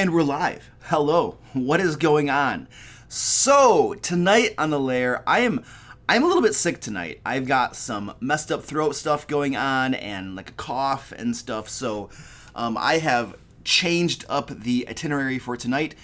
And we're live. Hello. What is going on? So, tonight on the Lair, I'm a little bit sick tonight. I've got some messed up throat stuff going on and like a cough and stuff. So, I have changed up the itinerary for tonight.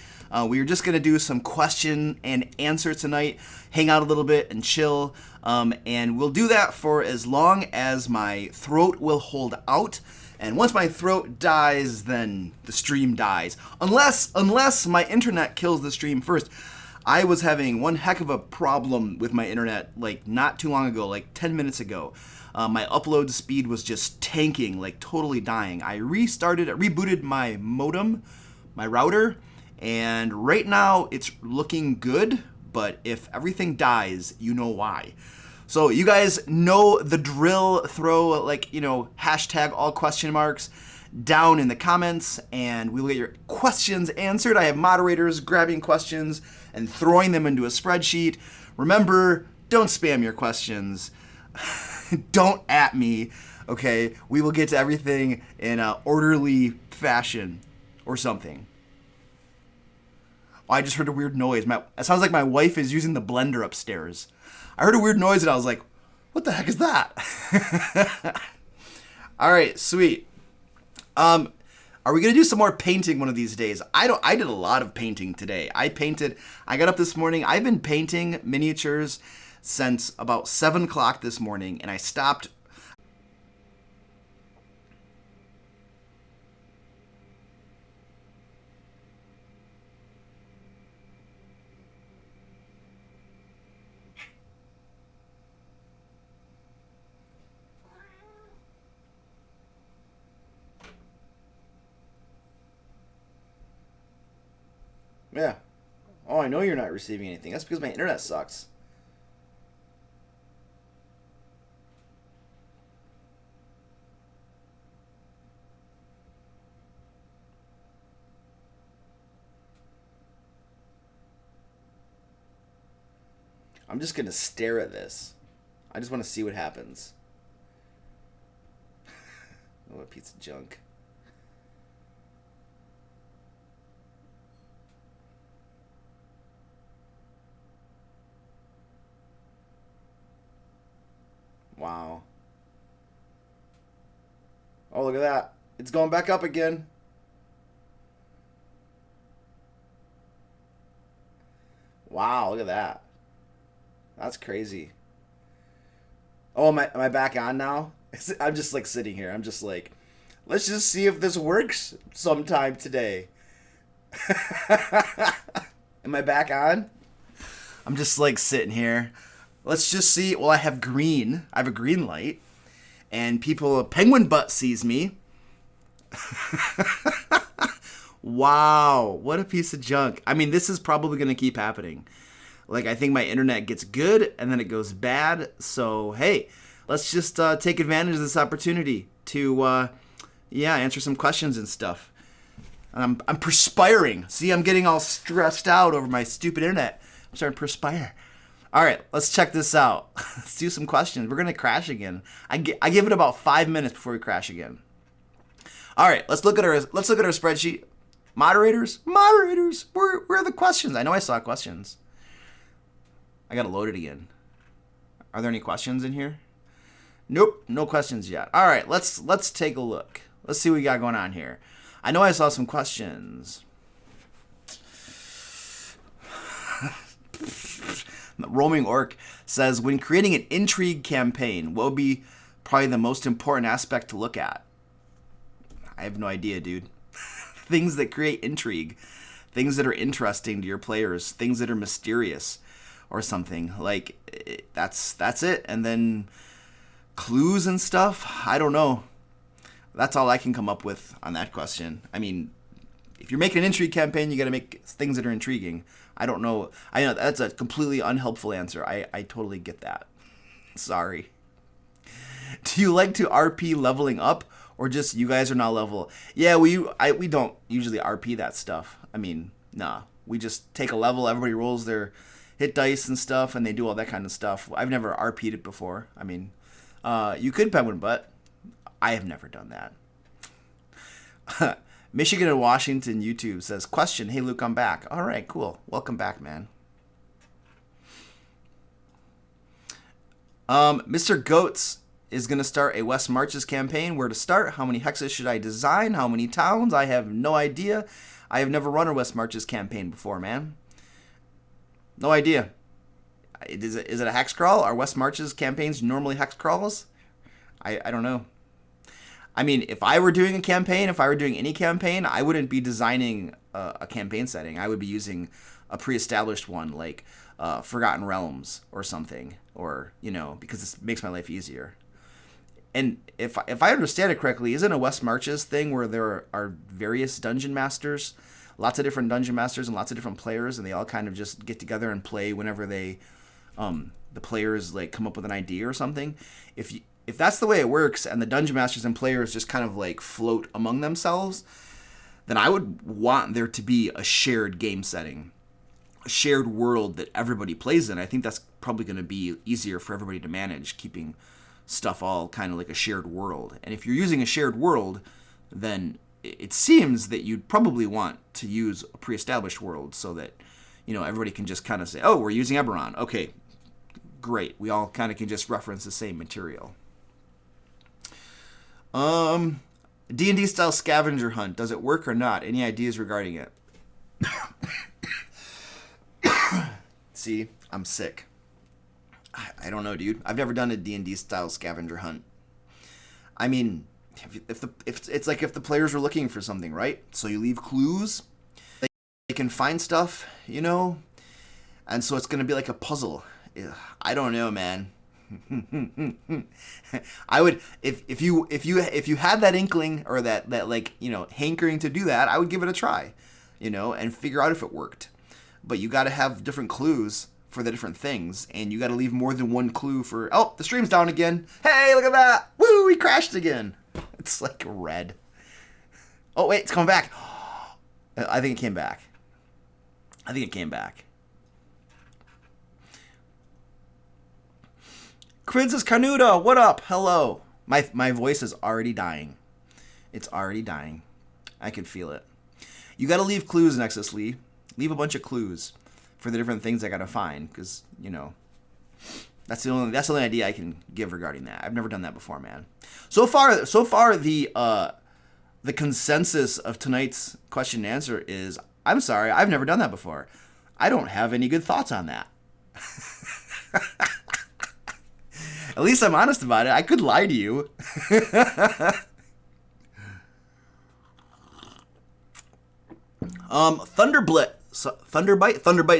We were just going to do some question and answer tonight, hang out a little bit and chill. And we'll do that for as long as my throat will hold out. And once my throat dies, then the stream dies. Unless my internet kills the stream first. I was having one heck of a problem with my internet like not too long ago, like 10 minutes ago. My upload speed was just tanking, like totally dying. I rebooted my modem, my router, and right now it's looking good, but if everything dies, you know why. So you guys know the drill. Throw hashtag all question marks down in the comments and we will get your questions answered. I have moderators grabbing questions and throwing them into a spreadsheet. Remember, don't spam your questions. Don't at me, okay? We will get to everything in an orderly fashion or something. Oh, I just heard a weird noise. It sounds like my wife is using the blender upstairs. I heard a weird noise and I was like, what the heck is that? All right, sweet. Are we going to do some more painting one of these days? I did a lot of painting today. I got up this morning. I've been painting miniatures since about 7 o'clock this morning and I stopped. Yeah. Oh, I know you're not receiving anything. That's because my internet sucks. I'm just going to stare at this. I just want to see what happens. Oh, a piece of junk. Wow. Oh, look at that. It's going back up again. Wow, look at that. That's crazy. Oh, am I back on now? I'm just like sitting here. I'm just like, let's just see if this works sometime today. Am I back on? I'm just like sitting here. Let's just see. Well, I have green. I have a green light. And Penguin Butt sees me. Wow. What a piece of junk. I mean, this is probably going to keep happening. Like, I think my internet gets good and then it goes bad. So, hey, let's just take advantage of this opportunity to, answer some questions and stuff. I'm perspiring. See, I'm getting all stressed out over my stupid internet. I'm starting to perspire. All right, let's check this out. Let's do some questions. We're gonna crash again. I give it about 5 minutes before we crash again. All right, let's look at our spreadsheet. Moderators, where are the questions? I know I saw questions. I gotta load it again. Are there any questions in here? Nope, no questions yet. All right, let's take a look. Let's see what we got going on here. I know I saw some questions. Roaming Orc says, when creating an intrigue campaign, what would be probably the most important aspect to look at? I have no idea, dude. Things that create intrigue, things that are interesting to your players, things that are mysterious or something. Like, that's it. And then clues and stuff, I don't know. That's all I can come up with on that question. I mean, if you're making an intrigue campaign, you got to make things that are intriguing. I don't know. I know that's a completely unhelpful answer. I totally get that. Sorry. Do you like to RP leveling up or just you guys are not level? Yeah, we don't usually RP that stuff. I mean, nah. We just take a level, everybody rolls their hit dice and stuff, and they do all that kind of stuff. I've never RP'd it before. I mean, you could Penguin Butt. I have never done that. Michigan and Washington YouTube says, question, hey Luke, I'm back. All right, cool. Welcome back, man. Mr. Goats is going to start a West Marches campaign. Where to start? How many hexes should I design? How many towns? I have no idea. I have never run a West Marches campaign before, man. No idea. Is it a hex crawl? Are West Marches campaigns normally hex crawls? I don't know. I mean, if I were doing a campaign, if I were doing any campaign, I wouldn't be designing a campaign setting. I would be using a pre-established one like Forgotten Realms or something, or, you know, because this makes my life easier. And if I understand it correctly, isn't a West Marches thing where there are various dungeon masters, lots of different dungeon masters and lots of different players, and they all kind of just get together and play whenever they, the players like come up with an idea or something. If that's the way it works, and the dungeon masters and players just kind of like float among themselves, then I would want there to be a shared game setting, a shared world that everybody plays in. I think that's probably going to be easier for everybody to manage, keeping stuff all kind of like a shared world. And if you're using a shared world, then it seems that you'd probably want to use a pre-established world so that, you know, everybody can just kind of say, oh, we're using Eberron. Okay, great. We all kind of can just reference the same material. D&D style scavenger hunt. Does it work or not? Any ideas regarding it? See, I'm sick. I don't know, dude. I've never done a D&D style scavenger hunt. I mean, if it's like if the players are looking for something, right? So you leave clues, they can find stuff, you know, and so it's gonna be like a puzzle. I don't know, man. I would if you had that inkling or that like, you know, hankering to do that, I would give it a try, you know, and figure out if it worked. But you got to have different clues for the different things, and you got to leave more than one clue for. Oh, the stream's down again. Hey, look at that! Woo, we crashed again. It's like red. Oh wait, it's coming back. I think it came back. Princess Carnuda, what up? Hello. My voice is already dying. It's already dying. I can feel it. You got to leave clues, Nexus Lee. Leave a bunch of clues for the different things I got to find, because, you know, that's the only idea I can give regarding that. I've never done that before, man. So far the consensus of tonight's question and answer is, I'm sorry, I've never done that before. I don't have any good thoughts on that. At least I'm honest about it. I could lie to you. Thunderbite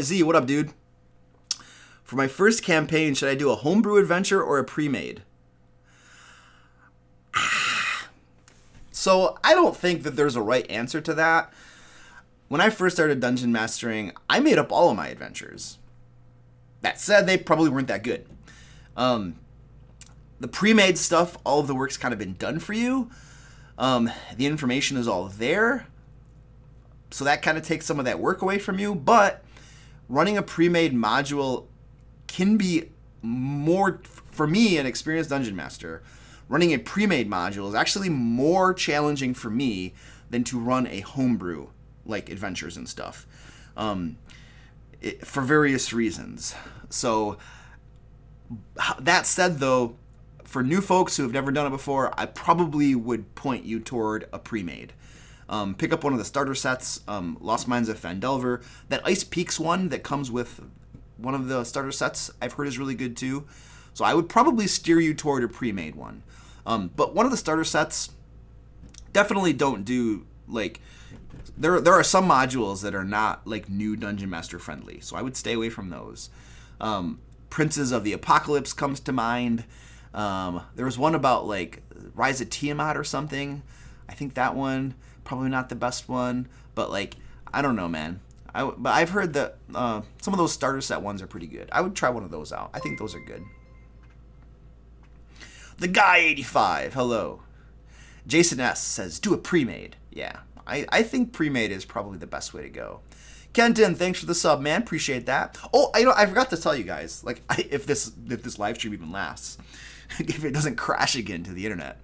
Z, what up, dude? For my first campaign, should I do a homebrew adventure or a pre-made? So I don't think that there's a right answer to that. When I first started dungeon mastering, I made up all of my adventures. That said, they probably weren't that good. The pre-made stuff, all of the work's kind of been done for you. The information is all there. So that kind of takes some of that work away from you. But running a pre-made module can be more, for me, an experienced dungeon master, running a pre-made module is actually more challenging for me than to run a homebrew, like adventures and stuff, for various reasons. So that said, though, for new folks who have never done it before, I probably would point you toward a pre-made. Pick up one of the starter sets, Lost Mines of Phandelver. That Ice Peaks one that comes with one of the starter sets I've heard is really good too. So I would probably steer you toward a pre-made one. But one of the starter sets, definitely don't do, like, there are some modules that are not like new Dungeon Master friendly. So I would stay away from those. Princes of the Apocalypse comes to mind. There was one about like Rise of Tiamat or something. I think that one probably not the best one, but like I don't know, man. But I've heard that some of those starter set ones are pretty good. I would try one of those out. I think those are good. The Guy 85, hello. Jason S says do a pre-made. Yeah, I think pre-made is probably the best way to go. Kenton, thanks for the sub, man. Appreciate that. Oh, I forgot to tell you guys, like, if this live stream even lasts, if it doesn't crash again to the internet,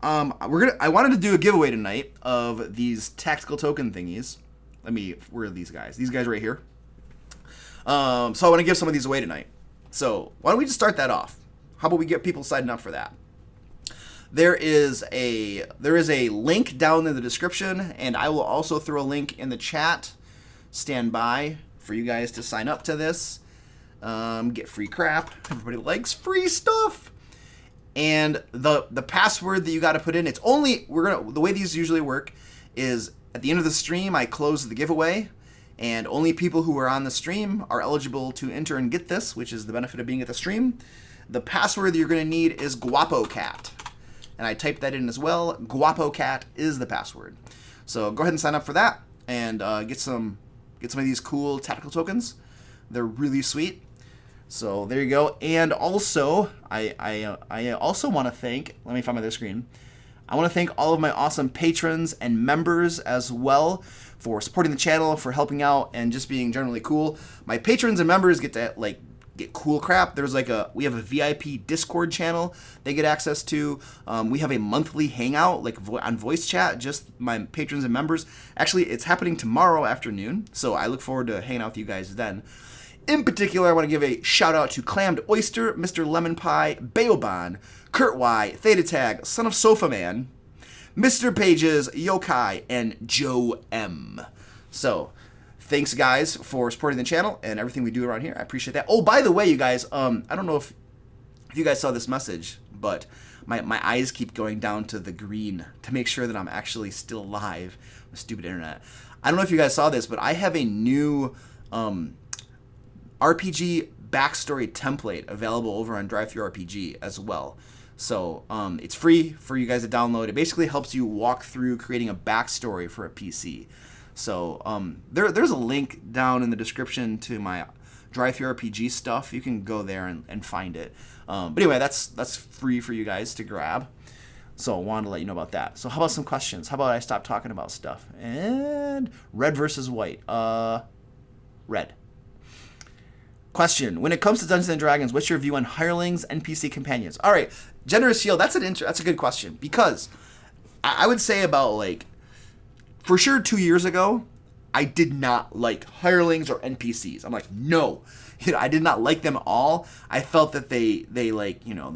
I wanted to do a giveaway tonight of these tactical token thingies. Where are these guys? These guys right here. So I want to give some of these away tonight. So why don't we just start that off? How about we get people signing up for that? There is a link down in the description, and I will also throw a link in the chat. Stand by for you guys to sign up to this. Get free crap. Everybody likes free stuff. And the password that you got to put in, the way these usually work is at the end of the stream I close the giveaway, and only people who are on the stream are eligible to enter and get this, which is the benefit of being at the stream. The password that you're going to need is GuapoCat. And I typed that in as well. GuapoCat is the password. So go ahead and sign up for that and get some of these cool tactical tokens. They're really sweet. So there you go. And also, I also want to thank, let me find my other screen. I want to thank all of my awesome patrons and members as well for supporting the channel, for helping out, and just being generally cool. My patrons and members get to get cool crap. We have a VIP Discord channel they get access to. We have a monthly hangout on voice chat, just my patrons and members. Actually, it's happening tomorrow afternoon, so I look forward to hanging out with you guys then. In particular, I want to give a shout out to Clammed Oyster, Mr. Lemon Pie, Baoban, Kurt Y, Theta Tag, Son of Sofa Man, Mr. Pages, Yokai, and Joe M. So, thanks guys for supporting the channel and everything we do around here. I appreciate that. Oh, by the way, you guys, I don't know if you guys saw this message, but my eyes keep going down to the green to make sure that I'm actually still live. My stupid internet. I don't know if you guys saw this, but I have a new RPG backstory template available over on DriveThruRPG as well. So it's free for you guys to download. It basically helps you walk through creating a backstory for a PC. So there's a link down in the description to my DriveThruRPG stuff. You can go there and find it. But anyway, that's free for you guys to grab. So I wanted to let you know about that. So how about some questions? How about I stop talking about stuff? And red versus white. Red. Question: when it comes to Dungeons and Dragons, what's your view on hirelings, NPC companions? All right, Generous Shield. That's a good question, because I would say about for sure 2 years ago, I did not like hirelings or NPCs. I'm like, no, I did not like them all. I felt that they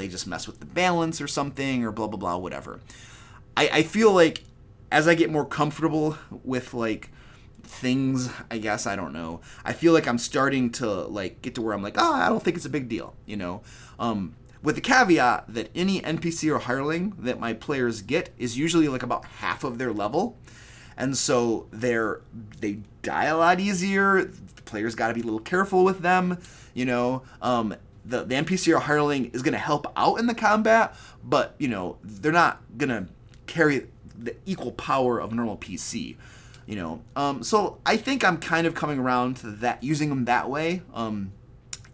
just mess with the balance or something, or blah blah blah, whatever. I feel like as I get more comfortable with things, I guess, I don't know, I feel like I'm starting to get to where I'm I don't think it's a big deal, with the caveat that any NPC or hireling that my players get is usually about half of their level, and so they die a lot easier. The players got to be a little careful with them, the NPC or hireling is going to help out in the combat, but they're not going to carry the equal power of a normal PC. So I think I'm kind of coming around to that, using them that way. And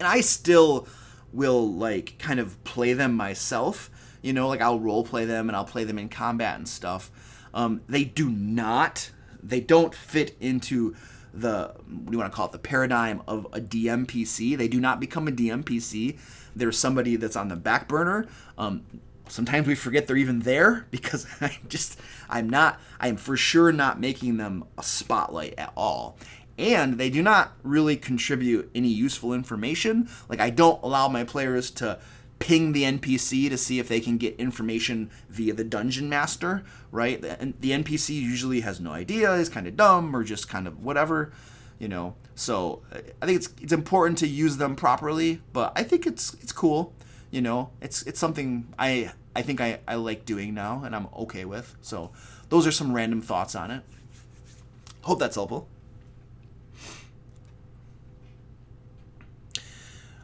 I still will kind of play them myself, I'll role play them and I'll play them in combat and stuff. They don't fit into what do you want to call it, the paradigm of a DMPC. They do not become a DMPC. They're somebody that's on the back burner. Sometimes we forget they're even there because I am for sure not making them a spotlight at all. And they do not really contribute any useful information. I don't allow my players to ping the NPC to see if they can get information via the dungeon master, right? The NPC usually has no idea, is kind of dumb, or just kind of whatever, So I think it's important to use them properly, but I think it's cool. It's something I think I like doing now and I'm okay with. So those are some random thoughts on it. Hope that's helpful.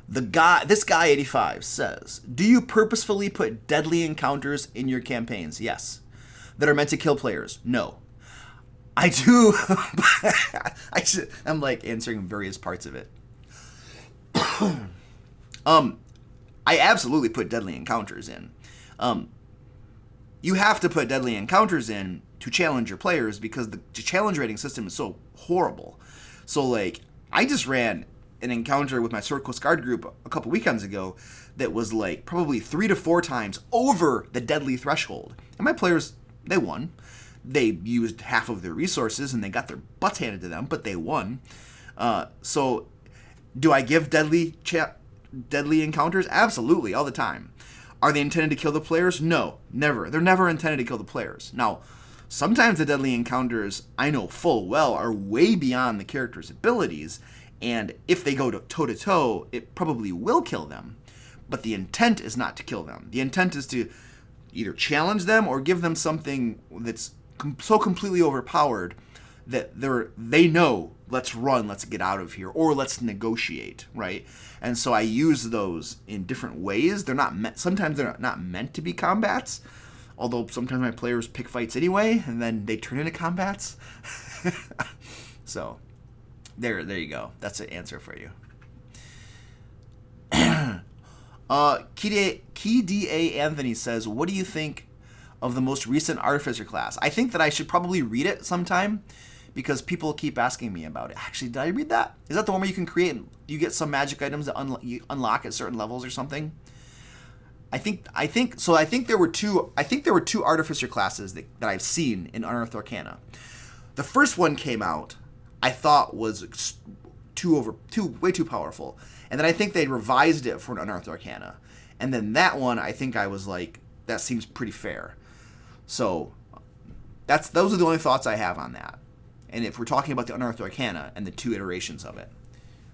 This guy 85 says, do you purposefully put deadly encounters in your campaigns? Yes. That are meant to kill players? No. I do. I'm answering various parts of it. I absolutely put deadly encounters in. You have to put deadly encounters in to challenge your players because the challenge rating system is so horrible. So I just ran an encounter with my Sword Coast Guard group a couple weekends ago that was like probably 3 to 4 times over the deadly threshold. And my players, they won. They used half of their resources and they got their butts handed to them, but they won. So do I give deadly encounters? Absolutely, all the time. Are they intended to kill the players? No, never. They're never intended to kill the players. Now, sometimes the deadly encounters, I know full well, are way beyond the character's abilities, and if they go toe-to-toe, it probably will kill them. But the intent is not to kill them. The intent is to either challenge them or give them something that's so completely overpowered that they know, let's run, let's get out of here, or let's negotiate, right? And so I use those in different ways. Sometimes they're not meant to be combats, although sometimes my players pick fights anyway, and then they turn into combats. So, there you go. That's an answer for you. Key D.A. Anthony says, what do you think of the most recent Artificer class? I think that I should probably read it sometime, because people keep asking me about it. Actually, did I read that? Is that the one where you can create, you get some magic items that you unlock at certain levels or something? I think there were two Artificer classes that I've seen in Unearthed Arcana. The first one came out, I thought was way too powerful. And then I think they revised it for an Unearthed Arcana. And then that one, I think I was like, that seems pretty fair. So those are the only thoughts I have on that. And if we're talking about the Unearthed Arcana and the 2 iterations of it.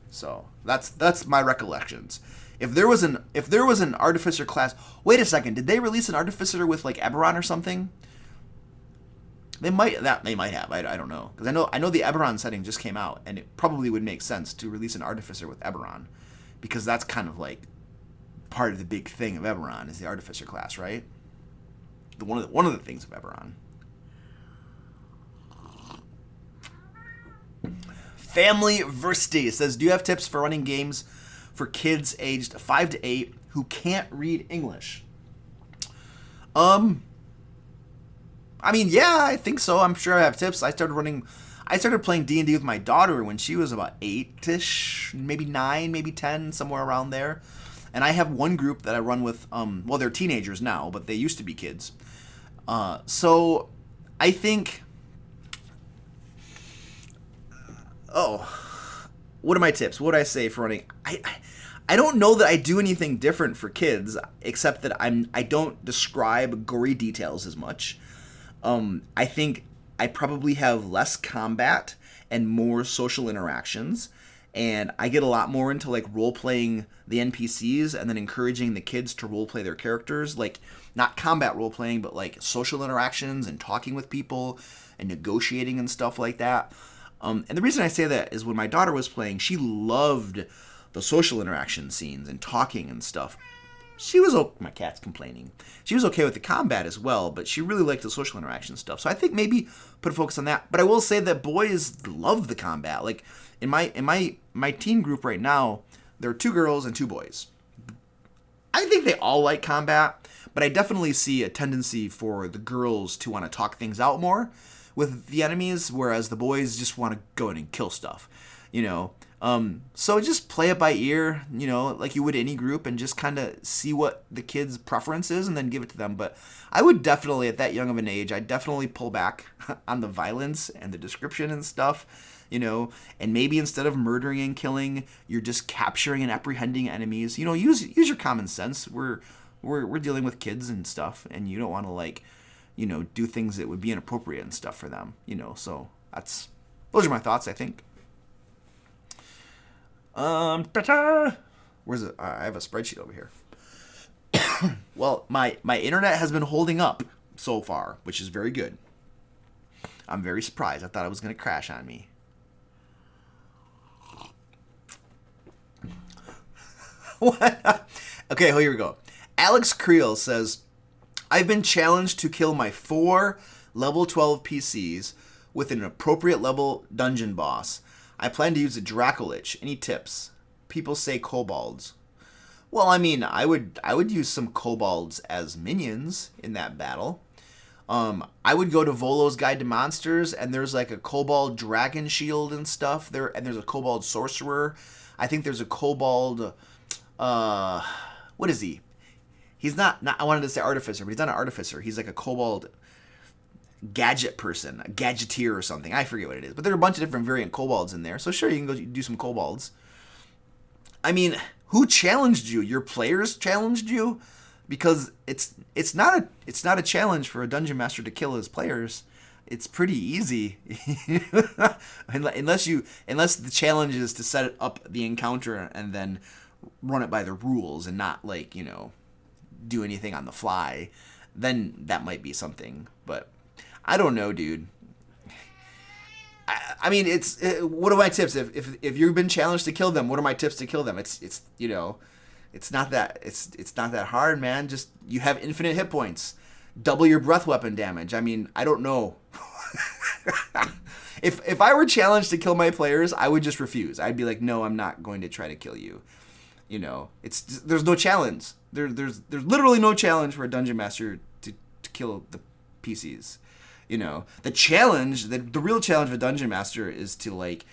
So that's my recollections. If there was an Artificer class, wait a second, did they release an Artificer with like Eberron or something? They might have. I don't know, because I know the Eberron setting just came out, and it probably would make sense to release an Artificer with Eberron, because that's kind of like part of the big thing of Eberron is the Artificer class, right? One of the things of Eberron. Family Versity says, do you have tips for running games for kids aged 5 to 8 who can't read English? I mean, yeah, I think so. I'm sure I have tips. I started playing D&D with my daughter when she was about 8-ish, maybe 9, maybe 10, somewhere around there. And I have one group that I run with, well, they're teenagers now, but they used to be kids. So I think... what are my tips? What would I say for running? I don't know that I do anything different for kids, except that I don't describe gory details as much. I think I probably have less combat and more social interactions, and I get a lot more into like role-playing the NPCs and then encouraging the kids to role-play their characters, like not combat role-playing, but like social interactions and talking with people and negotiating and stuff like that. And the reason I say that is when my daughter was playing, she loved the social interaction scenes and talking and stuff. My cat's complaining. She was okay with the combat as well, but she really liked the social interaction stuff. So I think maybe put a focus on that. But I will say that boys love the combat. Like in my teen group right now, there are 2 girls and 2 boys. I think they all like combat, but I definitely see a tendency for the girls to want to talk things out more with the enemies, whereas the boys just want to go in and kill stuff, you know. So just play it by ear, you know, like you would any group, and just kind of see what the kids' preference is and then give it to them. But I would definitely, at that young of an age, I'd definitely pull back on the violence and the description and stuff, you know, and maybe instead of murdering and killing, you're just capturing and apprehending enemies. You know, use your common sense. We're dealing with kids and stuff, and you don't want to, like, you know, do things that would be inappropriate and stuff for them, you know. So those are my thoughts, I think. Where's it? I have a spreadsheet over here. Well, my internet has been holding up so far, which is very good. I'm very surprised. I thought it was going to crash on me. What? Okay, here we go. Alex Creel says, I've been challenged to kill my 4 level 12 PCs with an appropriate level dungeon boss. I plan to use a Dracolich. Any tips? People say kobolds. Well, I mean, I would use some kobolds as minions in that battle. I would go to Volo's Guide to Monsters, and there's like a kobold dragon shield and stuff there, and there's a kobold sorcerer. I think there's a kobold. What is he? He's not. I wanted to say artificer, but he's not an artificer. He's like a kobold gadget person, a gadgeteer or something. I forget what it is. But there are a bunch of different variant kobolds in there. So sure, you can go do some kobolds. I mean, who challenged you? Your players challenged you? Because it's not a challenge for a dungeon master to kill his players. It's pretty easy. unless the challenge is to set up the encounter and then run it by the rules and not like, do anything on the fly, then that might be something. But I don't know, dude. I mean, what are my tips? If you've been challenged to kill them, what are my tips to kill them? It's not that hard, man. Just you have infinite hit points. Double your breath weapon damage. I mean, I don't know. If I were challenged to kill my players, I would just refuse. I'd be like, no, I'm not going to try to kill you. There's no challenge. There's literally no challenge for a dungeon master to kill the PCs. The challenge, the real challenge of a dungeon master is to like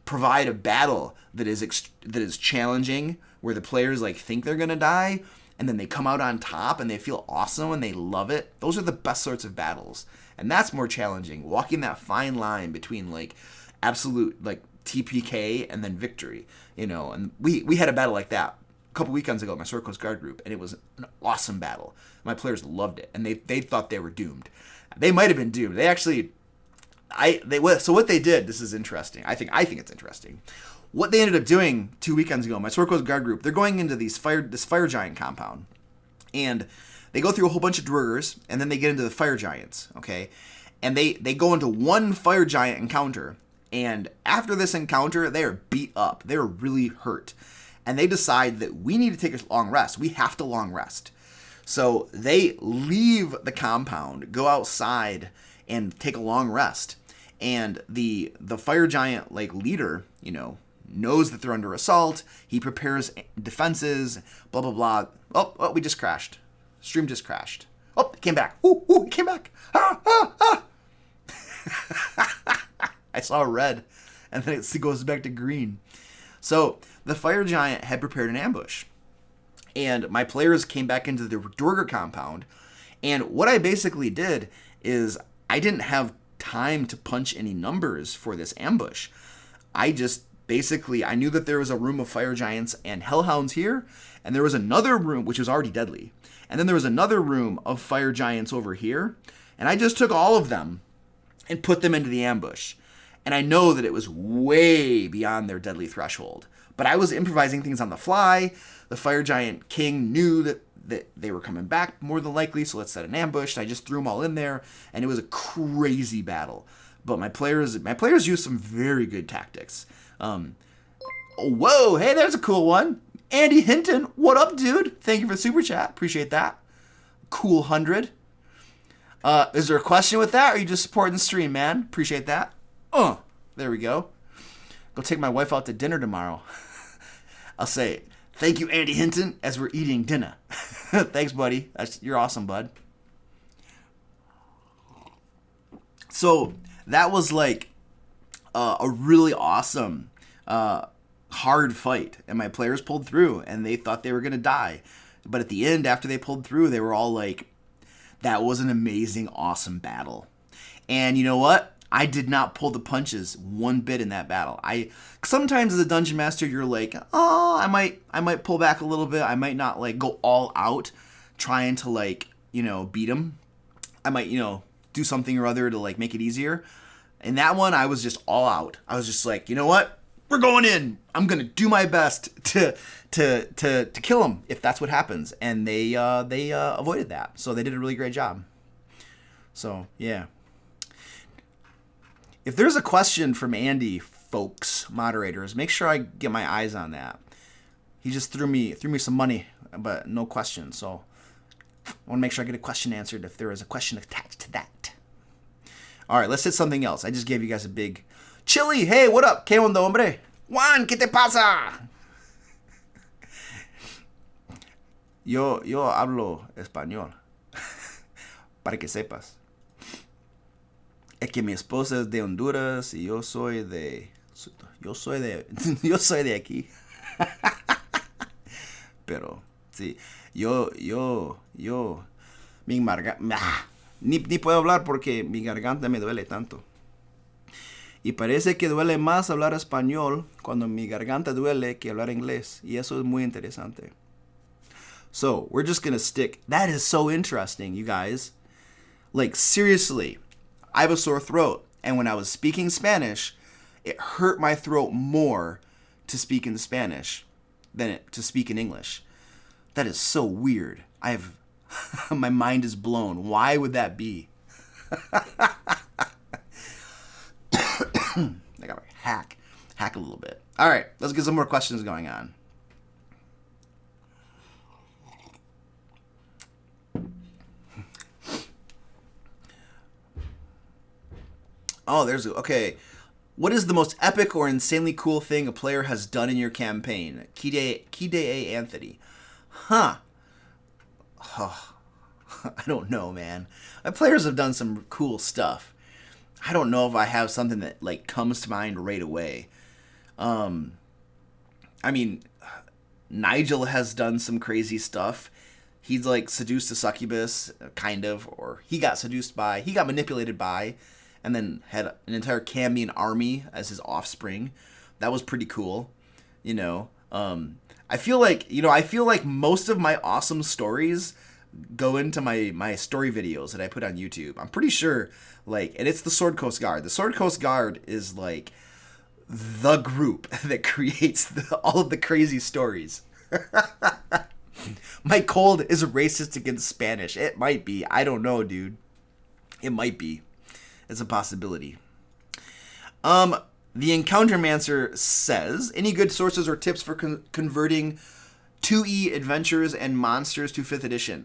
provide a battle that is challenging, where the players like think they're gonna die, and then they come out on top and they feel awesome and they love it. Those are the best sorts of battles, and that's more challenging. Walking that fine line between like absolute like TPK and then victory. And we had a battle like that a couple weekends ago at my Sword Coast Guard group, and it was an awesome battle. My players loved it, and they thought they were doomed. They might have been doomed. So what they did, this is interesting. I think it's interesting. What they ended up doing 2 weekends ago, my Sword Coast Guard group, they're going into this fire giant compound, and they go through a whole bunch of dwergers, and then they get into the fire giants, okay? And they go into one fire giant encounter, and after this encounter, they are beat up. They're really hurt. And they decide that we need to take a long rest. We have to long rest. So they leave the compound, go outside, and take a long rest. And the fire giant like leader, knows that they're under assault. He prepares defenses, blah, blah, blah. Oh, we just crashed. Stream just crashed. Oh, it came back. Ooh, it came back. I saw red, and then it goes back to green. So the fire giant had prepared an ambush. And my players came back into the Dwerger compound. And what I basically did is I didn't have time to punch any numbers for this ambush. I knew that there was a room of fire giants and hellhounds here. And there was another room, which was already deadly. And then there was another room of fire giants over here. And I just took all of them and put them into the ambush. And I know that it was way beyond their deadly threshold. But I was improvising things on the fly. The fire giant king knew that they were coming back more than likely, so let's set an ambush. I just threw them all in there, and it was a crazy battle. But my players used some very good tactics. Whoa, hey, there's a cool one. Andy Hinton, what up, dude? Thank you for the super chat. Appreciate that. Cool 100. Is there a question with that, or are you just supporting the stream, man? Appreciate that. There we go. Go take my wife out to dinner tomorrow. I'll say, thank you, Andy Hinton, as we're eating dinner. Thanks, buddy. You're awesome, bud. So that was like a really awesome, hard fight. And my players pulled through, and they thought they were going to die. But at the end, after they pulled through, they were all like, that was an amazing, awesome battle. And you know what? I did not pull the punches one bit in that battle. Sometimes as a dungeon master, you're like, oh, I might pull back a little bit. I might not like go all out trying to like, beat him. I might, do something or other to like make it easier. In that one, I was just all out. I was just like, you know what? We're going in. I'm gonna do my best to kill him if that's what happens. And they avoided that, so they did a really great job. So yeah. If there's a question from Andy, folks, moderators, make sure I get my eyes on that. He just threw me some money, but no question. So I want to make sure I get a question answered if there is a question attached to that. All right, let's hit something else. I just gave you guys a big Chili. Hey, what up? ¿Qué onda, hombre? Juan, ¿qué te pasa? Yo hablo español. Para que sepas. Es que mi esposa es de Honduras y yo soy de aquí. Pero, sí. Ni puedo hablar porque mi garganta me duele tanto. Y parece que duele más hablar español cuando mi garganta duele que hablar inglés. Y eso es muy interesante. So, we're just gonna stick. That is so interesting, you guys. Like, seriously, I have a sore throat. And when I was speaking Spanish, it hurt my throat more to speak in Spanish than to speak in English. That is so weird. My mind is blown. Why would that be? I gotta hack a little bit. All right, let's get some more questions going on. Oh, okay. What is the most epic or insanely cool thing a player has done in your campaign? Kide Anthony. Huh. Oh, I don't know, man. My players have done some cool stuff. I don't know if I have something that like comes to mind right away. I mean, Nigel has done some crazy stuff. He's like seduced a succubus, kind of, or he got manipulated by, and then had an entire Cambian army as his offspring. That was pretty cool, you know. I feel like most of my awesome stories go into my story videos that I put on YouTube. I'm pretty sure, like, and it's the Sword Coast Guard. The Sword Coast Guard is like the group that creates all of the crazy stories. My cold is racist against Spanish. It might be. I don't know, dude. It might be. It's a possibility. The Encountermancer says, any good sources or tips for converting 2E adventures and monsters to 5th edition?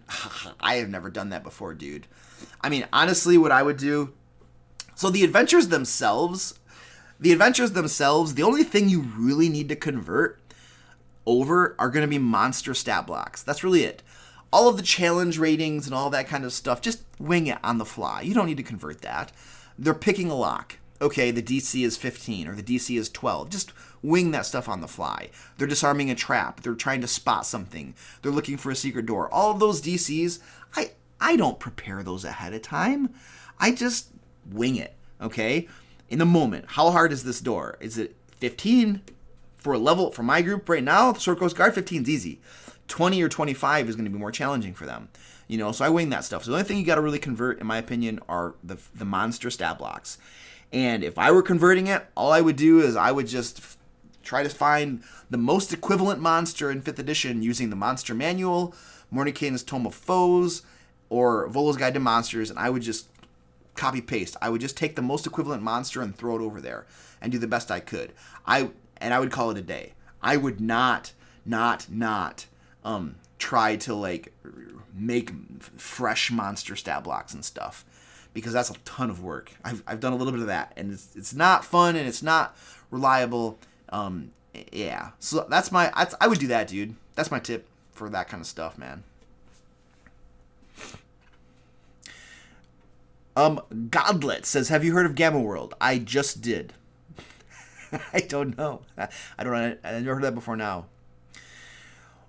I have never done that before, dude. I mean, honestly, what I would do... So the adventures themselves, the only thing you really need to convert over are going to be monster stat blocks. That's really it. All of the challenge ratings and all that kind of stuff, just wing it on the fly. You don't need to convert that. They're picking a lock. Okay, the DC is 15 or the DC is 12. Just wing that stuff on the fly. They're disarming a trap. They're trying to spot something. They're looking for a secret door. All of those DCs, I don't prepare those ahead of time. I just wing it, okay? In the moment, how hard is this door? Is it 15? For my group right now, the Sword Coast Guard, 15 is easy. 20 or 25 is going to be more challenging for them. You know, so I wing that stuff. So the only thing you got to really convert, in my opinion, are the monster stat blocks. And if I were converting it, all I would do is I would just try to find the most equivalent monster in 5th edition using the Monster Manual, Mordenkainen's Tome of Foes, or Volo's Guide to Monsters, and I would just copy-paste. I would just take the most equivalent monster and throw it over there and do the best I could. I would call it a day. I would not try to like make fresh monster stat blocks and stuff, because that's a ton of work. I've done a little bit of that, and it's not fun and it's not reliable. Yeah. So I would do that, dude. That's my tip for that kind of stuff, man. Godlet says, have you heard of Gamma World? I just did. I don't know. I never heard that before now.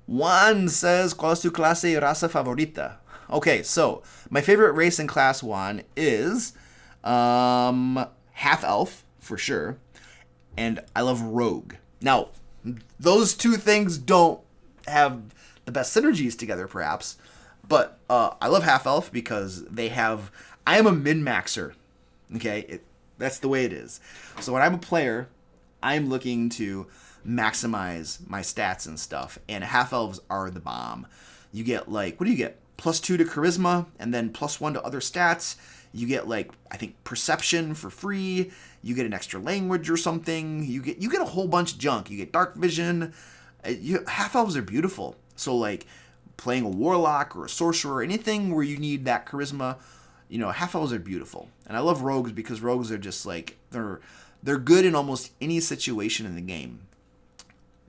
Juan says, ¿cuál es tu clase y raza favorita? Okay, so my favorite race in class 1 is half elf for sure, and I love rogue. Now, those two things don't have the best synergies together, perhaps, but I love half elf because I am a min-maxer. Okay, that's the way it is. So when I'm a player, I'm looking to maximize my stats and stuff, and half elves are the bomb. You get like, what do you get? +2 to charisma, and then +1 to other stats. You get like, I think, perception for free. You get an extra language or something. You get a whole bunch of junk. You get dark vision. Half elves are beautiful. So like playing a warlock or a sorcerer, anything where you need that charisma, half elves are beautiful. And I love rogues because rogues are just like, they're good in almost any situation in the game.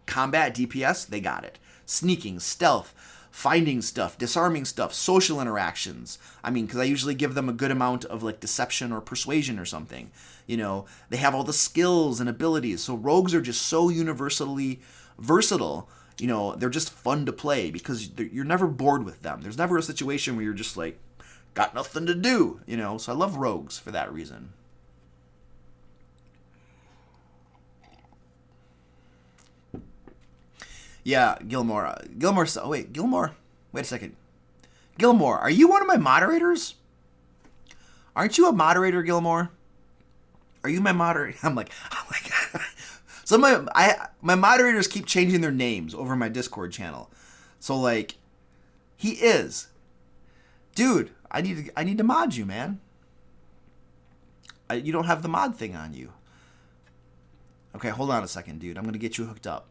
Combat, DPS, they got it. Sneaking, stealth, finding stuff, disarming stuff, social interactions. I mean, because I usually give them a good amount of like deception or persuasion or something. They have all the skills and abilities. So rogues are just so universally versatile. You know, they're just fun to play because you're never bored with them. There's never a situation where you're just like, got nothing to do, you know. So I love rogues for that reason. Yeah, Gilmore. Gilmore. Wait a second. Gilmore, are you one of my moderators? Aren't you a moderator, Gilmore? Are you my moderator? I'm like, some of my moderators keep changing their names over my Discord channel. So like, he is. Dude, I need to mod you, man. You don't have the mod thing on you. Okay, hold on a second, dude. I'm gonna get you hooked up.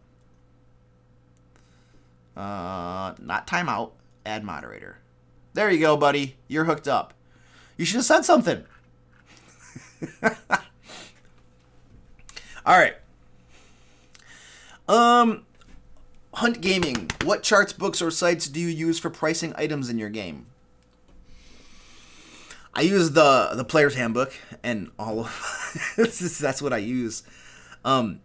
Not timeout. Add moderator. There you go, buddy. You're hooked up. You should have said something. All right. Hunt Gaming. What charts, books, or sites do you use for pricing items in your game? I use the player's handbook and all of that's what I use. Oh,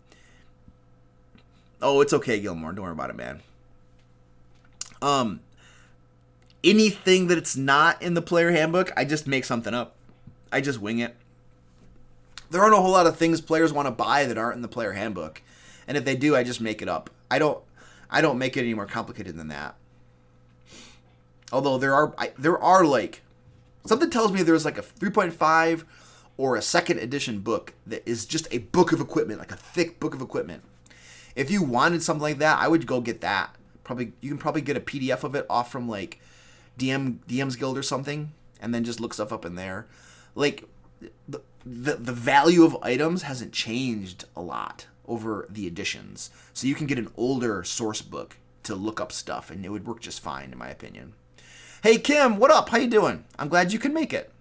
it's okay, Gilmore. Don't worry about it, man. Anything that it's not in the player handbook, I just make something up. I just wing it. There aren't a whole lot of things players want to buy that aren't in the player handbook, and if they do, I just make it up. I don't make it any more complicated than that. Although there are like, something tells me there's like a 3.5 or a second edition book that is just a book of equipment, like a thick book of equipment. If you wanted something like that, I would go get that. You can probably get a PDF of it off from like DM's Guild or something, and then just look stuff up in there. Like the value of items hasn't changed a lot over the editions, so you can get an older source book to look up stuff, and it would work just fine, in my opinion. Hey Kim, what up? How you doing? I'm glad you can make it.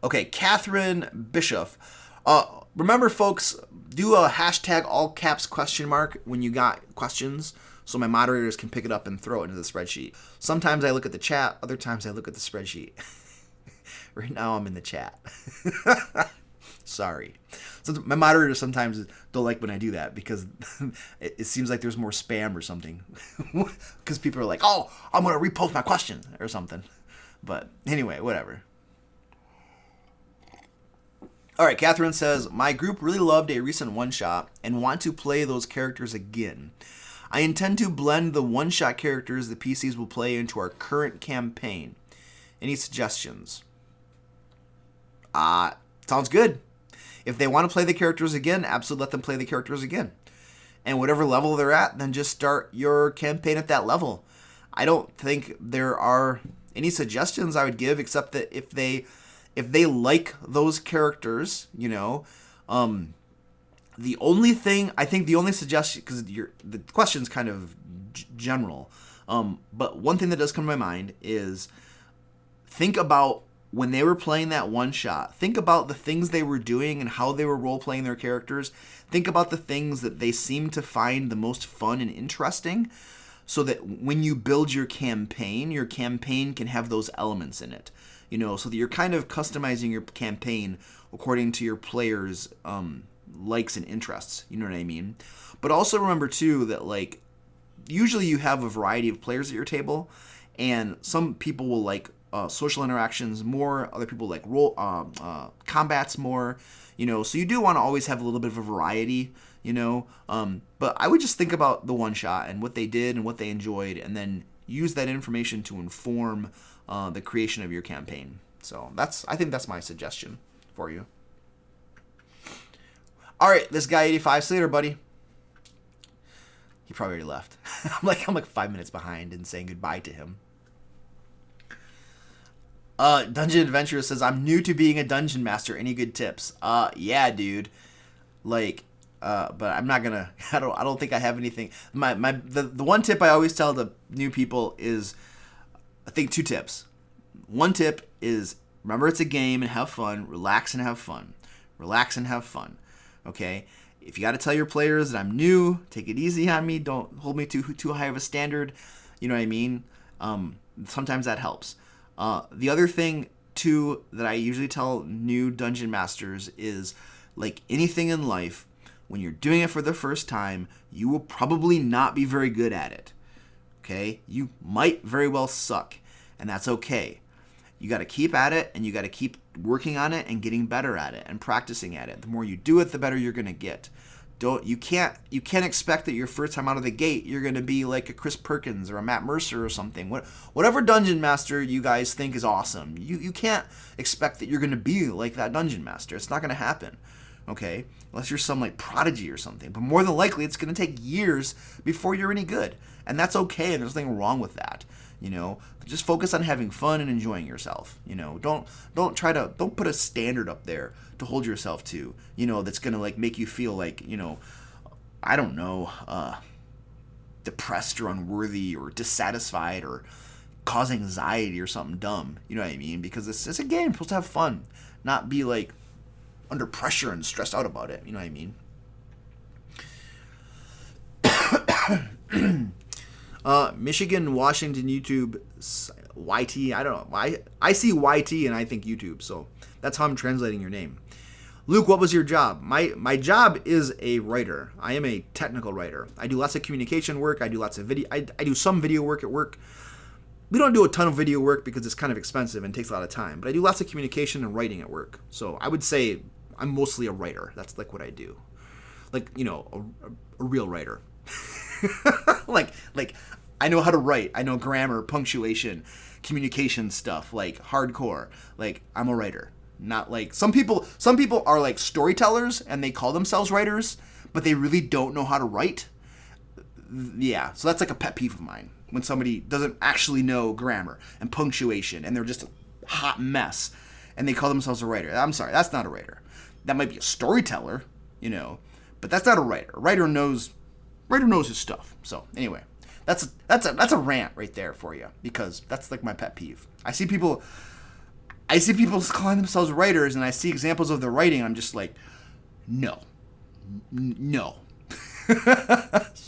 Okay, Catherine Bishop. Remember, folks, do a hashtag all caps question mark when you got questions, so my moderators can pick it up and throw it into the spreadsheet. Sometimes I look at the chat, other times I look at the spreadsheet. Right now I'm in the chat. Sorry. So my moderators sometimes don't like when I do that because it seems like there's more spam or something. Because people are like, oh, I'm going to repost my question or something. But anyway, whatever. All right, Catherine says, my group really loved a recent one-shot and want to play those characters again. I intend to blend the one-shot characters the PCs will play into our current campaign. Any suggestions? Sounds good. If they want to play the characters again, absolutely let them play the characters again. And whatever level they're at, then just start your campaign at that level. I don't think there are any suggestions I would give, except that if they like those characters, you know, the only suggestion, because the question's kind of general, but one thing that does come to my mind is think about when they were playing that one shot. Think about the things they were doing and how they were role-playing their characters. Think about the things that they seem to find the most fun and interesting, so that when you build your campaign can have those elements in it. You know, so that you're kind of customizing your campaign according to your players' likes and interests. You know what I mean? But also remember, too, that, like, usually you have a variety of players at your table, and some people will like social interactions more, other people like combats more, you know, so you do want to always have a little bit of a variety, you know, but I would just think about the one shot and what they did and what they enjoyed, and then use that information to inform the creation of your campaign. So I think that's my suggestion for you. All right, this guy 85, see you later, buddy. He probably already left. I'm like 5 minutes behind in saying goodbye to him. Dungeon Adventurer says, I'm new to being a dungeon master. Any good tips? Yeah, dude. Like, but I'm not gonna. I don't think I have anything. The one tip I always tell the new people is, I think 2 tips. One tip is, remember it's a game and have fun. Relax and have fun. Relax and have fun. Okay. If you got to tell your players that I'm new, take it easy on me. Don't hold me too high of a standard. You know what I mean? Sometimes that helps. The other thing, too, that I usually tell new dungeon masters is, like anything in life, when you're doing it for the first time, you will probably not be very good at it. Okay? You might very well suck, and that's okay. You got to keep at it, and you got to keep working on it and getting better at it and practicing at it. The more you do it, the better you're going to get. You can't expect that your first time out of the gate you're going to be like a Chris Perkins or a Matt Mercer or something. Whatever dungeon master you guys think is awesome, you can't expect that you're going to be like that dungeon master. It's not going to happen. Okay? Unless you're some like prodigy or something. But more than likely it's going to take years before you're any good. And that's okay, and there's nothing wrong with that. Just focus on having fun and enjoying yourself. Don't put a standard up there to hold yourself to, that's going to like make you feel like, I don't know, depressed or unworthy or dissatisfied or cause anxiety or something dumb. You know what I mean? Because it's a game. You're supposed to have fun, not be like under pressure and stressed out about it. You know what I mean? Michigan, Washington, YouTube, YT, I don't know. I see YT and I think YouTube, so that's how I'm translating your name. Luke, what was your job? My job is a writer. I am a technical writer. I do lots of communication work. I do lots of video. I do some video work at work. We don't do a ton of video work because it's kind of expensive and takes a lot of time, but I do lots of communication and writing at work. So I would say I'm mostly a writer. That's like what I do. Like, a real writer. like I know how to write. I know grammar, punctuation, communication stuff, like hardcore. Like I'm a writer. Not like some people are like storytellers and they call themselves writers, but they really don't know how to write. Yeah, so that's like a pet peeve of mine. When somebody doesn't actually know grammar and punctuation and they're just a hot mess and they call themselves a writer. I'm sorry, that's not a writer. That might be a storyteller, but that's not a writer. A writer knows his stuff. So anyway, that's a rant right there for you, because that's like my pet peeve. I see people calling themselves writers, and I see examples of their writing, and I'm just like, no.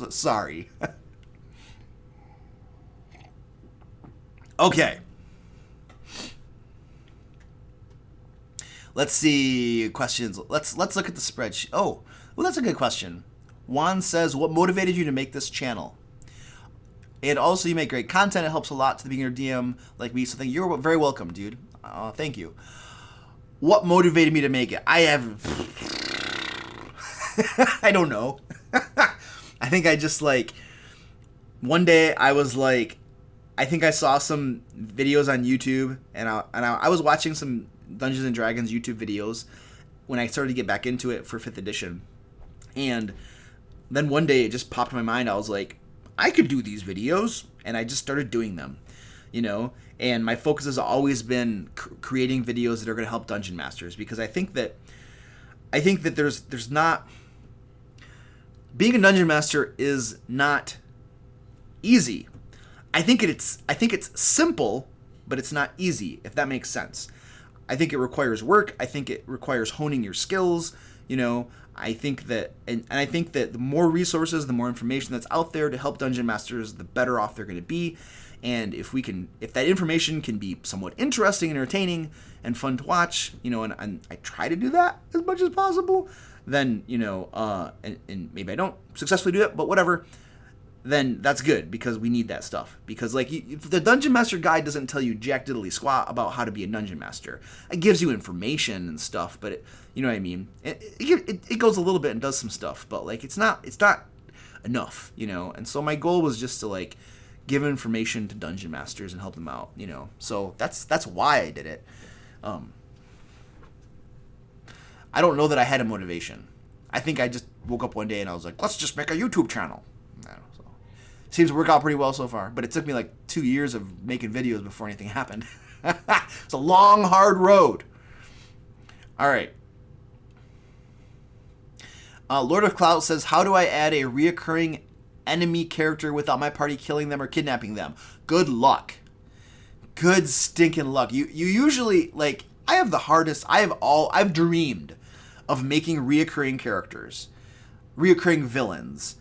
Sorry. Okay. Let's see questions. Let's look at the spreadsheet. Oh, well, that's a good question. Juan says, what motivated you to make this channel? And also, you make great content. It helps a lot to the beginner DM like me. So you're very welcome, dude. Thank you. What motivated me to make it? I don't know. I think I just one day I was like, I think I saw some videos on YouTube, and I was watching some Dungeons and Dragons YouTube videos when I started to get back into it for 5th edition. And then one day it just popped in my mind. I was like, I could do these videos, and I just started doing them, and my focus has always been creating videos that are going to help dungeon masters, because I think that there's not, being a dungeon master is not easy. I think it's simple, but it's not easy, if that makes sense. I think it requires work. I think it requires honing your skills. I think that, and I think that the more resources, the more information that's out there to help dungeon masters, the better off they're going to be. And if that information can be somewhat interesting, entertaining, and fun to watch, and I try to do that as much as possible, then, and maybe I don't successfully do it, but whatever, then that's good, because we need that stuff. Because if the Dungeon Master Guide doesn't tell you jack diddly squat about how to be a dungeon master. It gives you information and stuff, but you know what I mean. It goes a little bit and does some stuff, but it's not enough, And so my goal was just to give information to dungeon masters and help them out, So that's why I did it. I don't know that I had a motivation. I think I just woke up one day and I was like, let's just make a YouTube channel. Seems to work out pretty well so far, but it took me 2 years of making videos before anything happened. It's a long, hard road. All right. Lord of Cloud says, how do I add a reoccurring enemy character without my party killing them or kidnapping them? Good luck. Good stinking luck. You usually, I have the hardest, I've dreamed of making reoccurring characters, reoccurring villains.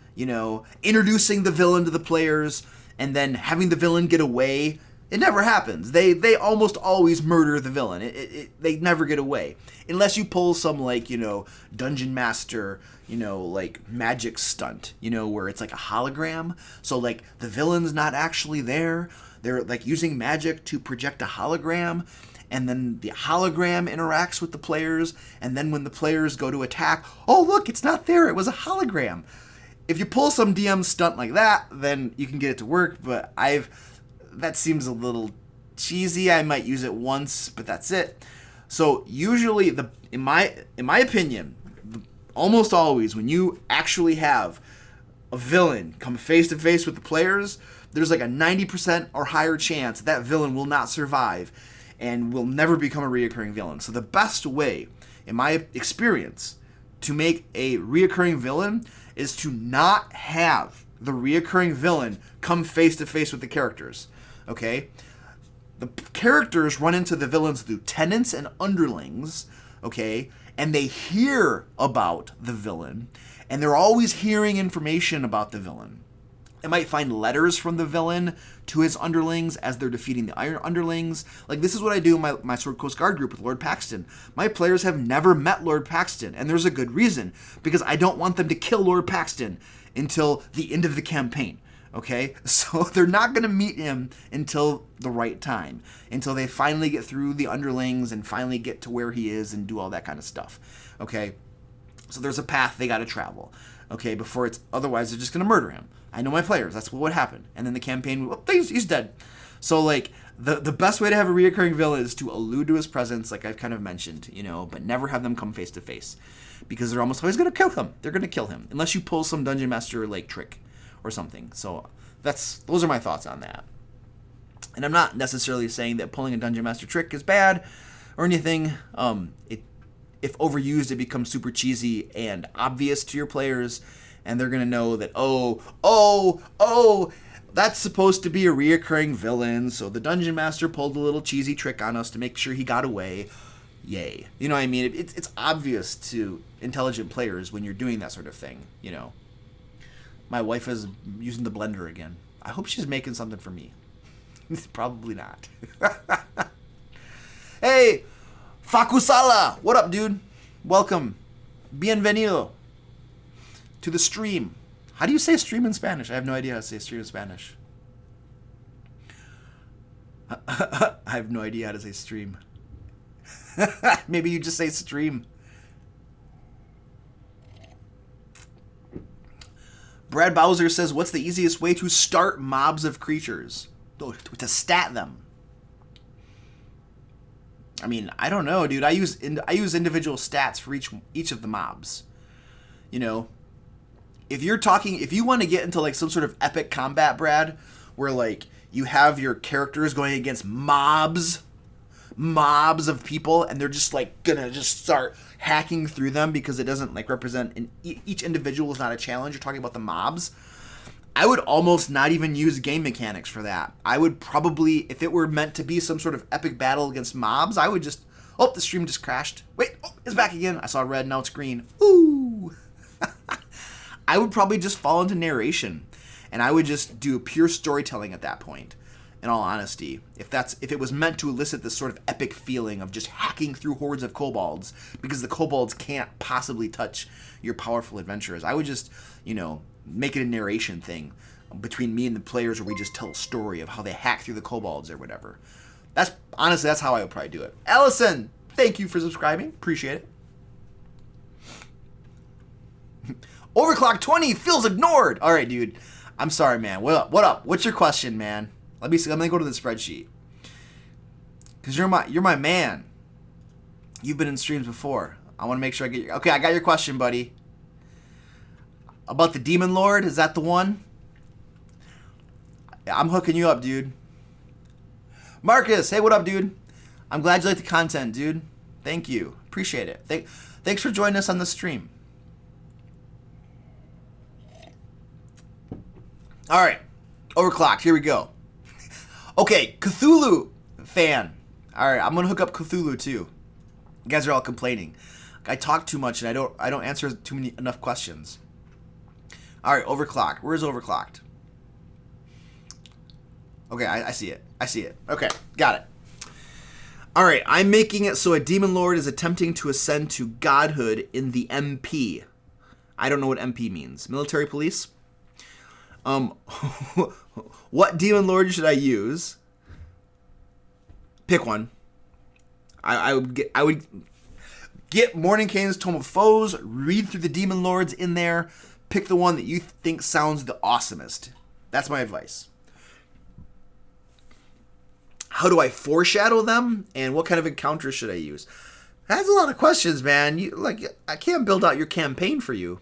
Introducing the villain to the players and then having the villain get away, It never happens. They almost always murder the villain. They never get away. Unless you pull some, like, dungeon master, like magic stunt, where it's like a hologram. So, like, the villain's not actually there. They're, like, using magic to project a hologram. And then the hologram interacts with the players. And then when the players go to attack, oh, look, it's not there. It was a hologram. If you pull some DM stunt like that, then you can get it to work. But that seems a little cheesy. I might use it once, but that's it. So usually, in my opinion, almost always when you actually have a villain come face to face with the players, there's like a 90% or higher chance that villain will not survive and will never become a reoccurring villain. So the best way, in my experience, to make a reoccurring villain is to not have the reoccurring villain come face to face with the characters. Okay? The characters run into the villain's lieutenants and underlings, okay? And they hear about the villain, and they're always hearing information about the villain. They might find letters from the villain to his underlings as they're defeating the Iron Underlings. Like, this is what I do in my Sword Coast Guard group with Lord Paxton. My players have never met Lord Paxton, and there's a good reason, because I don't want them to kill Lord Paxton until the end of the campaign. Okay, so they're not going to meet him until the right time, until they finally get through the underlings and finally get to where he is and do all that kind of stuff. Okay, so there's a path they got to travel. Okay, otherwise they're just going to murder him. I know my players. That's what would happen. And then the campaign, he's dead. So, like, the best way to have a reoccurring villain is to allude to his presence, like I've kind of mentioned, but never have them come face to face, because they're almost always going to kill him. They're going to kill him unless you pull some Dungeon Master like trick or something. So those are my thoughts on that. And I'm not necessarily saying that pulling a Dungeon Master trick is bad or anything. If overused, it becomes super cheesy and obvious to your players, and they're going to know that, that's supposed to be a reoccurring villain, so the Dungeon Master pulled a little cheesy trick on us to make sure he got away. Yay. You know what I mean? It's obvious to intelligent players when you're doing that sort of thing, My wife is using the blender again. I hope she's making something for me. Probably not. Hey, Fakusala! What up, dude? Welcome. Bienvenido to the stream. How do you say stream in Spanish? I have no idea how to say stream in Spanish. I have no idea how to say stream. Maybe you just say stream. Brad Bowser says, what's the easiest way to start mobs of creatures? To stat them. I mean, I don't know, dude. I use individual stats for each of the mobs. If you want to get into like some sort of epic combat, Brad, where like you have your characters going against mobs of people, and they're just like gonna just start hacking through them because it doesn't like represent each individual is not a challenge. You're talking about the mobs. I would almost not even use game mechanics for that. I would probably, if it were meant to be some sort of epic battle against mobs, I would just, the stream just crashed. Wait, it's back again. I saw red, now it's green. Ooh. I would probably just fall into narration, and I would just do pure storytelling at that point. In all honesty, if it was meant to elicit this sort of epic feeling of just hacking through hordes of kobolds, because the kobolds can't possibly touch your powerful adventurers, I would just, make it a narration thing between me and the players, where we just tell a story of how they hack through the kobolds or whatever. That's how I would probably do it. Allison, thank you for subscribing. Appreciate it. Overclock 20 feels ignored. All right, dude. I'm sorry, man. What up? What's your question, man? Let me go to the spreadsheet. Because you're my man. You've been in streams before. I want to make sure I get your... Okay, I got your question, buddy. About the Demon Lord? Is that the one? I'm hooking you up, dude. Marcus, hey, what up, dude? I'm glad you like the content, dude. Thank you. Appreciate it. Thanks for joining us on the stream. All right. Overclocked. Here we go. Okay, Cthulhu fan. All right, I'm going to hook up Cthulhu, too. You guys are all complaining. I talk too much, and I don't answer enough questions. All right, overclocked. Where's overclocked? Okay, I see it. I see it. Okay, got it. All right, I'm making it so a demon lord is attempting to ascend to godhood in the MP. I don't know what MP means. Military police? What demon lord should I use? Pick one. I would get Mordenkainen's Tome of Foes, read through the demon lords in there, pick the one that you think sounds the awesomest. That's my advice. How do I foreshadow them? And what kind of encounters should I use? That's a lot of questions, man. I can't build out your campaign for you.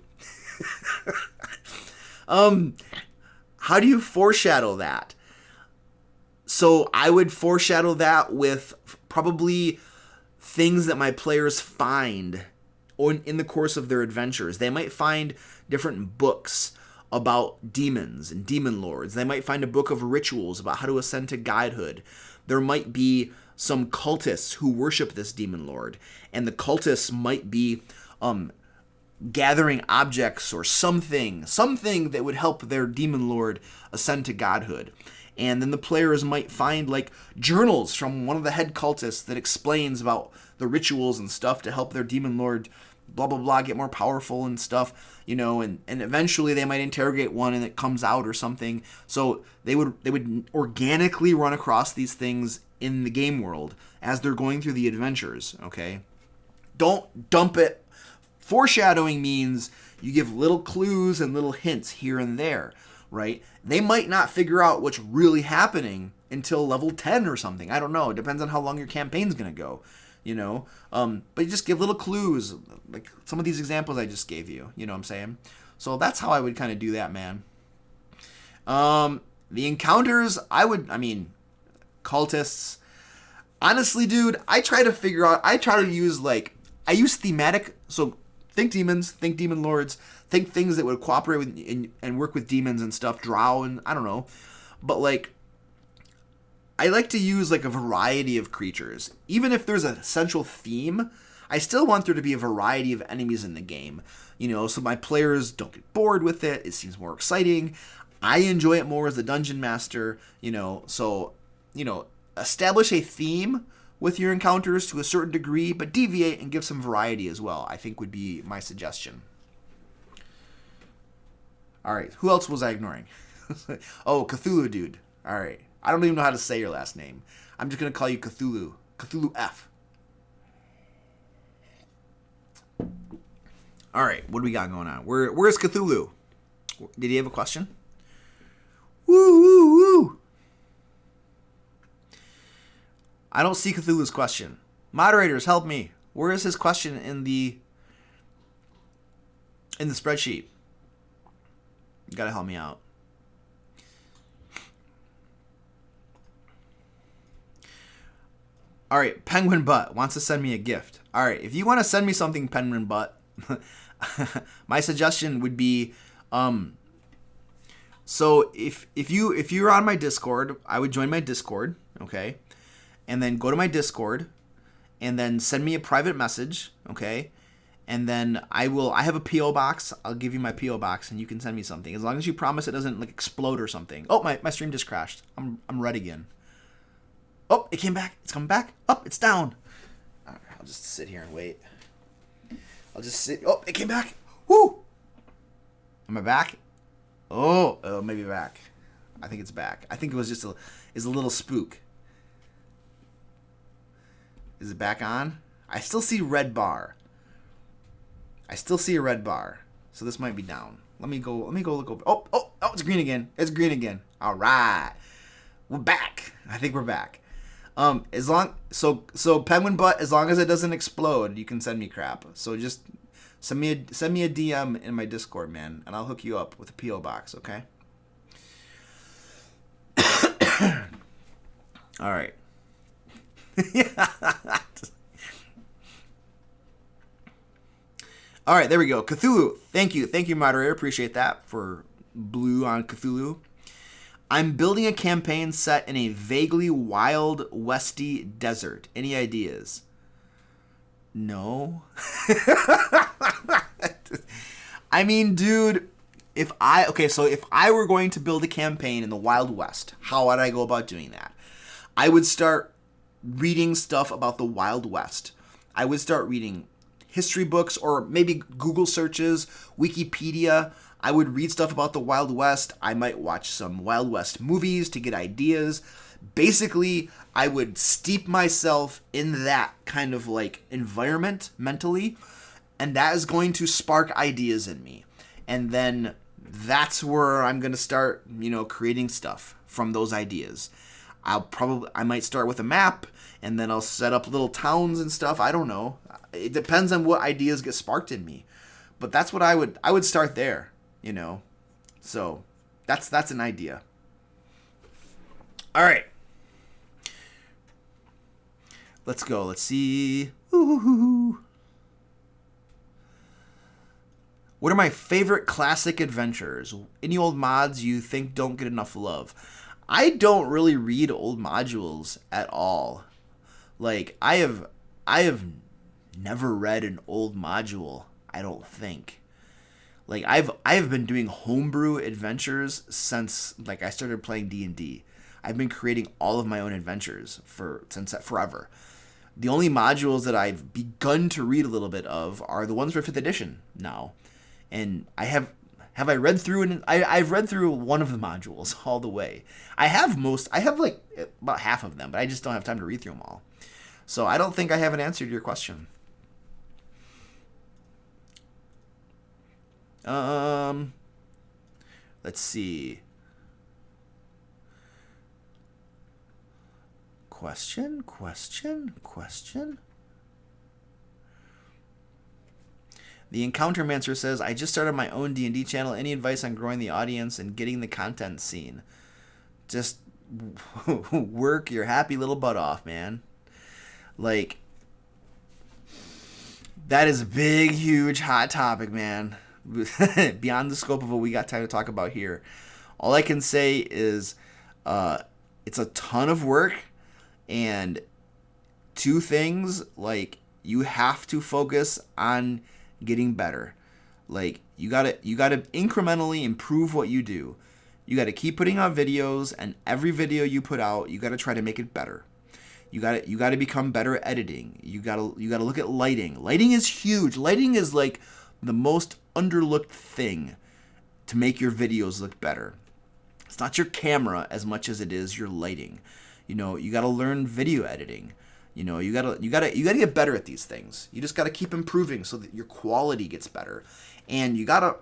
How do you foreshadow that? So I would foreshadow that with probably things that my players find in the course of their adventures. They might find different books about demons and demon lords. They might find a book of rituals about how to ascend to godhood. There might be some cultists who worship this demon lord, and the cultists might be gathering objects or something that would help their demon lord ascend to godhood. And then the players might find like journals from one of the head cultists that explains about the rituals and stuff to help their demon lord blah blah blah get more powerful and stuff, and eventually they might interrogate one and it comes out or something. So they would organically run across these things in the game world as they're going through the adventures, okay? Don't dump it. Foreshadowing means you give little clues and little hints here and there, right? They might not figure out what's really happening until level 10 or something. I don't know. It depends on how long your campaign's going to go, But you just give little clues, like some of these examples I just gave you, you know what I'm saying? So that's how I would kind of do that, man. The encounters, cultists. Honestly, dude, I try to use, I use thematic, so think demons, think demon lords, think things that would cooperate with and work with demons and stuff, drow, and I don't know. But, I like to use, a variety of creatures. Even if there's a central theme, I still want there to be a variety of enemies in the game, so my players don't get bored with it. It seems more exciting. I enjoy it more as the dungeon master, so, establish a theme with your encounters to a certain degree, but deviate and give some variety as well, I think would be my suggestion. All right, who else was I ignoring? Oh, Cthulhu dude. All right, I don't even know how to say your last name. I'm just going to call you Cthulhu. Cthulhu F. All right, what do we got going on? Where's Cthulhu? Did he have a question? Woo, woo, woo. I don't see Cthulhu's question. Moderators, help me. Where is his question in the spreadsheet? You gotta help me out. All right, Penguin Butt wants to send me a gift. All right, if you want to send me something, Penguin Butt, my suggestion would be, so if you're on my Discord, I would join my Discord, okay? And then go to my Discord, and then send me a private message, okay? And then I have a P.O. box. I'll give you my P.O. box, and you can send me something. As long as you promise it doesn't explode or something. Oh, my stream just crashed. I'm red again. Oh, it came back. It's coming back. Oh, it's down. All right, I'll just sit here and wait. I'll just sit. Oh, it came back. Woo! Am I back? Oh, maybe back. I think it's back. I think it was just a little spook. Is it back on? I still see red bar. I still see a red bar. So this might be down. Let me go look over. Oh, it's green again. It's green again. All right. We're back. I think we're back. So Penguin Butt, as long as it doesn't explode, you can send me crap. So just send me a DM in my Discord, man, and I'll hook you up with a PO box, okay? All right. All right, there we go. Cthulhu. Thank you, moderator. Appreciate that for blue on Cthulhu. I'm building a campaign set in a vaguely wild, westy desert. Any ideas? No. I mean, dude, if I were going to build a campaign in the Wild West, how would I go about doing that? I would start reading stuff about the Wild West. I would start reading history books or maybe Google searches, Wikipedia. I would read stuff about the Wild West. I might watch some Wild West movies to get ideas. Basically, I would steep myself in that kind of like environment mentally, and that is going to spark ideas in me. And then that's where I'm going to start, creating stuff from those ideas. I might start with a map, and then I'll set up little towns and stuff. I don't know. It depends on what ideas get sparked in me. But that's what I would start there, So that's an idea. All right. Let's go. Let's see. Ooh. What are my favorite classic adventures? Any old mods you think don't get enough love? I don't really read old modules at all. Like I have never read an old module, I don't think. Like I have been doing homebrew adventures since like I started playing D&D. I've been creating all of my own adventures since forever. The only modules that I've begun to read a little bit of are the ones for 5th edition now. And I've read through I've read through one of the modules all the way. I have like about half of them, but I just don't have time to read through them all. So I don't think I have an answer to your question. Let's see. Question. The Encountermancer says, I just started my own D&D channel. Any advice on growing the audience and getting the content seen? Just work your happy little butt off, man. Like, that is a big, huge, hot topic, man. Beyond the scope of what we got time to talk about here. All I can say is it's a ton of work, and two things, like, you have to focus on getting better. Like, you gotta incrementally improve what you do. You gotta keep putting out videos, and every video you put out, you gotta try to make it better. You gotta become better at editing. You gotta look at lighting. Lighting is huge. Lighting is like the most underlooked thing to make your videos look better. It's not your camera as much as it is your lighting. You gotta learn video editing. You gotta get better at these things. You just gotta keep improving so that your quality gets better. And I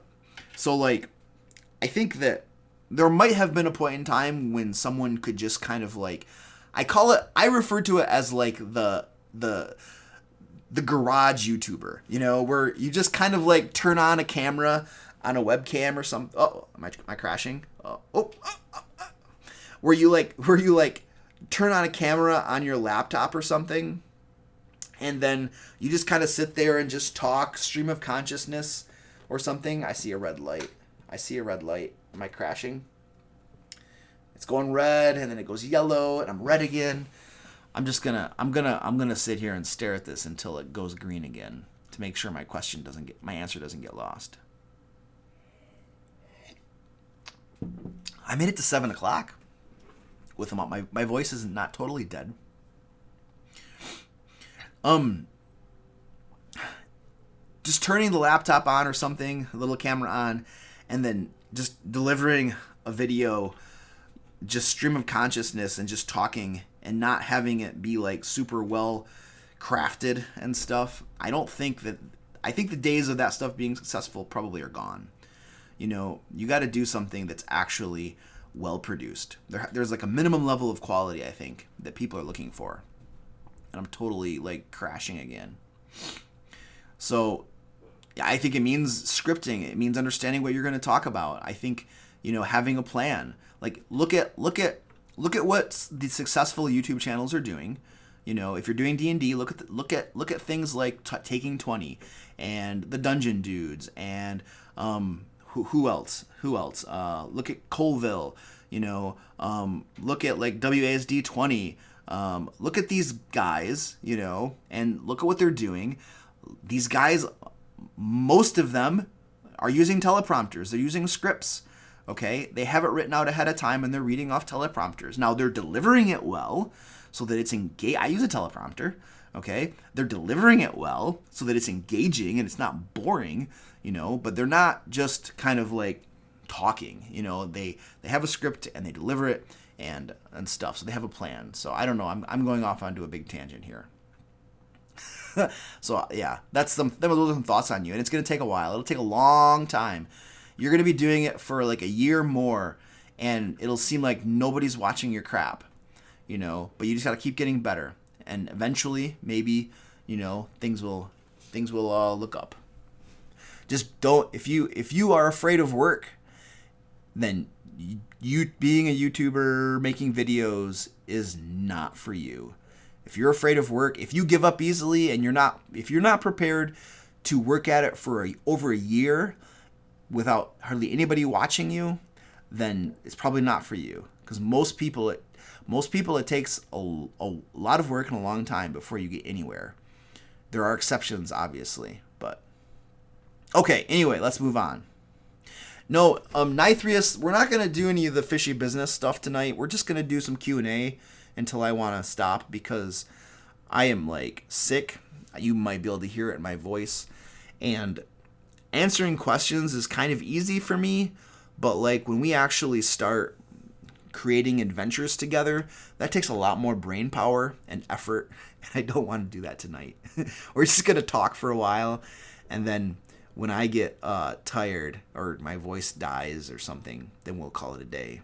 think that there might have been a point in time when someone could just kind of like, I refer to it as like the garage YouTuber, where you just kind of like turn on a camera on a webcam or something. Oh, am I crashing? Where you turn on a camera on your laptop or something, and then you just kind of sit there and just talk, stream of consciousness or something. I see a red light. Am I crashing? It's going red, and then it goes yellow, and I'm red again. I'm gonna sit here and stare at this until it goes green again to make sure my answer doesn't get lost. I made it to 7 o'clock with them up. My voice is not totally dead. Just turning the laptop on or something, a little camera on, and then just delivering a video, just stream of consciousness and just talking and not having it be like super well crafted and stuff. I think the days of that stuff being successful probably are gone. You got to do something that's actually well produced. There's like a minimum level of quality, I think, that people are looking for. And I'm totally like crashing again. So I think it means scripting. It means understanding what you're going to talk about. I think, having a plan. Like look at what the successful YouTube channels are doing. If you're doing D&D, look at things like Taking 20 and the Dungeon Dudes and who else? Look at Colville. Look at like WASD 20. Look at these guys. And look at what they're doing. These guys, most of them are using teleprompters. They're using scripts. Okay, they have it written out ahead of time and they're reading off teleprompters. Now they're delivering it well so that it's engaged. I use a teleprompter. Okay, they're delivering it well so that it's engaging and it's not boring, but they're not just kind of like talking. They have a script and they deliver it and stuff. So they have a plan. So I don't know. I'm going off onto a big tangent here. So yeah, those are some thoughts on you, and it's going to take a while. It'll take a long time. You're going to be doing it for like a year more, and it'll seem like nobody's watching your crap, but you just got to keep getting better, and eventually maybe things will look up. Just don't, if you are afraid of work, then you being a YouTuber making videos is not for you. If you're afraid of work, if you give up easily and if you're not prepared to work at it for over a year without hardly anybody watching you, then it's probably not for you. Because most people it takes a lot of work and a long time before you get anywhere. There are exceptions, obviously, but okay. Anyway, let's move on. No, Nithrius, we're not gonna do any of the fishy business stuff tonight. We're just gonna do some Q&A until I want to stop because I am like sick. You might be able to hear it in my voice, and answering questions is kind of easy for me, but like when we actually start creating adventures together, that takes a lot more brain power and effort, and I don't want to do that tonight. We're just gonna talk for a while, and then when I get tired or my voice dies or something, then we'll call it a day.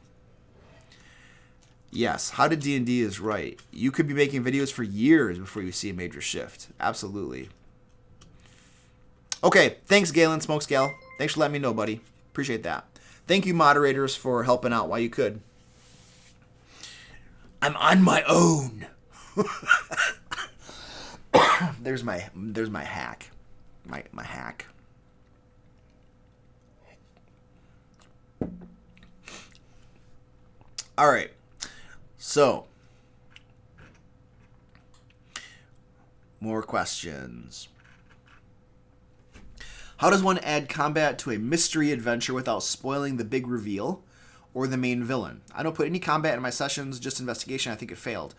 Yes, How to D&D is right. You could be making videos for years before you see a major shift. Absolutely. Okay, thanks, Galen Smokescale. Thanks for letting me know, buddy. Appreciate that. Thank you, moderators, for helping out while you could. I'm on my own. There's my hack. My hack. All right. So, more questions. How does one add combat to a mystery adventure without spoiling the big reveal or the main villain? I don't put any combat in my sessions, just investigation. I think it failed.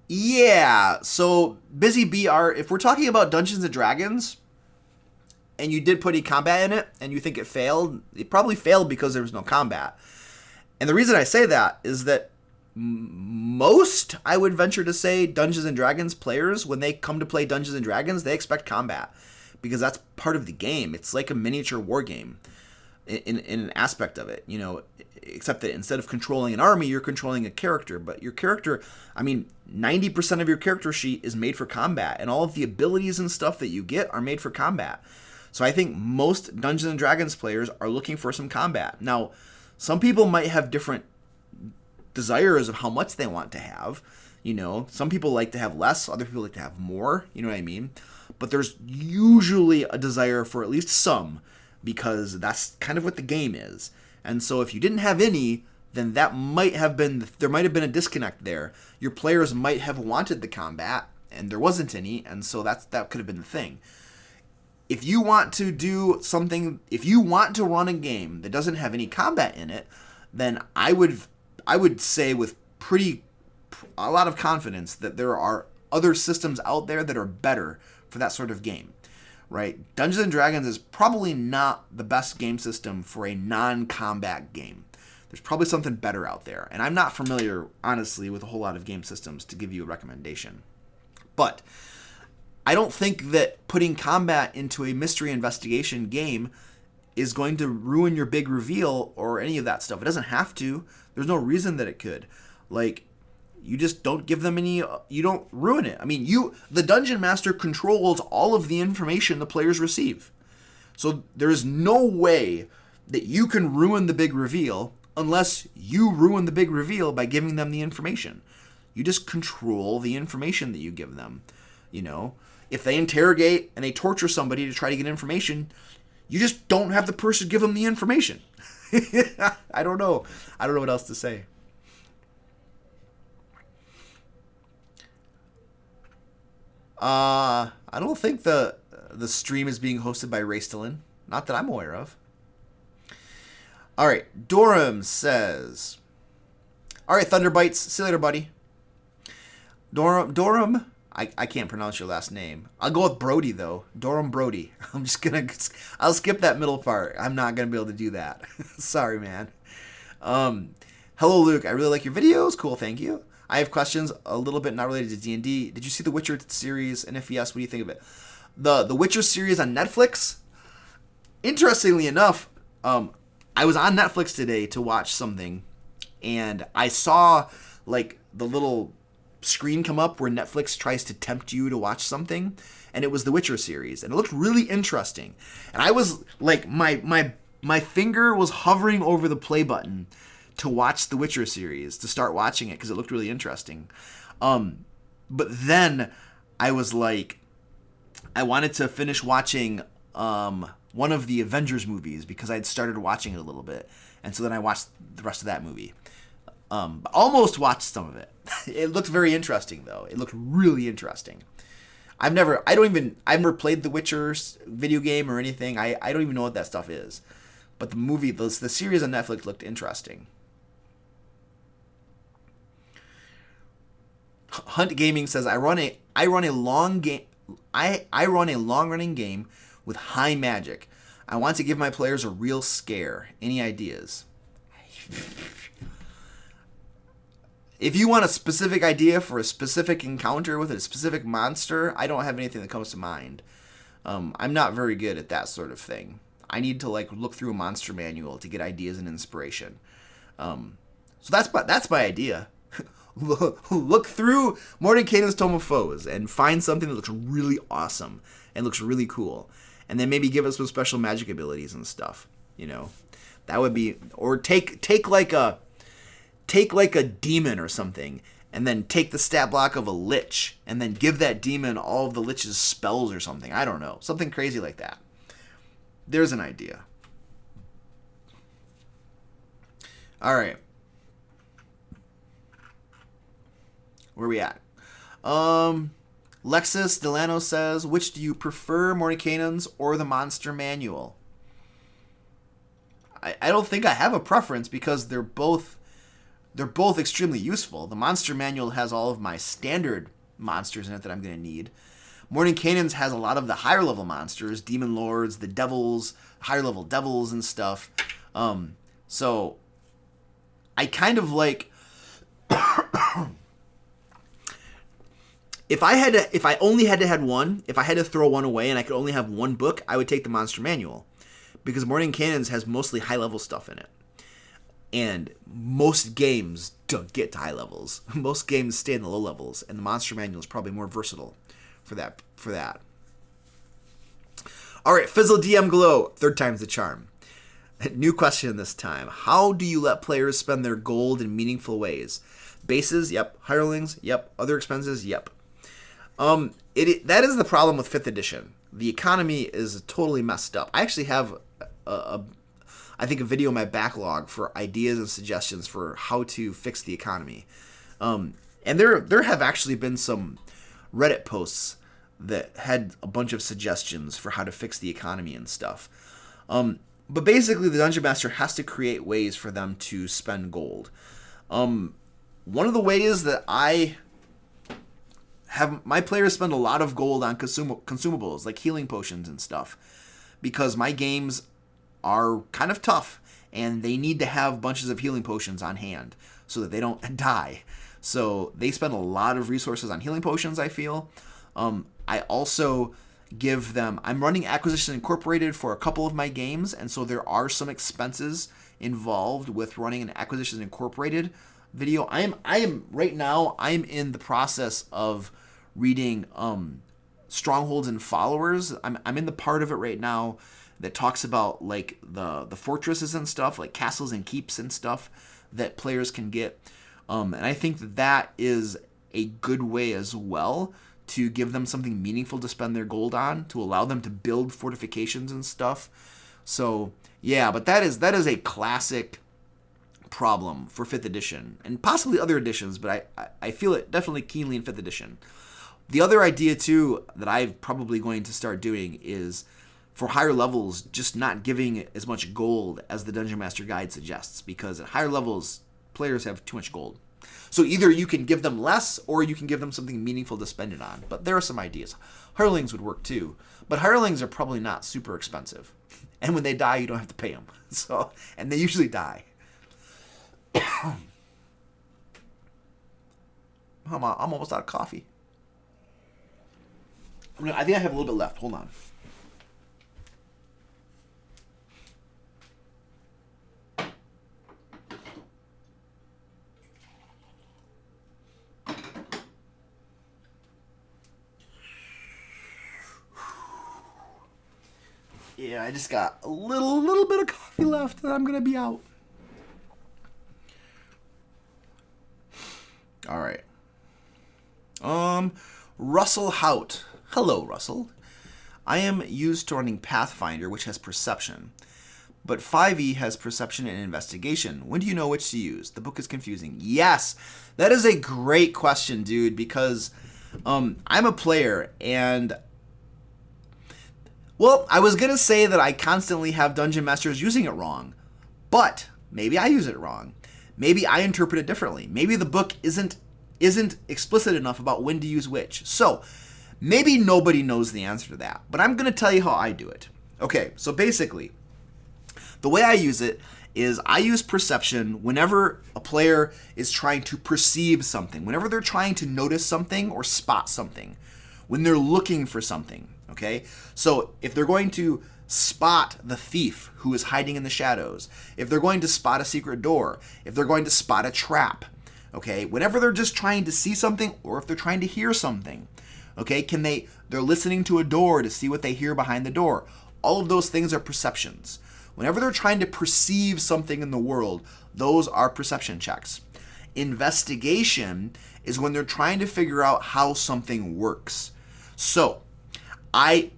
Yeah, so Busy BR, if we're talking about Dungeons & Dragons, and you did put any combat in it, and you think it failed, it probably failed because there was no combat. And the reason I say that is that most, I would venture to say, Dungeons & Dragons players, when they come to play Dungeons & Dragons, they expect combat because that's part of the game. It's like a miniature war game in an aspect of it, except that instead of controlling an army, you're controlling a character. But your character, 90% of your character sheet is made for combat, and all of the abilities and stuff that you get are made for combat. So I think most Dungeons & Dragons players are looking for some combat. Now, some people might have different desires of how much they want to have. Some people like to have less, other people like to have more, you know what I mean? But there's usually a desire for at least some, because that's kind of what the game is. And so if you didn't have any, then there might have been a disconnect there. Your players might have wanted the combat, and there wasn't any, and so that could have been the thing. If you want to do something, if you want to run a game that doesn't have any combat in it, then I would say with a lot of confidence that there are other systems out there that are better for that sort of game, right? Dungeons & Dragons is probably not the best game system for a non-combat game. There's probably something better out there, and I'm not familiar, honestly, with a whole lot of game systems to give you a recommendation. But I don't think that putting combat into a mystery investigation game is going to ruin your big reveal or any of that stuff. It doesn't have to. There's no reason that it could. You just don't give them any, you don't ruin it. The Dungeon Master controls all of the information the players receive. So there is no way that you can ruin the big reveal unless you ruin the big reveal by giving them the information. You just control the information that you give them. If they interrogate and they torture somebody to try to get information, you just don't have the person give them the information. I don't know what else to say. I don't think the stream is being hosted by Raystalin. Not that I'm aware of. All right, Durham says, all right, Thunderbites, see you later, buddy. Durham, I can't pronounce your last name. I'll go with Brody, though. Durham Brody. I'll skip that middle part. I'm not going to be able to do that. Sorry, man. Hello, Luke. I really like your videos. Cool, thank you. I have questions a little bit not related to D&D. Did you see the Witcher series? And if yes, what do you think of it? The Witcher series on Netflix? Interestingly enough, I was on Netflix today to watch something, and I saw like the little screen come up where Netflix tries to tempt you to watch something, and it was the Witcher series, and it looked really interesting. And I was like, my finger was hovering over the play button to watch the Witcher series, to start watching it, because it looked really interesting. But then I was like, I wanted to finish watching one of the Avengers movies because I had started watching it a little bit, and so then I watched the rest of that movie. Almost watched some of it. It looked very interesting, though. It looked really interesting. I've never played the Witcher video game or anything. I don't even know what that stuff is. But the movie, the series on Netflix looked interesting. Hunt Gaming says, I run a long running game with high magic. I want to give my players a real scare. Any ideas? If you want a specific idea for a specific encounter with a specific monster, I don't have anything that comes to mind. I'm not very good at that sort of thing. I need to look through a monster manual to get ideas and inspiration. So that's my idea. Look through Mordenkainen's Tome of Foes and find something that looks really awesome and looks really cool, and then maybe give us some special magic abilities and stuff. That would be, or take like a demon or something, and then take the stat block of a lich, and then give that demon all of the lich's spells or something. I don't know. Something crazy like that. There's an idea. All right. Where are we at? Lexus Delano says, which do you prefer, Mordenkainen's or the Monster Manual? I don't think I have a preference because they're both extremely useful. The Monster Manual has all of my standard monsters in it that I'm going to need. Mordenkainen's has a lot of the higher level monsters, demon lords, the devils, higher level devils and stuff. So I kind of like if I only had to have one, if I had to throw one away and I could only have one book, I would take the Monster Manual, because Mordenkainen's has mostly high level stuff in it. And most games don't get to high levels. Most games stay in the low levels, and the Monster Manual is probably more versatile for that. All right, Fizzle DM Glow, third time's the charm. New question this time. How do you let players spend their gold in meaningful ways? Bases, yep. Hirelings, yep. Other expenses, yep. That is the problem with 5th edition. The economy is totally messed up. I actually have a video in my backlog for ideas and suggestions for how to fix the economy. And there have actually been some Reddit posts that had a bunch of suggestions for how to fix the economy and stuff. But basically, the Dungeon Master has to create ways for them to spend gold. One of the ways that I have my players spend a lot of gold on consumables, like healing potions and stuff, because my games are kind of tough, and they need to have bunches of healing potions on hand so that they don't die. So they spend a lot of resources on healing potions, I feel. I also give them... I'm running Acquisitions Incorporated for a couple of my games, and so there are some expenses involved with running an Acquisitions Incorporated video. Right now, I'm in the process of reading Strongholds and Followers. I'm in the part of it right now that talks about like the fortresses and stuff, like castles and keeps and stuff that players can get. And I think that is a good way as well to give them something meaningful to spend their gold on, to allow them to build fortifications and stuff. So yeah, but that is a classic problem for 5th edition, and possibly other editions, but I feel it definitely keenly in 5th edition. The other idea too that I'm probably going to start doing is, for higher levels, just not giving as much gold as the Dungeon Master Guide suggests, because at higher levels, players have too much gold. So either you can give them less, or you can give them something meaningful to spend it on. But there are some ideas. Hirelings would work too, but hirelings are probably not super expensive. And when they die, you don't have to pay them. So, and they usually die. I'm almost out of coffee. I think I have a little bit left. Hold on. Yeah, I just got a little bit of coffee left, and I'm gonna be out. All right. Russell Hout. Hello, Russell. I am used to running Pathfinder, which has perception, but 5e has perception and investigation. When do you know which to use? The book is confusing. Yes, that is a great question, dude, because I'm a player, and well, I was going to say that I constantly have dungeon masters using it wrong, but maybe I use it wrong. Maybe I interpret it differently. Maybe the book isn't explicit enough about when to use which. So maybe nobody knows the answer to that, but I'm going to tell you how I do it. Okay, so basically, the way I use it is I use perception whenever a player is trying to perceive something, whenever they're trying to notice something or spot something, when they're looking for something. Okay, so if they're going to spot the thief who is hiding in the shadows, if they're going to spot a secret door, if they're going to spot a trap, okay, whenever they're just trying to see something, or if they're trying to hear something, okay, they're listening to a door to see what they hear behind the door. All of those things are perceptions. Whenever they're trying to perceive something in the world, those are perception checks. Investigation is when they're trying to figure out how something works. So I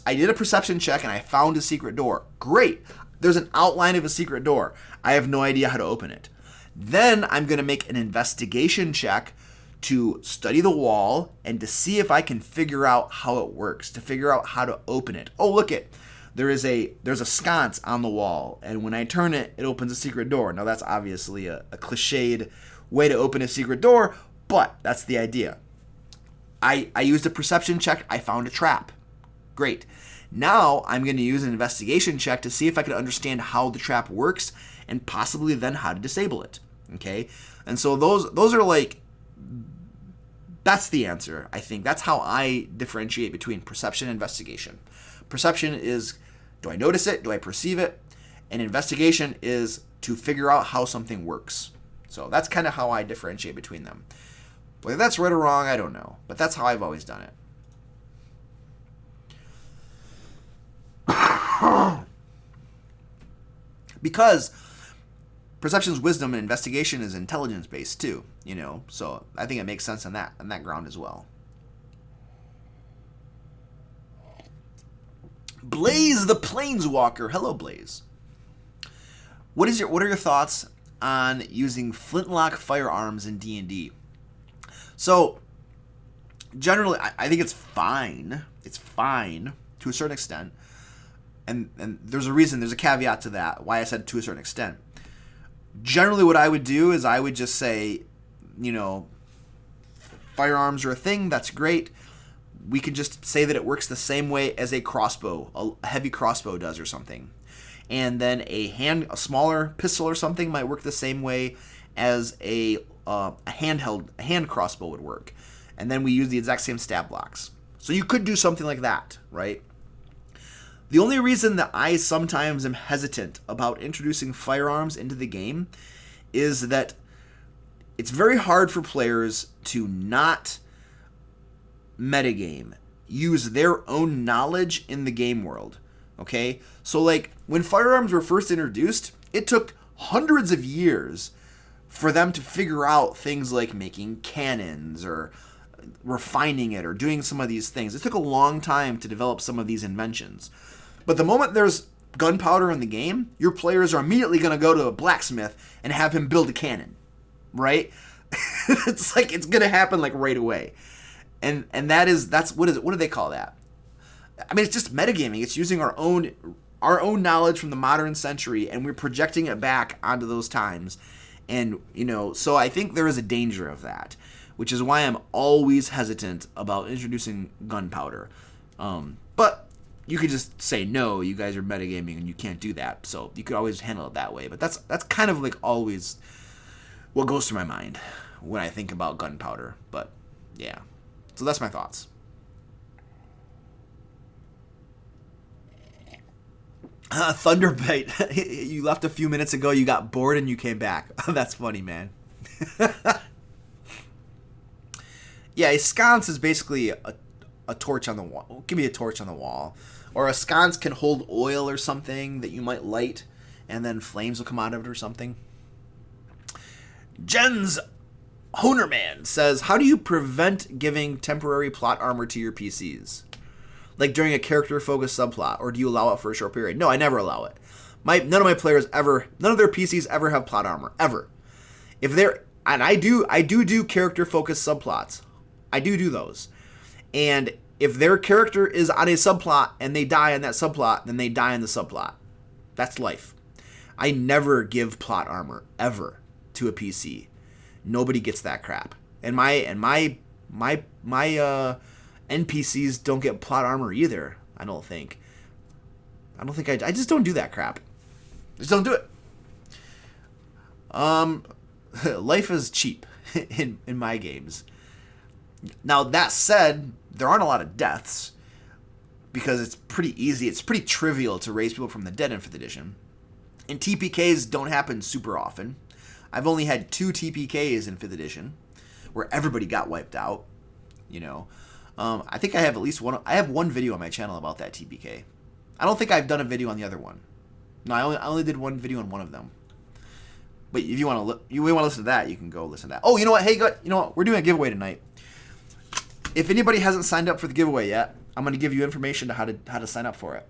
did a perception check and I found a secret door. Great. There's an outline of a secret door. I have no idea how to open it. Then I'm going to make an investigation check to study the wall and to see if I can figure out how it works, to figure out how to open it. Oh, look it. There's a sconce on the wall, and when I turn it, it opens a secret door. Now that's obviously a cliched way to open a secret door, but that's the idea. I used a perception check. I found a trap. Great. Now I'm going to use an investigation check to see if I can understand how the trap works and possibly then how to disable it. Okay? And so those are like, that's the answer, I think. That's how I differentiate between perception and investigation. Perception is, do I notice it? Do I perceive it? And investigation is to figure out how something works. So that's kind of how I differentiate between them. Whether that's right or wrong, I don't know. But that's how I've always done it. Because perception is wisdom and investigation is intelligence based too, so I think it makes sense on that ground as well. Blaze the Planeswalker. Hello, Blaze. What are your thoughts on using flintlock firearms in D&D? So generally, I think it's fine. It's fine to a certain extent. And there's a caveat to that, why I said to a certain extent. Generally, what I would do is I would just say, firearms are a thing, that's great. We could just say that it works the same way as a crossbow, a heavy crossbow does or something. And then a smaller pistol or something might work the same way as a hand crossbow would work. And then we use the exact same stab blocks. So you could do something like that, right? The only reason that I sometimes am hesitant about introducing firearms into the game is that it's very hard for players to not metagame, use their own knowledge in the game world, okay? So like when firearms were first introduced, it took hundreds of years for them to figure out things like making cannons or refining it or doing some of these things. It took a long time to develop some of these inventions. But the moment there's gunpowder in the game, your players are immediately going to go to a blacksmith and have him build a cannon, right? It's like it's going to happen like right away. And that's what is it? What do they call that? I mean, it's just metagaming. It's using our own knowledge from the modern century, and we're projecting it back onto those times. And, so I think there is a danger of that, which is why I'm always hesitant about introducing gunpowder. But you could just say, no, you guys are metagaming and you can't do that. So you could always handle it that way. But that's kind of like always what goes through my mind when I think about gunpowder. But yeah, so that's my thoughts. Thunderbite, you left a few minutes ago, you got bored and you came back. That's funny, man. Yeah, a sconce is basically a torch on the wall. Give me a torch on the wall. Or a sconce can hold oil or something that you might light, and then flames will come out of it or something. Jens Honerman says, how do you prevent giving temporary plot armor to your PCs? Like during a character-focused subplot, or do you allow it for a short period? No, I never allow it. None of my players ever, none of their PCs ever have plot armor, ever. If they're, and I do character-focused subplots. I do those. And if their character is on a subplot and they die in that subplot, then they die in the subplot. That's life. I never give plot armor, ever, to a PC. Nobody gets that crap. And my NPCs don't get plot armor either, I don't think. I just don't do that crap. Just don't do it. Life is cheap in my games. Now, that said, there aren't a lot of deaths because it's pretty easy. It's pretty trivial to raise people from the dead in 5th edition. And TPKs don't happen super often. I've only had 2 TPKs in 5th edition where everybody got wiped out, I think I have at least one. I have one video on my channel about that TPK. I don't think I've done a video on the other one. No, I only did one video on one of them. But if you want to listen to that, you can go listen to that. Oh, you know what? Hey, you know what? We're doing a giveaway tonight. If anybody hasn't signed up for the giveaway yet, I'm going to give you information to how to sign up for it.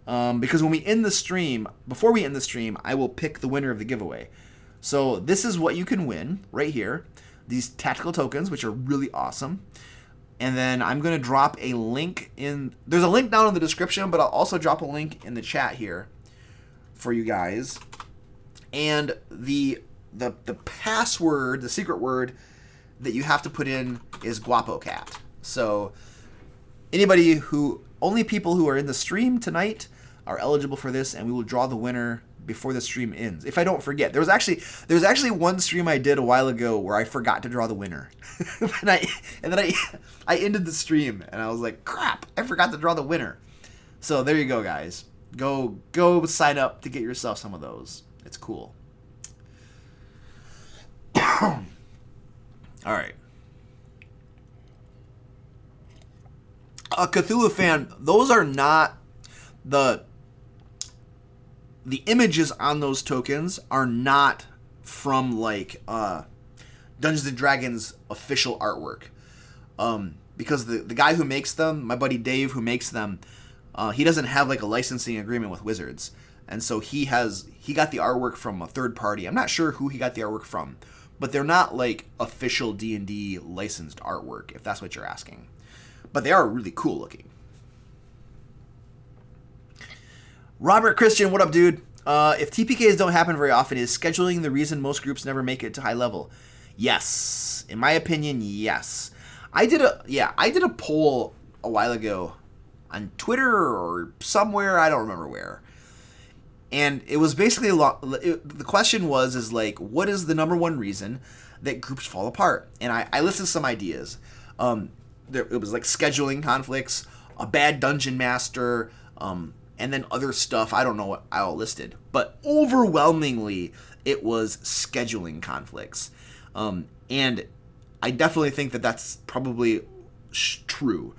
Because when we end the stream, before we end the stream, I will pick the winner of the giveaway. So this is what you can win right here. These tactical tokens, which are really awesome. And then I'm going to drop a link in... There's a link down in the description, but I'll also drop a link in the chat here for you guys. And the password, the secret word that you have to put in is GuapoCat. So only people who are in the stream tonight are eligible for this, and we will draw the winner before the stream ends. If I don't forget. There was actually one stream I did a while ago where I forgot to draw the winner. and then I ended the stream and I was like, crap, I forgot to draw the winner. So there you go, guys. Go sign up to get yourself some of those. It's cool. All right. A Cthulhu fan, those are not the images on those tokens are not from like Dungeons and Dragons official artwork. Because the guy who makes them, my buddy Dave who makes them, he doesn't have like a licensing agreement with Wizards. And so he got the artwork from a third party. I'm not sure who he got the artwork from, but they're not like official D&D licensed artwork, if that's what you're asking. But they are really cool looking. Robert Christian, what up, dude? If TPKs don't happen very often, is scheduling the reason most groups never make it to high level? Yes. In my opinion, yes. I did a poll a while ago on Twitter or somewhere, I don't remember where. And it was basically the question was what is the number one reason that groups fall apart? And I listed some ideas. It was like scheduling conflicts, a bad dungeon master, and then other stuff. I don't know what I all listed, but overwhelmingly it was scheduling conflicts. And I definitely think that that's probably true.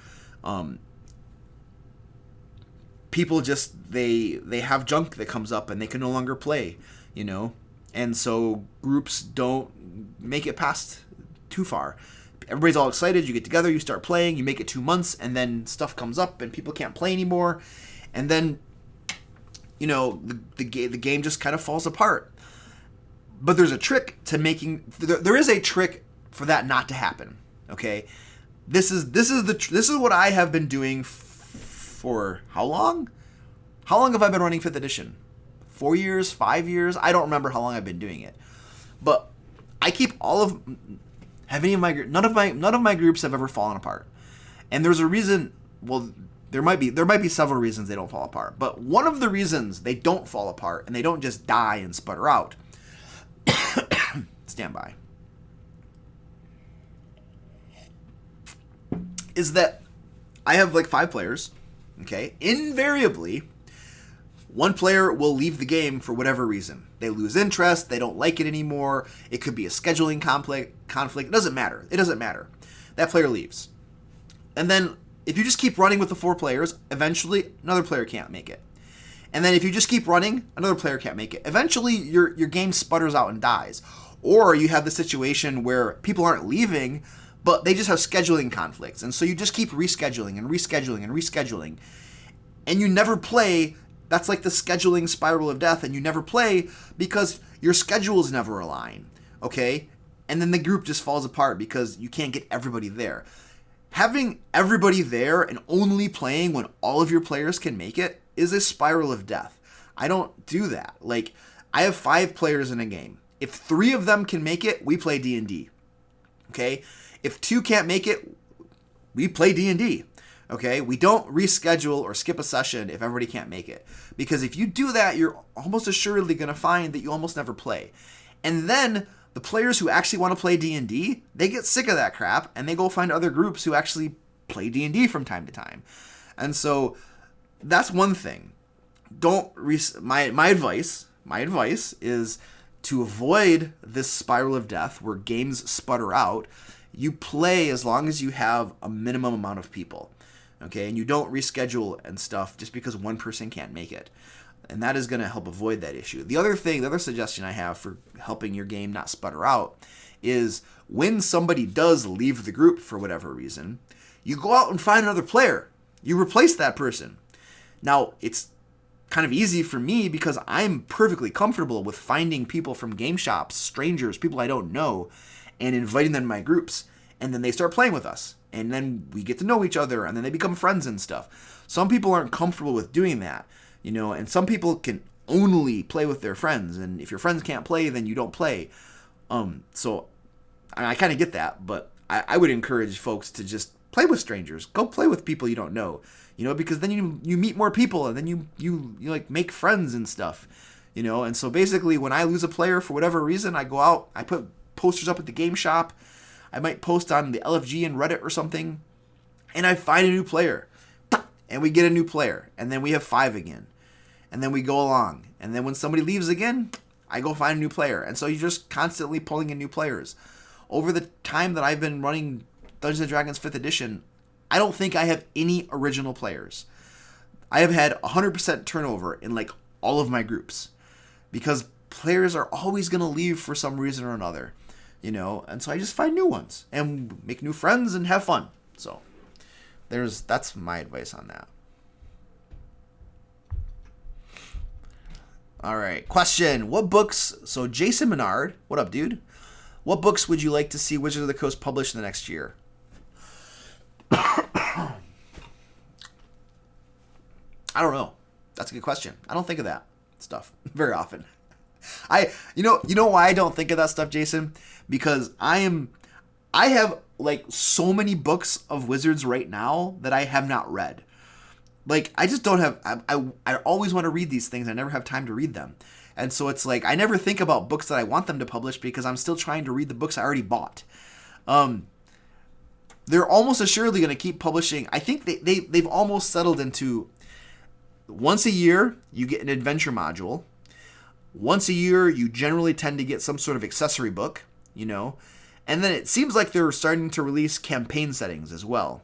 People just, they have junk that comes up and they can no longer play, and so groups don't make it past too far. Everybody's all excited, you get together, you start playing, you make it 2 months, and then stuff comes up and people can't play anymore, and then the game just kind of falls apart. But there's a trick to making, there is a trick for that not to happen. Okay, this is what I have been doing for how long? How long have I been running 5th edition? 4 years, 5 years? I don't remember how long I've been doing it. But I keep all of none of my groups have ever fallen apart. And there's a reason, well, there might be several reasons they don't fall apart. But one of the reasons they don't fall apart and they don't just die and sputter out. Stand by. Is that I have like 5 players, okay? Invariably, one player will leave the game for whatever reason. They lose interest, they don't like it anymore, it could be a scheduling conflict, it doesn't matter. That player leaves. And then if you just keep running with the 4 players, eventually another player can't make it. And then if you just keep running, another player can't make it. Eventually your game sputters out and dies. Or you have the situation where people aren't leaving, but they just have scheduling conflicts. And so you just keep rescheduling and rescheduling and rescheduling. And you never play. That's like the scheduling spiral of death. And you never play because your schedules never align. Okay? And then the group just falls apart because you can't get everybody there. Having everybody there and only playing when all of your players can make it is a spiral of death. I don't do that. Like, I have 5 players in a game. If 3 of them can make it, we play D&D. Okay? If 2 can't make it, we play D&D. Okay? We don't reschedule or skip a session if everybody can't make it. Because if you do that, you're almost assuredly going to find that you almost never play. And then the players who actually want to play D&D, they get sick of that crap and they go find other groups who actually play D&D from time to time. And so that's one thing. My advice is to avoid this spiral of death where games sputter out. You play as long as you have a minimum amount of people, okay? And you don't reschedule and stuff just because one person can't make it. And that is going to help avoid that issue. The other suggestion I have for helping your game not sputter out is when somebody does leave the group for whatever reason, you go out and find another player. You replace that person. Now, it's kind of easy for me because I'm perfectly comfortable with finding people from game shops, strangers, people I don't know, and inviting them to my groups. And then they start playing with us. And then we get to know each other, and then they become friends and stuff. Some people aren't comfortable with doing that, and some people can only play with their friends. And if your friends can't play, then you don't play. So I kind of get that, but I would encourage folks to just play with strangers. Go play with people you don't know. Because then you meet more people and then you like make friends and stuff, and so basically when I lose a player for whatever reason, I go out, I put posters up at the game shop, I might post on the LFG and Reddit or something, and I find a new player, and we get a new player, and then we have 5 again, and then we go along, and then when somebody leaves again, I go find a new player, and so you're just constantly pulling in new players. Over the time that I've been running Dungeons & Dragons 5th edition, I don't think I have any original players. I have had 100% turnover in like all of my groups because players are always going to leave for some reason or another, and so I just find new ones and make new friends and have fun. So that's my advice on that. All right, question. What books, so Jason Menard, what up, dude? What books would you like to see Wizards of the Coast publish in the next year? I don't know. That's a good question. I don't think of that stuff very often. You know why I don't think of that stuff, Jason? Because I have like so many books of Wizards right now that I have not read. Like I just don't have. I always want to read these things. I never have time to read them, and so it's like I never think about books that I want them to publish because I'm still trying to read the books I already bought. They're almost assuredly going to keep publishing. I think they've almost settled into once a year you get an adventure module. Once a year you generally tend to get some sort of accessory book, and then it seems like they're starting to release campaign settings as well.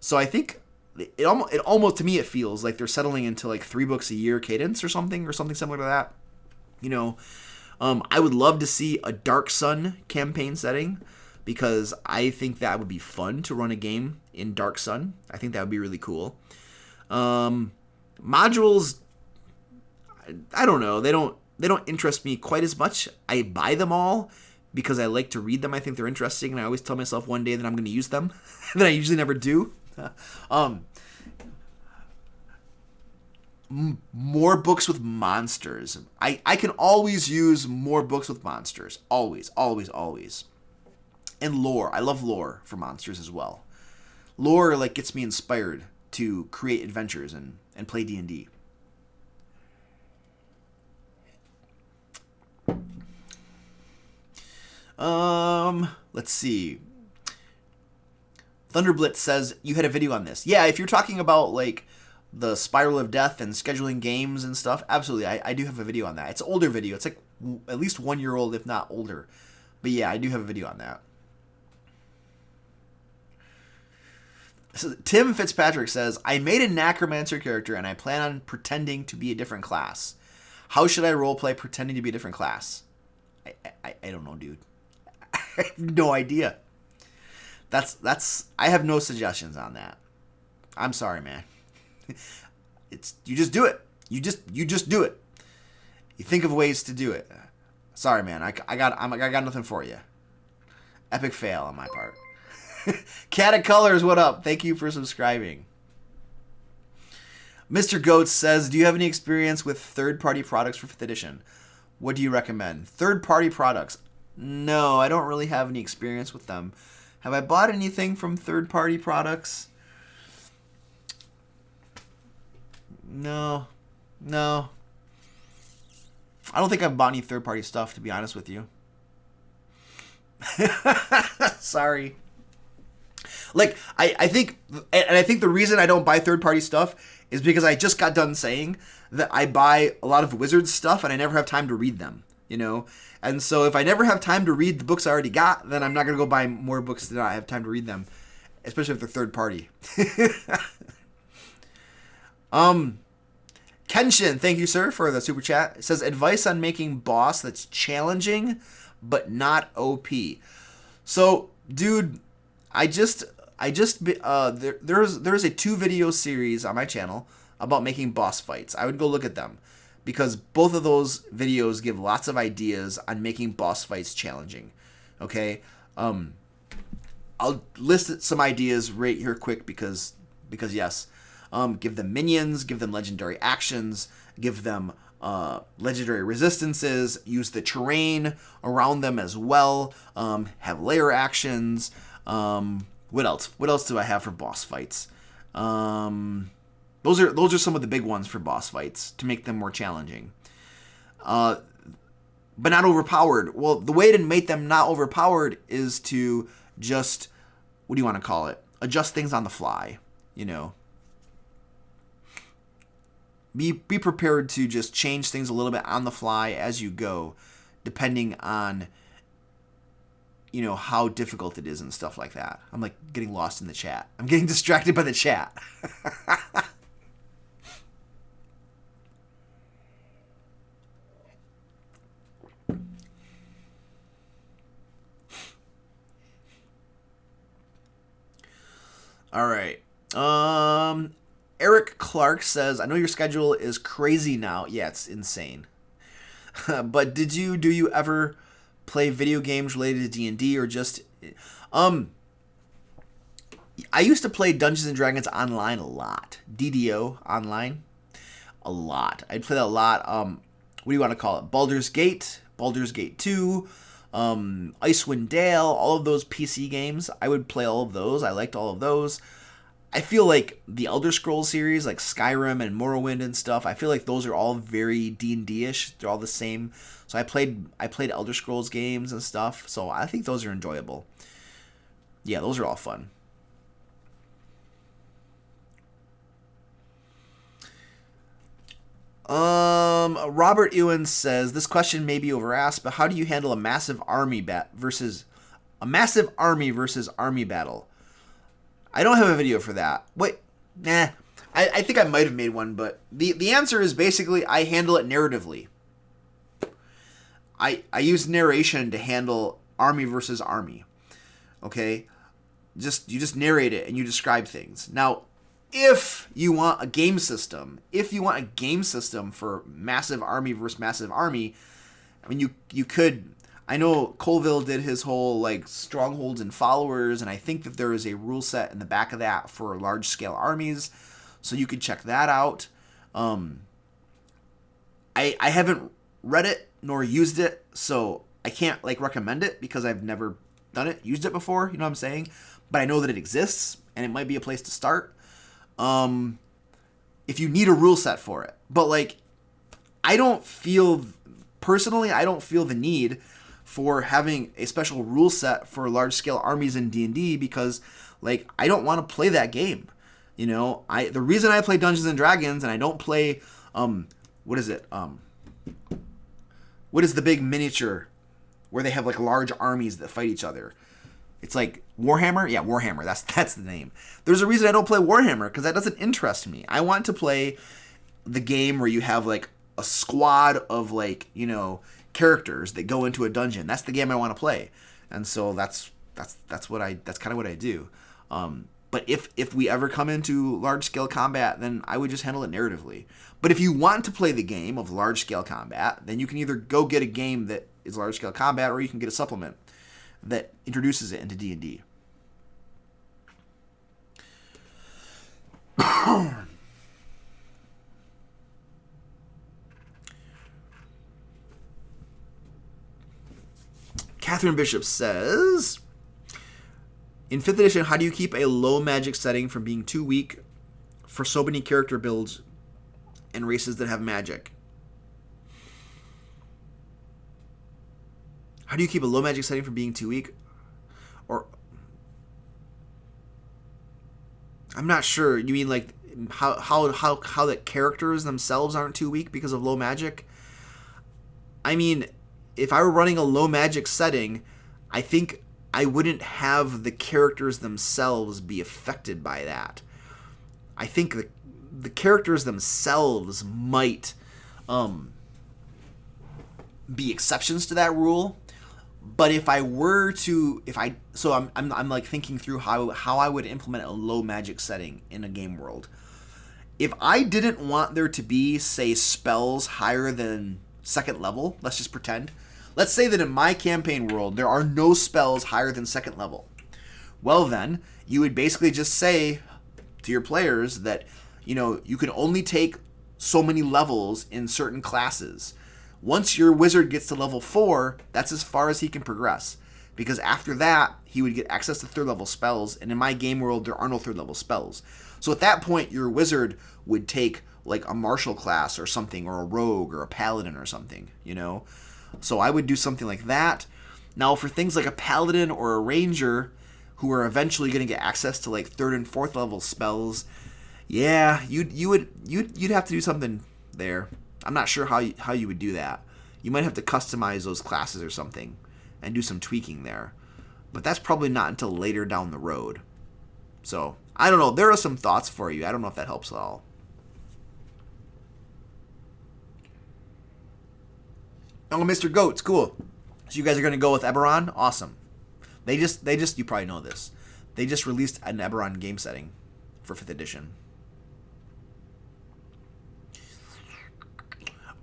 So I think it almost to me it feels like they're settling into like 3 books a year cadence or something similar to that. I would love to see a Dark Sun campaign setting, because I think that would be fun to run a game in Dark Sun. I think that would be really cool. Modules, I don't know. They don't interest me quite as much. I buy them all because I like to read them. I think they're interesting, and I always tell myself one day that I'm going to use them. That I usually never do. more books with monsters. I can always use more books with monsters. Always, always, always. And lore. I love lore for monsters as well. Lore like gets me inspired to create adventures and play D&D. Let's see. Thunderblitz says you had a video on this. Yeah, if you're talking about like the spiral of death and scheduling games and stuff, absolutely. I do have a video on that. It's an older video. It's like at least 1 year old, if not older. But yeah, I do have a video on that. So Tim Fitzpatrick says, I made a necromancer character and I plan on pretending to be a different class. How should I roleplay pretending to be a different class? I don't know, dude. I have no idea. I have no suggestions on that. I'm sorry, man. You just do it. You just do it. You think of ways to do it. Sorry, man. I got nothing for you. Epic fail on my part. Cat of Colors, what up? Thank you for subscribing. Mr. Goats says, do you have any experience with third-party products for 5th edition? What do you recommend? Third-party products? No, I don't really have any experience with them. Have I bought anything from third-party products? No. I don't think I've bought any third-party stuff, to be honest with you. Sorry. Like, I think the reason I don't buy third-party stuff is because I just got done saying that I buy a lot of Wizards stuff and I never have time to read them, you know? And so if I never have time to read the books I already got, then I'm not going to go buy more books that I have time to read them, especially if they're third-party. Kenshin, thank you, sir, for the super chat. It says, advice on making boss that's challenging but not OP. So, dude, there's a 2-video series on my channel about making boss fights. I would go look at them because both of those videos give lots of ideas on making boss fights challenging. Okay, I'll list some ideas right here quick because yes, give them minions, give them legendary actions, give them legendary resistances, use the terrain around them as well, have layer actions. What else? What else do I have for boss fights? Those are some of the big ones for boss fights to make them more challenging. But not overpowered. Well, the way to make them not overpowered is to just, what do you want to call it? Adjust things on the fly, you know. Be prepared to just change things a little bit on the fly as you go, depending on, you know, how difficult it is and stuff like that. I'm like getting lost in the chat. I'm getting distracted by the chat. All right. Eric Clark says, I know your schedule is crazy now. Yeah, it's insane. But do you ever play video games related to D&D or just I used to play Dungeons and Dragons online a lot. DDO online a lot. I'd play that a lot. What do you want to call it? Baldur's Gate 2, Icewind Dale, all of those PC games. I would play all of those. I liked all of those. I feel like the Elder Scrolls series, like Skyrim and Morrowind and stuff, I feel like those are all very D&D-ish. They're all the same. So I played Elder Scrolls games and stuff. So I think those are enjoyable. Yeah, those are all fun. Robert Ewan says, this question may be overasked, but how do you handle a massive army versus army battle? I don't have a video for that. Wait, nah. I think I might have made one, but the answer is basically I handle it narratively. I use narration to handle army versus army. Okay? You just narrate it and you describe things. Now, if you want a game system for massive army versus massive army, I mean you could. I know Colville did his whole like strongholds and followers, and I think that there is a rule set in the back of that for large scale armies, so you could check that out. I haven't read it nor used it, so I can't like recommend it because I've never done it, used it before, you know what I'm saying? But I know that it exists and it might be a place to start. If you need a rule set for it. But like I don't feel the need for having a special rule set for large scale armies in D&D because like I don't want to play that game. You know, the reason I play Dungeons and Dragons and I don't play what is it? What is the big miniature where they have like large armies that fight each other? It's like Warhammer? Yeah, Warhammer. That's the name. There's a reason I don't play Warhammer because that doesn't interest me. I want to play the game where you have like a squad of like, you know, characters that go into a dungeon. That's the game I want to play. And so that's kind of what I do. But if we ever come into large scale combat, then I would just handle it narratively. But if you want to play the game of large scale combat, then you can either go get a game that is large scale combat or you can get a supplement that introduces it into D&D. Catherine Bishop says, in 5th edition, how do you keep a low magic setting from being too weak for so many character builds and races that have magic? How do you keep a low magic setting from being too weak? Or I'm not sure. You mean like how the characters themselves aren't too weak because of low magic? I mean, if I were running a low magic setting, I think I wouldn't have the characters themselves be affected by that. I think the characters themselves might be exceptions to that rule. But if I were to, I'm like thinking through how I would implement a low magic setting in a game world. If I didn't want there to be, say, spells higher than 2nd level, let's just pretend. Let's say that in my campaign world, there are no spells higher than 2nd level. Well then, you would basically just say to your players that, you know, you can only take so many levels in certain classes. Once your wizard gets to level 4, that's as far as he can progress. Because after that, he would get access to 3rd level spells, and in my game world, there are no 3rd level spells. So at that point, your wizard would take like a martial class or something, or a rogue or a paladin or something, you know? So I would do something like that. Now for things like a paladin or a ranger, who are eventually going to get access to like 3rd and 4th level spells, yeah, you'd have to do something there. I'm not sure how you would do that. You might have to customize those classes or something and do some tweaking there. But that's probably not until later down the road. So, I don't know. There are some thoughts for you. I don't know if that helps at all. Oh, Mr. Goats, cool. So you guys are going to go with Eberron? Awesome. They just, you probably know this. They just released an Eberron game setting for 5th edition.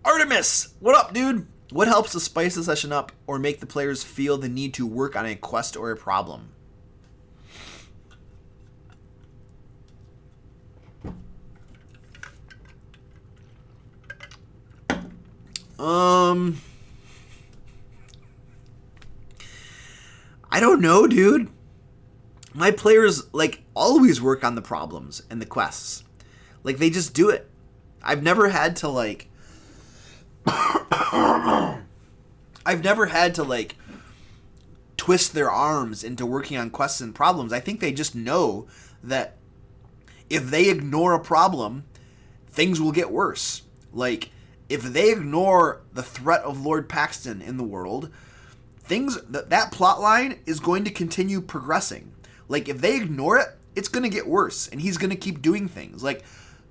Artemis, what up, dude? What helps to spice the session up or make the players feel the need to work on a quest or a problem? I don't know, dude. My players, like, always work on the problems and the quests. Like, they just do it. I've never had to, like... twist their arms into working on quests and problems. I think they just know that if they ignore a problem, things will get worse. Like, if they ignore the threat of Lord Paxton in the world, that plot line is going to continue progressing. Like, if they ignore it, it's going to get worse, and he's going to keep doing things. Like,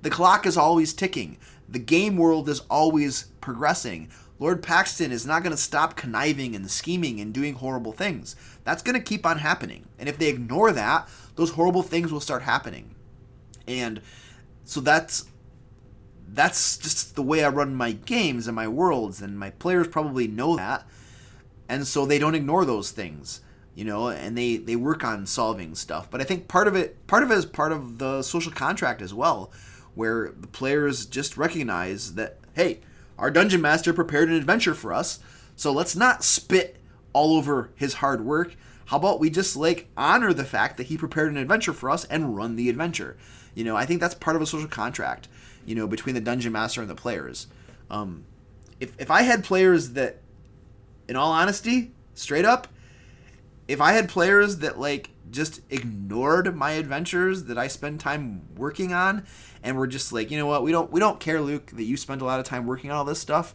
the clock is always ticking. The game world is always progressing. Lord Paxton is not going to stop conniving and scheming and doing horrible things. That's going to keep on happening. And if they ignore that, those horrible things will start happening. And so that's just the way I run my games and my worlds, and my players probably know that. And so they don't ignore those things, you know, and they work on solving stuff. But I think part of it is part of the social contract as well, where the players just recognize that, hey, our dungeon master prepared an adventure for us, so let's not spit all over his hard work. How about we just like honor the fact that he prepared an adventure for us and run the adventure? You know, I think that's part of a social contract, you know, between the dungeon master and the players. If I had players that, in all honesty, straight up, if I had players that like just ignored my adventures that I spend time working on and were just like, you know what, we don't care, Luke, that you spent a lot of time working on all this stuff.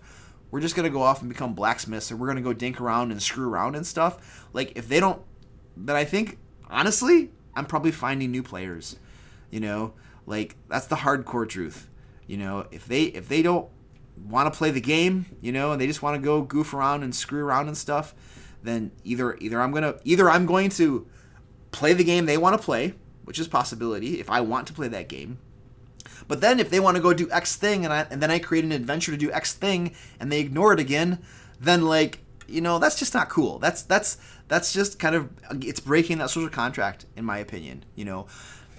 We're just going to go off and become blacksmiths, and we're going to go dink around and screw around and stuff. Like, if they don't, then I think, honestly, I'm probably finding new players. You know, like, that's the hardcore truth. You know, if they don't want to play the game, you know, and they just want to go goof around and screw around and stuff, then either I'm going to play the game they want to play, which is a possibility if I want to play that game. But then if they want to go do X thing and then I create an adventure to do X thing and they ignore it again, then like, you know, that's just not cool. That's just kind of, it's breaking that social contract, in my opinion, you know.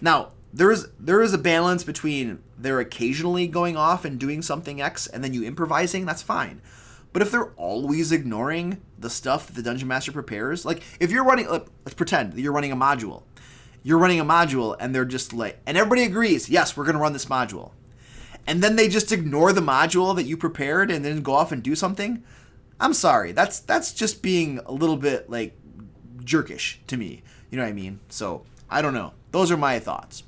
Now, there is a balance between they're occasionally going off and doing something X and then you improvising, that's fine. But if they're always ignoring the stuff that the Dungeon Master prepares, like if you're running, let's pretend that you're running a module. You're running a module and they're just like, and everybody agrees, yes, we're going to run this module. And then they just ignore the module that you prepared and then go off and do something. I'm sorry, that's just being a little bit like jerkish to me. You know what I mean? So I don't know. Those are my thoughts.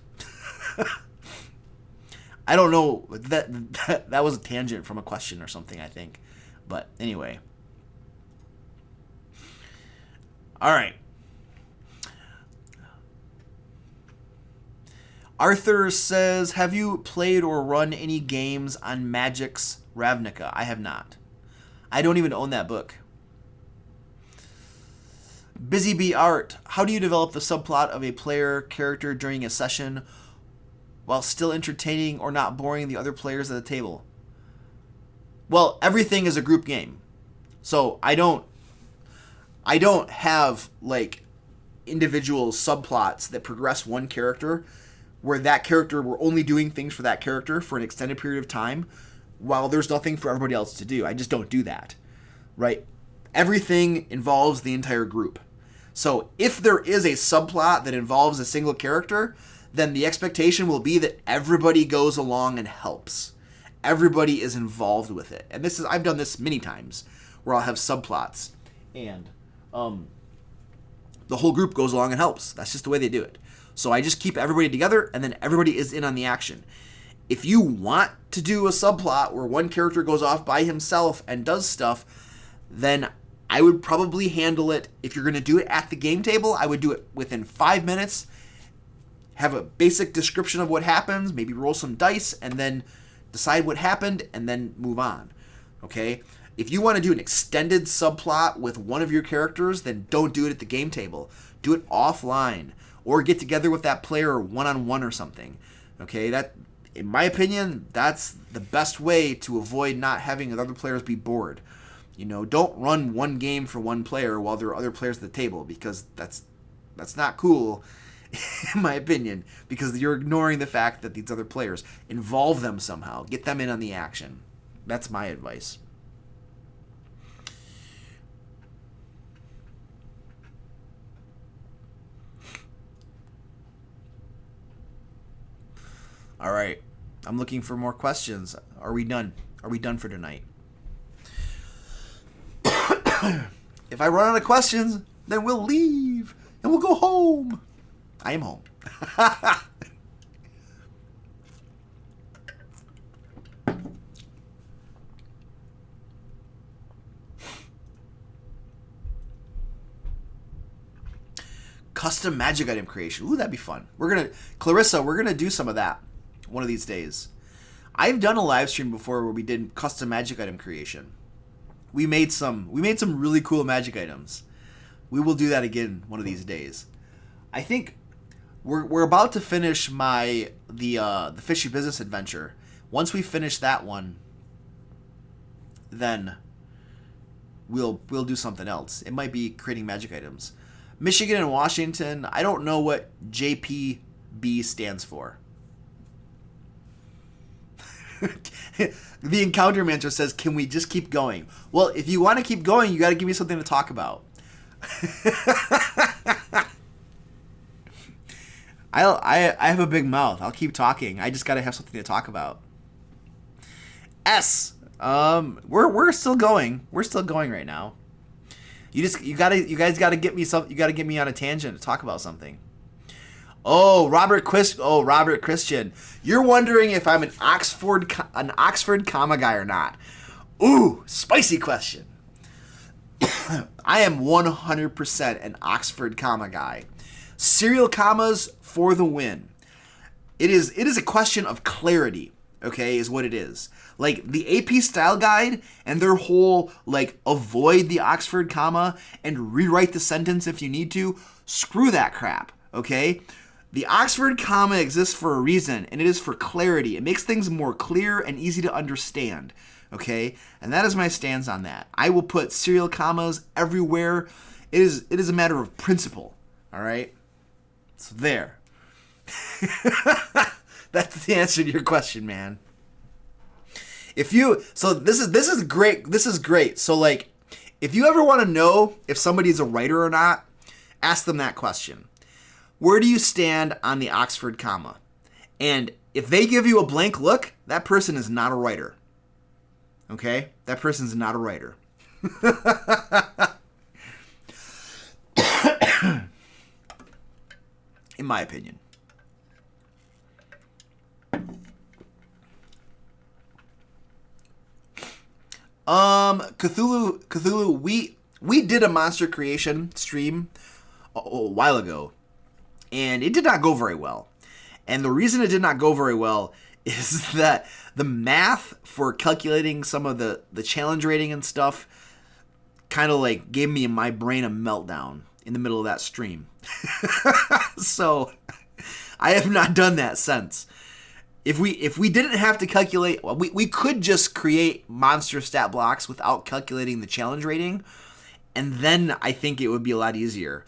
I don't know, that was a tangent from a question or something, I think. But anyway. All right. Arthur says, have you played or run any games on Magic's Ravnica? I have not. I don't even own that book. Busy Bee Art, how do you develop the subplot of a player character during a session while still entertaining or not boring the other players at the table? Well, everything is a group game. So I don't have like individual subplots that progress one character where that character, we're only doing things for that character for an extended period of time while there's nothing for everybody else to do. I just don't do that, right? Everything involves the entire group. So if there is a subplot that involves a single character, then the expectation will be that everybody goes along and helps. Everybody is involved with it. And this is, I've done this many times where I'll have subplots and the whole group goes along and helps. That's just the way they do it. So I just keep everybody together and then everybody is in on the action. If you want to do a subplot where one character goes off by himself and does stuff, then I would probably handle it, if you're going to do it at the game table, I would do it within 5 minutes, have a basic description of what happens, maybe roll some dice, and then decide what happened, and then move on. Okay? If you want to do an extended subplot with one of your characters, then don't do it at the game table. Do it offline, or get together with that player one-on-one or something. Okay? That, in my opinion, that's the best way to avoid not having other players be bored. You know, don't run one game for one player while there are other players at the table, because that's not cool, in my opinion, because you're ignoring the fact that these other players, involve them somehow, get them in on the action. That's my advice. All right, I'm looking for more questions. Are we done? Are we done for tonight? If I run out of questions, then we'll leave and we'll go home. I am home. Custom magic item creation. Ooh, that'd be fun. Clarissa, we're gonna do some of that one of these days. I've done a live stream before where we did custom magic item creation. We made some really cool magic items. We will do that again one of these days. I think we're about to finish the fishy business adventure. Once we finish that one, then we'll do something else. It might be creating magic items. Michigan and Washington, I don't know what JPB stands for. The encounter manager says, "Can we just keep going?" Well, if you want to keep going, you got to give me something to talk about. I have a big mouth. I'll keep talking. I just got to have something to talk about. S. We're still going. We're still going right now. You guys gotta get me some. You gotta get me on a tangent to talk about something. Oh, Robert Christian. You're wondering if I'm an Oxford comma guy or not. Ooh, spicy question. I am 100% an Oxford comma guy. Serial commas for the win. It is a question of clarity, okay, is what it is. Like, the AP style guide and their whole, like, avoid the Oxford comma and rewrite the sentence if you need to, screw that crap, okay? The Oxford comma exists for a reason, and it is for clarity. It makes things more clear and easy to understand, okay? And that is my stance on that. I will put serial commas everywhere. It is a matter of principle, all right? So there. That's the answer to your question, man. This is great. This is great. So, like, if you ever want to know if somebody's a writer or not, ask them that question. Where do you stand on the Oxford comma? And if they give you a blank look, that person is not a writer. Okay? That person's not a writer. In my opinion. Cthulhu, we did a monster creation stream a while ago, and it did not go very well. And the reason it did not go very well is that the math for calculating some of the challenge rating and stuff kind of like gave me in my brain a meltdown in the middle of that stream. So I have not done that since. If we didn't have to calculate, we could just create monster stat blocks without calculating the challenge rating, and then I think it would be a lot easier.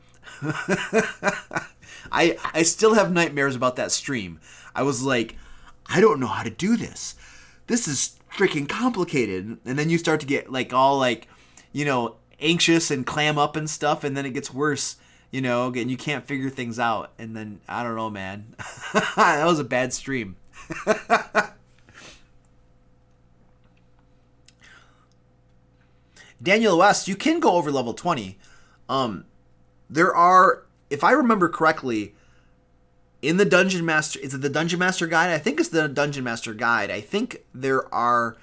I still have nightmares about that stream. I was like, I don't know how to do this. This is freaking complicated. And then you start to get like all like, you know, anxious and clam up and stuff, and then it gets worse, you know, and you can't figure things out. And then I don't know, man. That was a bad stream. Daniel West, you can go over level 20. There are, if I remember correctly, in the Dungeon Master, is it the Dungeon Master Guide? I think it's the Dungeon Master Guide. I think there are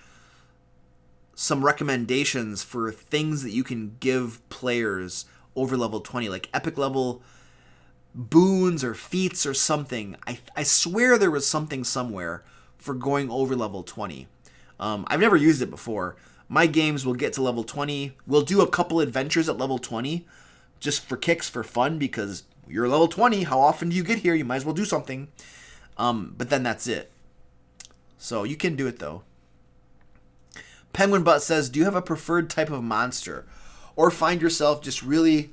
some recommendations for things that you can give players over level 20, like epic level boons or feats or something. I swear there was something somewhere for going over level 20. I've never used it before. My games will get to level 20. We'll do a couple adventures at level 20 just for kicks, for fun, because you're level 20. How often do you get here? You might as well do something. But then that's it. So you can do it, though. Penguin Butt says, do you have a preferred type of monster? Or find yourself just really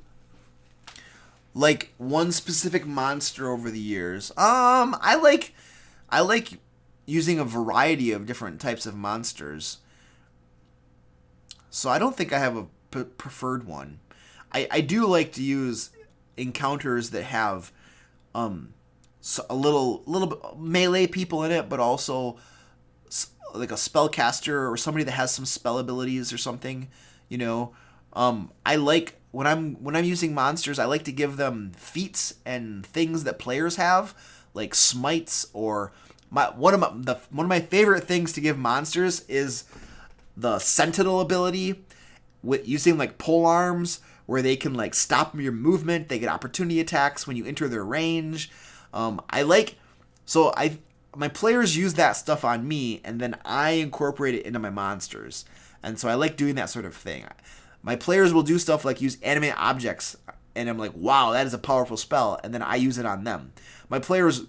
like one specific monster over the years? I like using a variety of different types of monsters. So I don't think I have a preferred one. I do like to use encounters that have a little bit melee people in it, but also like a spellcaster or somebody that has some spell abilities or something, you know. I like when I'm using monsters, I like to give them feats and things that players have, like smites, or one of my favorite things to give monsters is the Sentinel ability, with using like pole arms, where they can like stop your movement. They get opportunity attacks when you enter their range. My players use that stuff on me, and then I incorporate it into my monsters. And so I like doing that sort of thing. My players will do stuff like use animate objects, and I'm like, wow, that is a powerful spell, and then I use it on them. My players,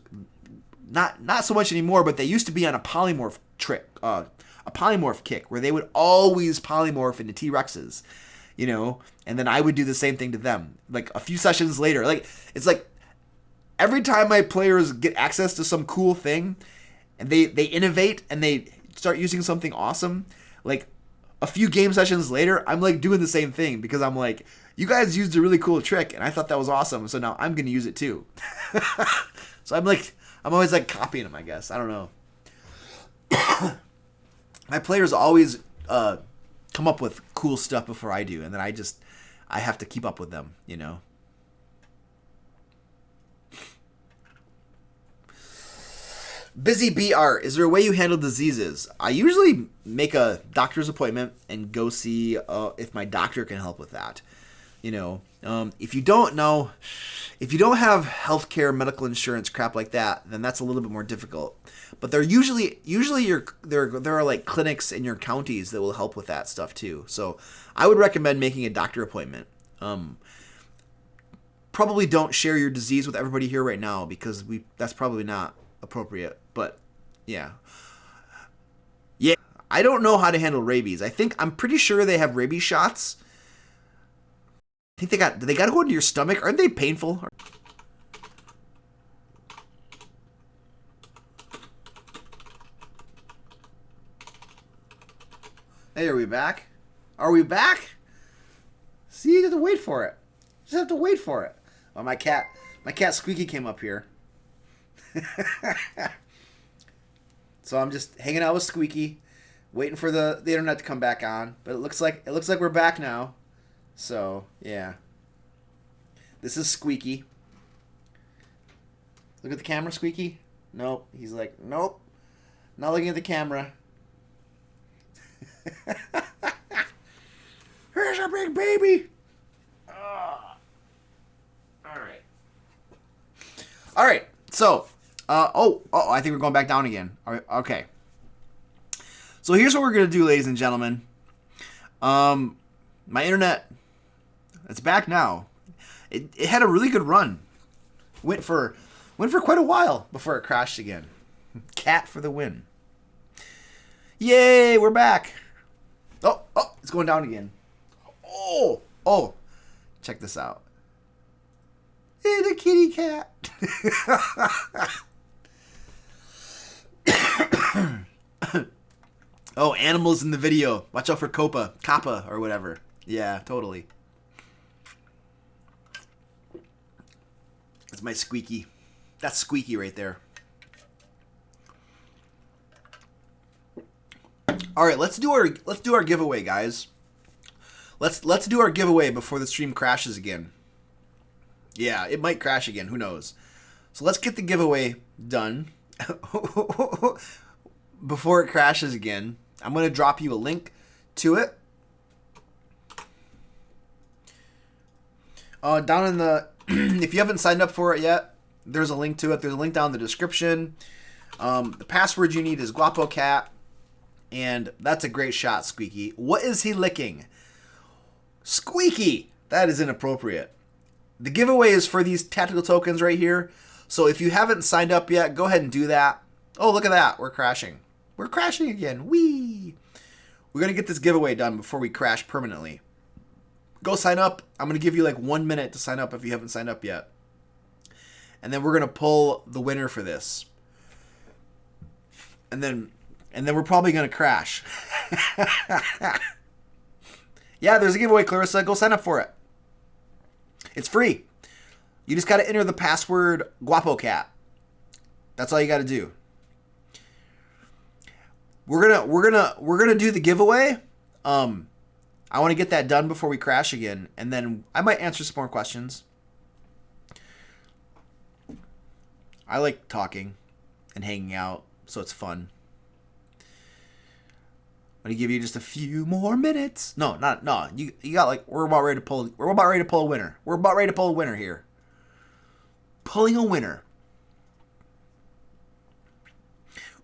not so much anymore, but they used to be on a polymorph trick, a polymorph kick, where they would always polymorph into T-Rexes, you know, and then I would do the same thing to them. Like a few sessions later, like it's like every time my players get access to some cool thing, and they innovate and they start using something awesome, like a few game sessions later, I'm like doing the same thing because I'm like, you guys used a really cool trick and I thought that was awesome, so now I'm gonna use it too. So I'm always like copying them, I guess. I don't know. My players always come up with cool stuff before I do, and then I have to keep up with them, you know. Busy BR, is there a way you handle diseases? I usually make a doctor's appointment and go see if my doctor can help with that. You know, if you don't know, if you don't have healthcare, medical insurance, crap like that, then that's a little bit more difficult. But there are like clinics in your counties that will help with that stuff too. So I would recommend making a doctor appointment. Probably don't share your disease with everybody here right now because that's probably not appropriate. But yeah. I don't know how to handle rabies. I'm pretty sure they have rabies shots. Do they got to go into your stomach? Aren't they painful? Hey, are we back? Are we back? See, you have to wait for it. Just have to wait for it. Oh, my cat Squeaky came up here. So I'm just hanging out with Squeaky, waiting for the internet to come back on. But it looks like we're back now. So yeah, this is Squeaky. Look at the camera, Squeaky. Nope. He's like, nope, not looking at the camera. Here's a big baby. All right. So, I think we're going back down again. All right, okay. So here's what we're gonna do, ladies and gentlemen. My internet, it's back now. It had a really good run. Went for quite a while before it crashed again. Cat for the win. Yay, we're back. Oh, it's going down again. Oh, check this out. It's a kitty cat. Oh, animals in the video. Watch out for Kappa, or whatever. Yeah, totally. That's my Squeaky. That's Squeaky right there. All right, let's do our giveaway, guys. Let's do our giveaway before the stream crashes again. Yeah, it might crash again. Who knows? So let's get the giveaway done before it crashes again. I'm going to drop you a link to it. Down in the... if you haven't signed up for it yet, there's a link to it. There's a link down in the description. The password you need is GuapoCat. And that's a great shot, Squeaky. What is he licking? Squeaky! That is inappropriate. The giveaway is for these tactical tokens right here. So if you haven't signed up yet, go ahead and do that. Oh, look at that. We're crashing. We're crashing again. Whee! We're going to get this giveaway done before we crash permanently. Go sign up. I'm going to give you like 1 minute to sign up if you haven't signed up yet. And then we're going to pull the winner for this. And then we're probably going to crash. Yeah, there's a giveaway, Clarissa. Go sign up for it. It's free. You just got to enter the password GuapoCat. That's all you got to do. We're gonna do the giveaway. I want to get that done before we crash again, and then I might answer some more questions. I like talking and hanging out, so it's fun. I'm gonna give you just a few more minutes. No. You got like we're about ready to pull a winner. We're about ready to pull a winner here. Pulling a winner.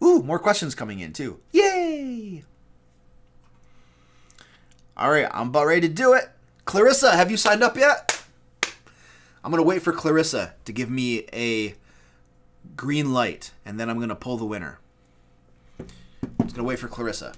Ooh, more questions coming in too. Yay! All right, I'm about ready to do it. Clarissa, have you signed up yet? I'm gonna wait for Clarissa to give me a green light, and then I'm gonna pull the winner. I'm just gonna wait for Clarissa.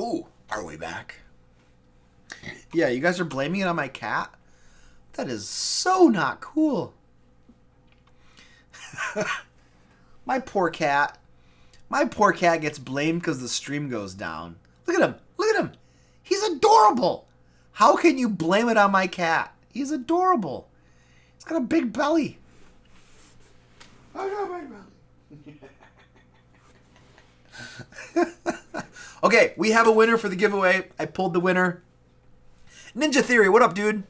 Oh, are we back? Yeah, you guys are blaming it on my cat? That is so not cool. My poor cat. My poor cat gets blamed because the stream goes down. Look at him. Look at him. He's adorable. How can you blame it on my cat? He's adorable. He's got a big belly. I got a big belly. Okay, we have a winner for the giveaway. I pulled the winner. Ninja Theory, what up, dude?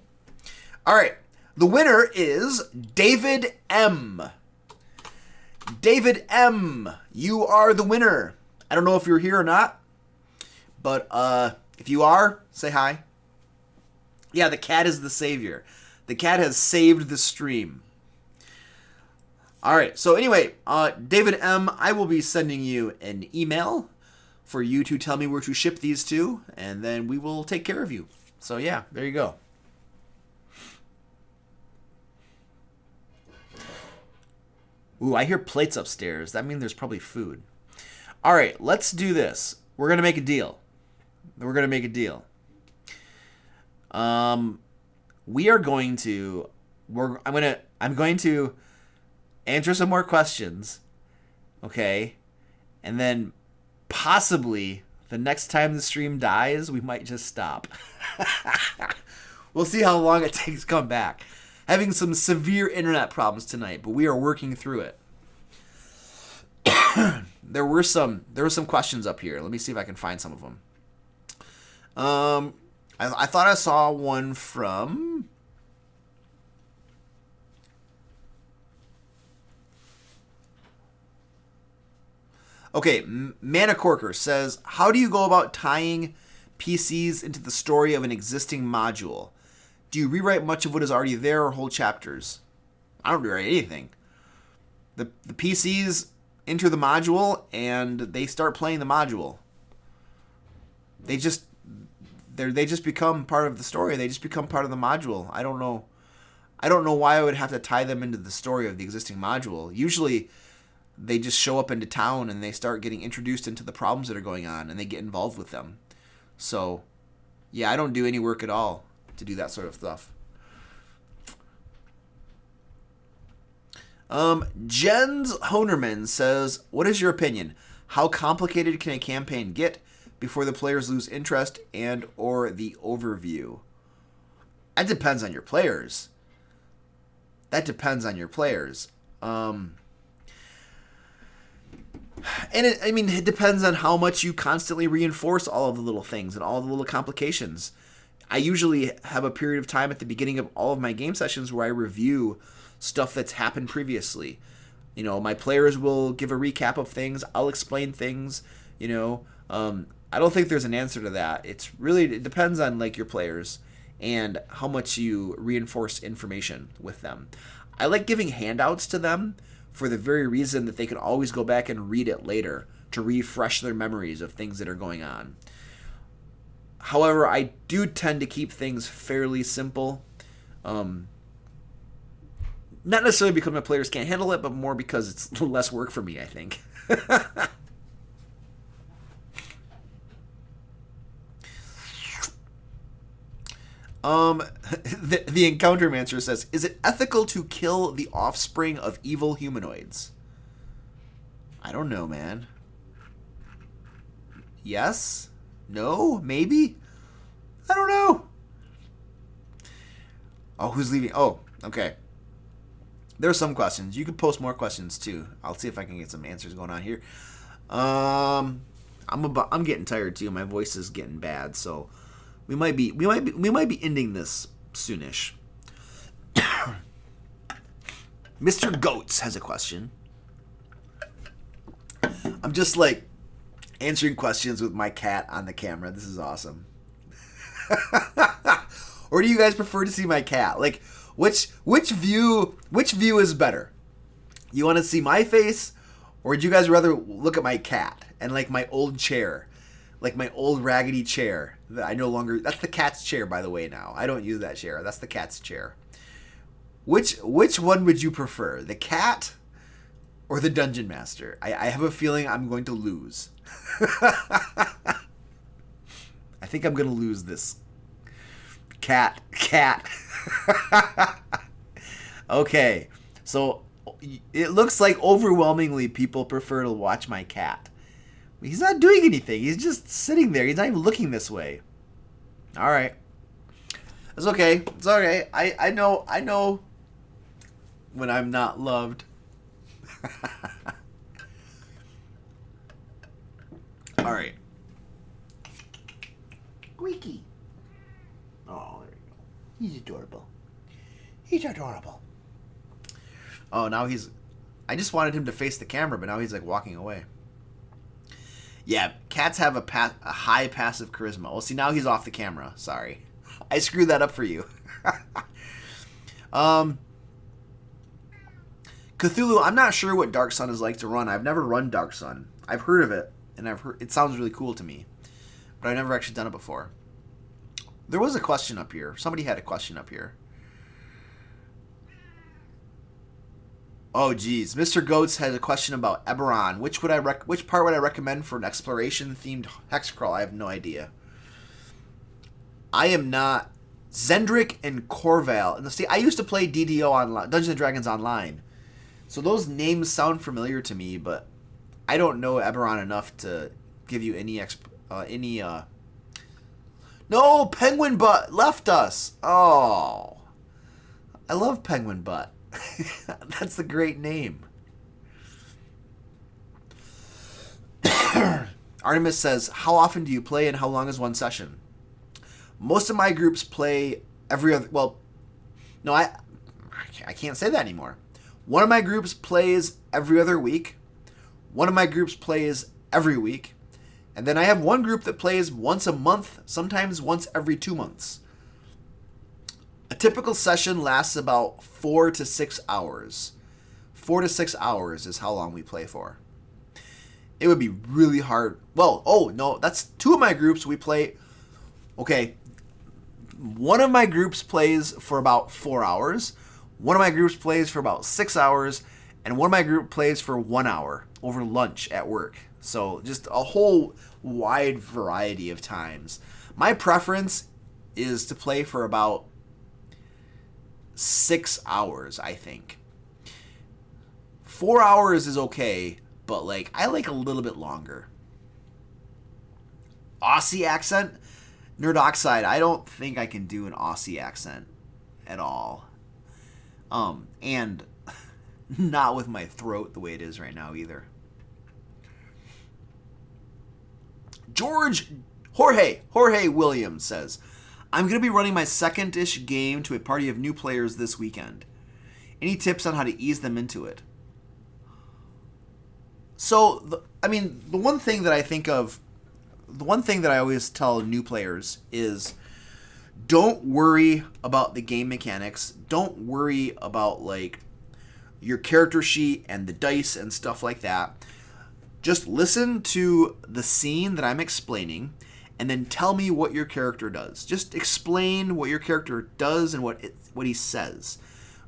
All right, the winner is David M. David M, you are the winner. I don't know if you're here or not, but if you are, say hi. Yeah, the cat is the savior. The cat has saved the stream. All right, so anyway, David M, I will be sending you an email for you to tell me where to ship these to, and then we will take care of you. So yeah, there you go. Ooh, I hear plates upstairs. That means there's probably food. All right, let's do this. We're gonna make a deal. We're gonna make a deal. We are going to. I'm going to answer some more questions. Okay, and then possibly the next time the stream dies, we might just stop. We'll see how long it takes to come back. Having some severe internet problems tonight, but we are working through it. There were some questions up here. Let me see if I can find some of them. I thought I saw one from. Okay, Mana Corker says, how do you go about tying PCs into the story of an existing module? Do you rewrite much of what is already there or whole chapters? I don't rewrite anything. The PCs enter the module and they start playing the module. They just become part of the story. They just become part of the module. I don't know why I would have to tie them into the story of the existing module. Usually they just show up into town and they start getting introduced into the problems that are going on and they get involved with them. So, yeah, I don't do any work at all to do that sort of stuff. Jens Honerman says, what is your opinion? How complicated can a campaign get before the players lose interest and or the overview? That depends on your players. And it depends on how much you constantly reinforce all of the little things and all the little complications. I usually have a period of time at the beginning of all of my game sessions where I review stuff that's happened previously. You know, my players will give a recap of things. I'll explain things. You know, I don't think there's an answer to that. It depends on like your players and how much you reinforce information with them. I like giving handouts to them for the very reason that they can always go back and read it later to refresh their memories of things that are going on. However, I do tend to keep things fairly simple. Not necessarily because my players can't handle it, but more because it's less work for me, I think. The Encountermancer says, is it ethical to kill the offspring of evil humanoids? I don't know, man. Yes? No? Maybe? I don't know. Oh, who's leaving? Oh, okay. There are some questions. You can post more questions too. I'll see if I can get some answers going on here. I'm getting tired too. My voice is getting bad, so we might be ending this soonish. Mr. Goats has a question. I'm just like answering questions with my cat on the camera. This is awesome. Or do you guys prefer to see my cat? Like, which view is better? You want to see my face, or would you guys rather look at my cat and like my old chair, like my old raggedy chair that I no longer? That's the cat's chair, by the way. Now I don't use that chair. That's the cat's chair. Which one would you prefer, the cat or the dungeon master? I have a feeling I'm going to lose. think I'm gonna lose this. Cat. Okay, so it looks like overwhelmingly people prefer to watch my cat. He's not doing anything. He's just sitting there. He's not even looking this way. All right. It's okay. It's okay. I know when I'm not loved. All right. Squeaky. Oh, there you go. He's adorable. He's adorable. Oh, now he's... I just wanted him to face the camera, but now he's like walking away. Yeah, cats have a high passive charisma. Well, see, now he's off the camera. Sorry. I screwed that up for you. Cthulhu, I'm not sure what Dark Sun is like to run. I've never run Dark Sun. I've heard of it, and I've heard it sounds really cool to me, but I've never actually done it before. There was a question up here. Somebody had a question up here. Oh, geez. Mr. Goats had a question about Eberron. Which part would I recommend for an exploration-themed hex crawl? I have no idea. I am not... Zendrick and Corval. And see, I used to play DDO online, Dungeons & Dragons Online. So those names sound familiar to me, but I don't know Eberron enough to give you any... No! Penguin Butt left us! Oh. I love Penguin Butt. That's a great name. Artemis says, how often do you play and how long is one session? Most of my groups play every other... Well, no, I can't say that anymore. One of my groups plays every other week. One of my groups plays every week. And then I have one group that plays once a month, sometimes once every 2 months. A typical session lasts about 4 to 6 hours. 4 to 6 hours is how long we play for. It would be really hard. Well, oh, no, that's two of my groups we play. Okay, one of my groups plays for about 4 hours. One of my groups plays for about 6 hours. And one of my group plays for 1 hour over lunch at work. So just a whole wide variety of times. My preference is to play for about 6 hours, I think. 4 hours is okay, but like I like a little bit longer. Aussie accent? Nerd Oxide, I don't think I can do an Aussie accent at all. And not with my throat the way it is right now either. Jorge Williams says, I'm going to be running my second-ish game to a party of new players this weekend. Any tips on how to ease them into it? So, the one thing that I think of, the one thing that I always tell new players is don't worry about the game mechanics. Don't worry about, like, your character sheet and the dice and stuff like that. Just listen to the scene that I'm explaining and then tell me what your character does. Just explain what your character does and what he says,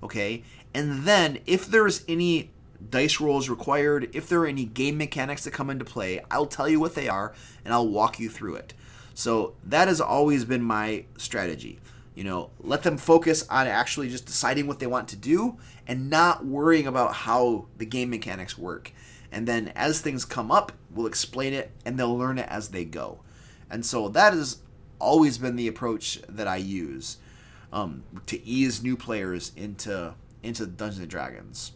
okay? And then if there's any dice rolls required, if there are any game mechanics that come into play, I'll tell you what they are and I'll walk you through it. So that has always been my strategy. You know, let them focus on actually just deciding what they want to do and not worrying about how the game mechanics work. And then as things come up, we'll explain it and they'll learn it as they go. And so that has always been the approach that I use to ease new players into Dungeons & Dragons.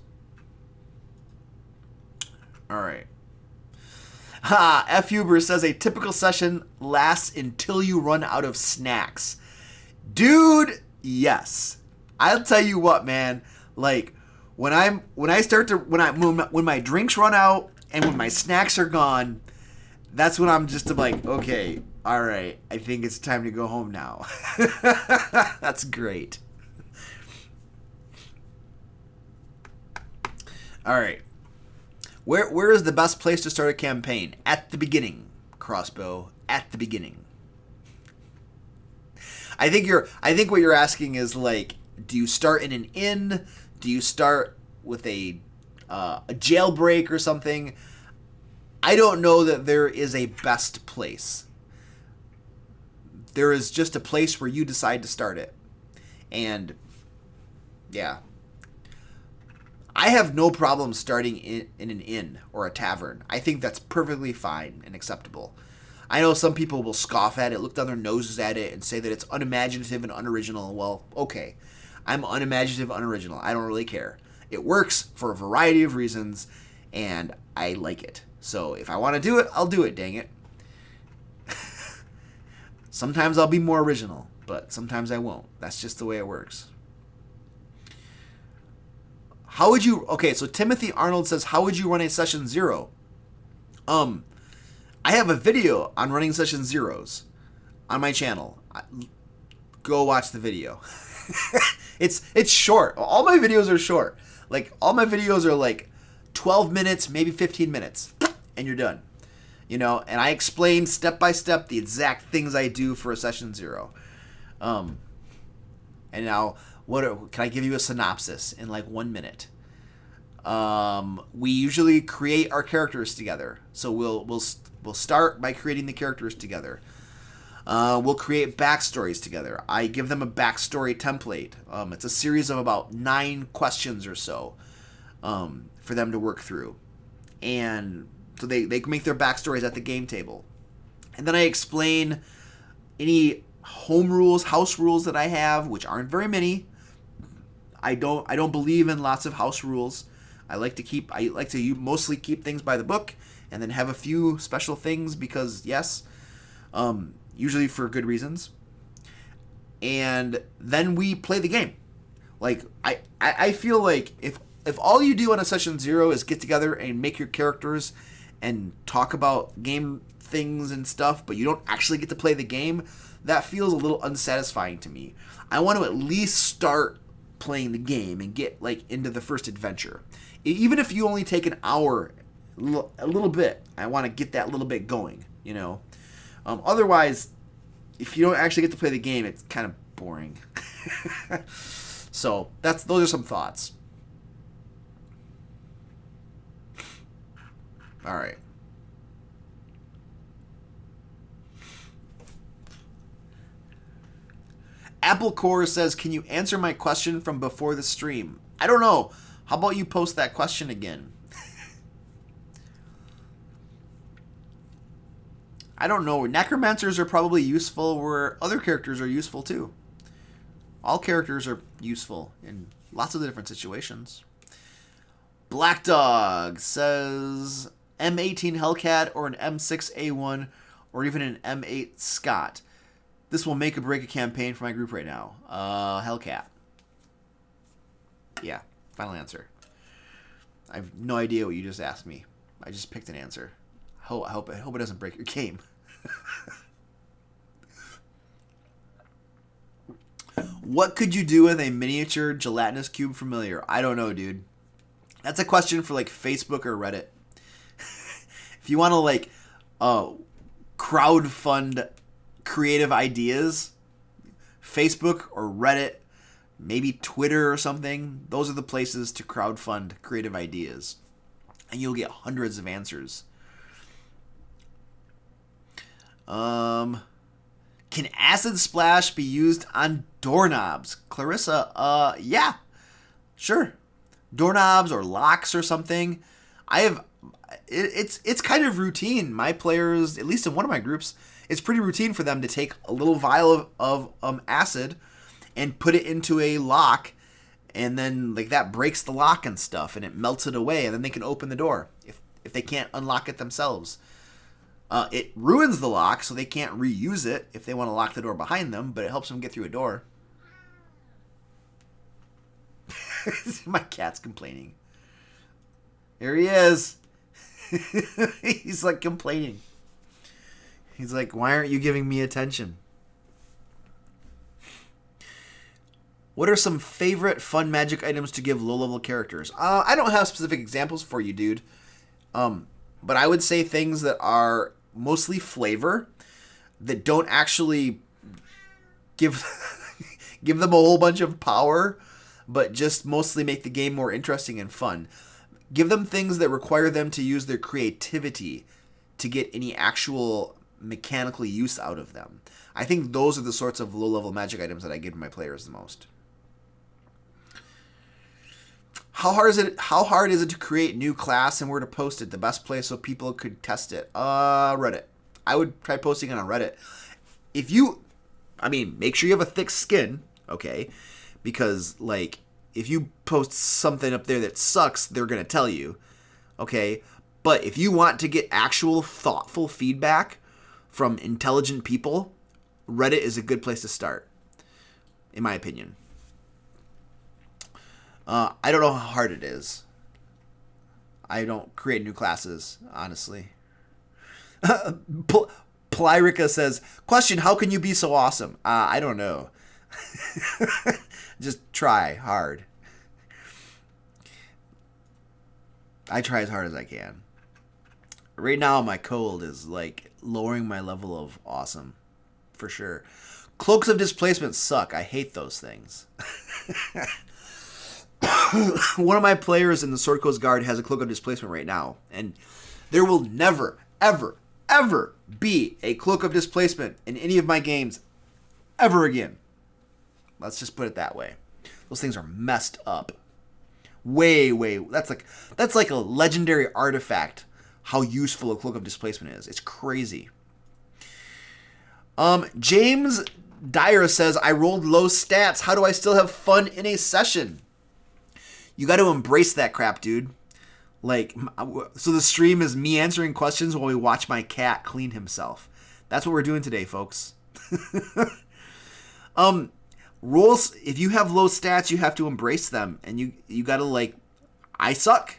All right. F. Huber says a typical session lasts until you run out of snacks. Dude, yes. I'll tell you what, man. Like when my drinks run out and when my snacks are gone, that's when I'm just like, okay, all right, I think it's time to go home now. That's great. All right. Where is the best place to start a campaign? At the beginning, Crossbow. At the beginning. I think what you're asking is like, do you start in an inn? Do you start with a jailbreak or something? I don't know that there is a best place. There is just a place where you decide to start it. And yeah, I have no problem starting in an inn or a tavern. I think that's perfectly fine and acceptable. I know some people will scoff at it, look down their noses at it, and say that it's unimaginative and unoriginal. Well, okay. I'm unimaginative, unoriginal. I don't really care. It works for a variety of reasons, and I like it. So if I want to do it, I'll do it, dang it. Sometimes I'll be more original, but sometimes I won't. That's just the way it works. How would you... Okay, so Timothy Arnold says, how would you run a session 0? I have a video on running session 0s on my channel. Go watch the video. It's short. All my videos are short. Like, all my videos are like 12 minutes, maybe 15 minutes, and you're done. You know, and I explain step by step the exact things I do for a session 0. And now, can I give you a synopsis in like 1 minute? We usually create our characters together. So we'll start by creating the characters together. We'll create backstories together. I give them a backstory template. It's a series of about 9 questions or so for them to work through. And so they make their backstories at the game table. And then I explain any home rules, house rules that I have, which aren't very many. I don't believe in lots of house rules. I like to mostly keep things by the book, and then have a few special things because yes, usually for good reasons. And then we play the game. Like I feel like if all you do on a session 0 is get together and make your characters and talk about game things and stuff, but you don't actually get to play the game, that feels a little unsatisfying to me. I want to at least start playing the game and get like into the first adventure. Even if you only take an hour, a little bit, I want to get that little bit going, you know. Otherwise, if you don't actually get to play the game, it's kind of boring. So those are some thoughts. All right. Apple Core says, can you answer my question from before the stream? I don't know. How about you post that question again? I don't know. Necromancers are probably useful where other characters are useful too. All characters are useful in lots of different situations. Black Dog says M18 Hellcat or an M6A1 or even an M8 Scott. This will make or break a campaign for my group right now. Hellcat. Yeah, final answer. I have no idea what you just asked me. I just picked an answer. I hope it doesn't break your game. What could you do with a miniature gelatinous cube familiar? I don't know, dude. That's a question for like Facebook or Reddit. If you want to like crowd fund creative ideas, Facebook or Reddit, maybe Twitter or something, those are the places to crowd fund creative ideas. And you'll get hundreds of answers. Can acid splash be used on doorknobs? Clarissa, yeah, sure. Doorknobs or locks or something. It's kind of routine. My players, at least in one of my groups, it's pretty routine for them to take a little vial of acid and put it into a lock, and then like that breaks the lock and stuff, and it melts it away, and then they can open the door if they can't unlock it themselves. It ruins the lock, so they can't reuse it if they want to lock the door behind them, but it helps them get through a door. My cat's complaining. Here he is. He's like complaining. He's like, why aren't you giving me attention? What are some favorite fun magic items to give low-level characters? I don't have specific examples for you, dude. But I would say things that are mostly flavor, that don't actually give them a whole bunch of power, but just mostly make the game more interesting and fun. Give them things that require them to use their creativity to get any actual mechanical use out of them. I think those are the sorts of low-level magic items that I give to my players the most. How hard is it to create new class and where to post it? The best place so people could test it? Reddit. I would try posting it on Reddit. Make sure you have a thick skin, okay? Because, like, if you post something up there that sucks, they're going to tell you, okay? But if you want to get actual thoughtful feedback from intelligent people, Reddit is a good place to start, in my opinion. I don't know how hard it is. I don't create new classes, honestly. Plyrica says, question, how can you be so awesome? I don't know. Just try hard. I try as hard as I can. Right now, my cold is, like, lowering my level of awesome. For sure. Cloaks of displacement suck. I hate those things. One of my players in the Sword Coast Guard has a Cloak of Displacement right now. And there will never, ever, ever be a Cloak of Displacement in any of my games ever again. Let's just put it that way. Those things are messed up. Way. That's like a legendary artifact, how useful a Cloak of Displacement is. It's crazy. James Dyer says, I rolled low stats. How do I still have fun in a session? You got to embrace that crap, dude. Like, so the stream is me answering questions while we watch my cat clean himself. That's what we're doing today, folks. Rolls, if you have low stats, you have to embrace them. And you got to, like, I suck.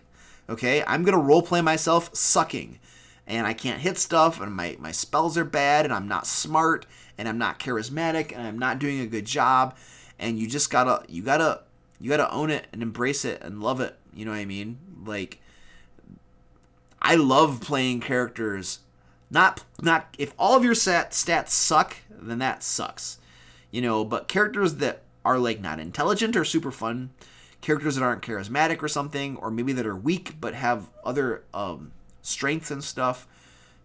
Okay? I'm going to role play myself sucking. And I can't hit stuff, and my spells are bad, and I'm not smart, and I'm not charismatic, and I'm not doing a good job. And you just gotta own it and embrace it and love it. You know what I mean? Like, I love playing characters. Not if all of your stats suck, then that sucks. You know, but characters that are, like, not intelligent or super fun, characters that aren't charismatic or something, or maybe that are weak but have other strengths and stuff,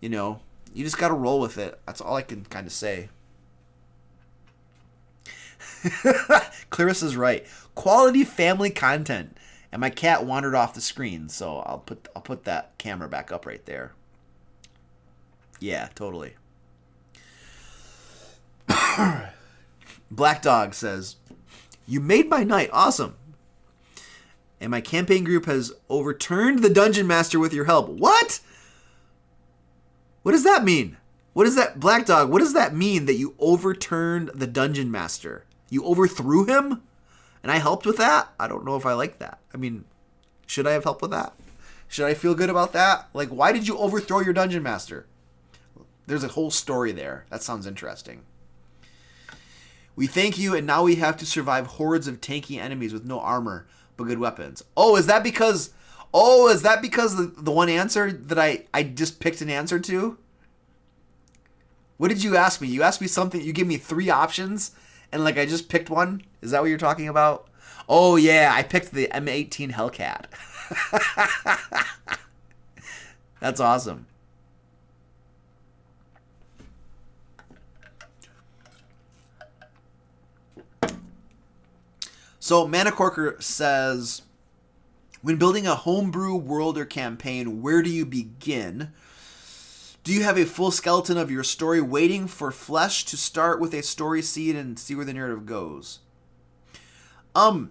you know, you just gotta roll with it. That's all I can kind of say. Clarissa's right. Quality family content. And my cat wandered off the screen, so I'll put that camera back up right there. Yeah, totally. Black Dog says, you made my night. Awesome. And my campaign group has overturned the Dungeon Master with your help. What? What does that mean? What is that, Black Dog? What does that mean that you overturned the Dungeon Master? You overthrew him? And I helped with that? I don't know if I like that. I mean, should I have helped with that? Should I feel good about that? Like, why did you overthrow your Dungeon Master? There's a whole story there. That sounds interesting. We thank you, and now we have to survive hordes of tanky enemies with no armor but good weapons. Is that because the one answer that I just picked an answer to? What did you ask me? You asked me something, you gave me 3 options, and, like, I just picked one? Is that what you're talking about? Oh, yeah, I picked the M18 Hellcat. That's awesome. So Mana Corker says, when building a homebrew world or campaign, where do you begin? Do you have a full skeleton of your story waiting for flesh to start with a story seed and see where the narrative goes? I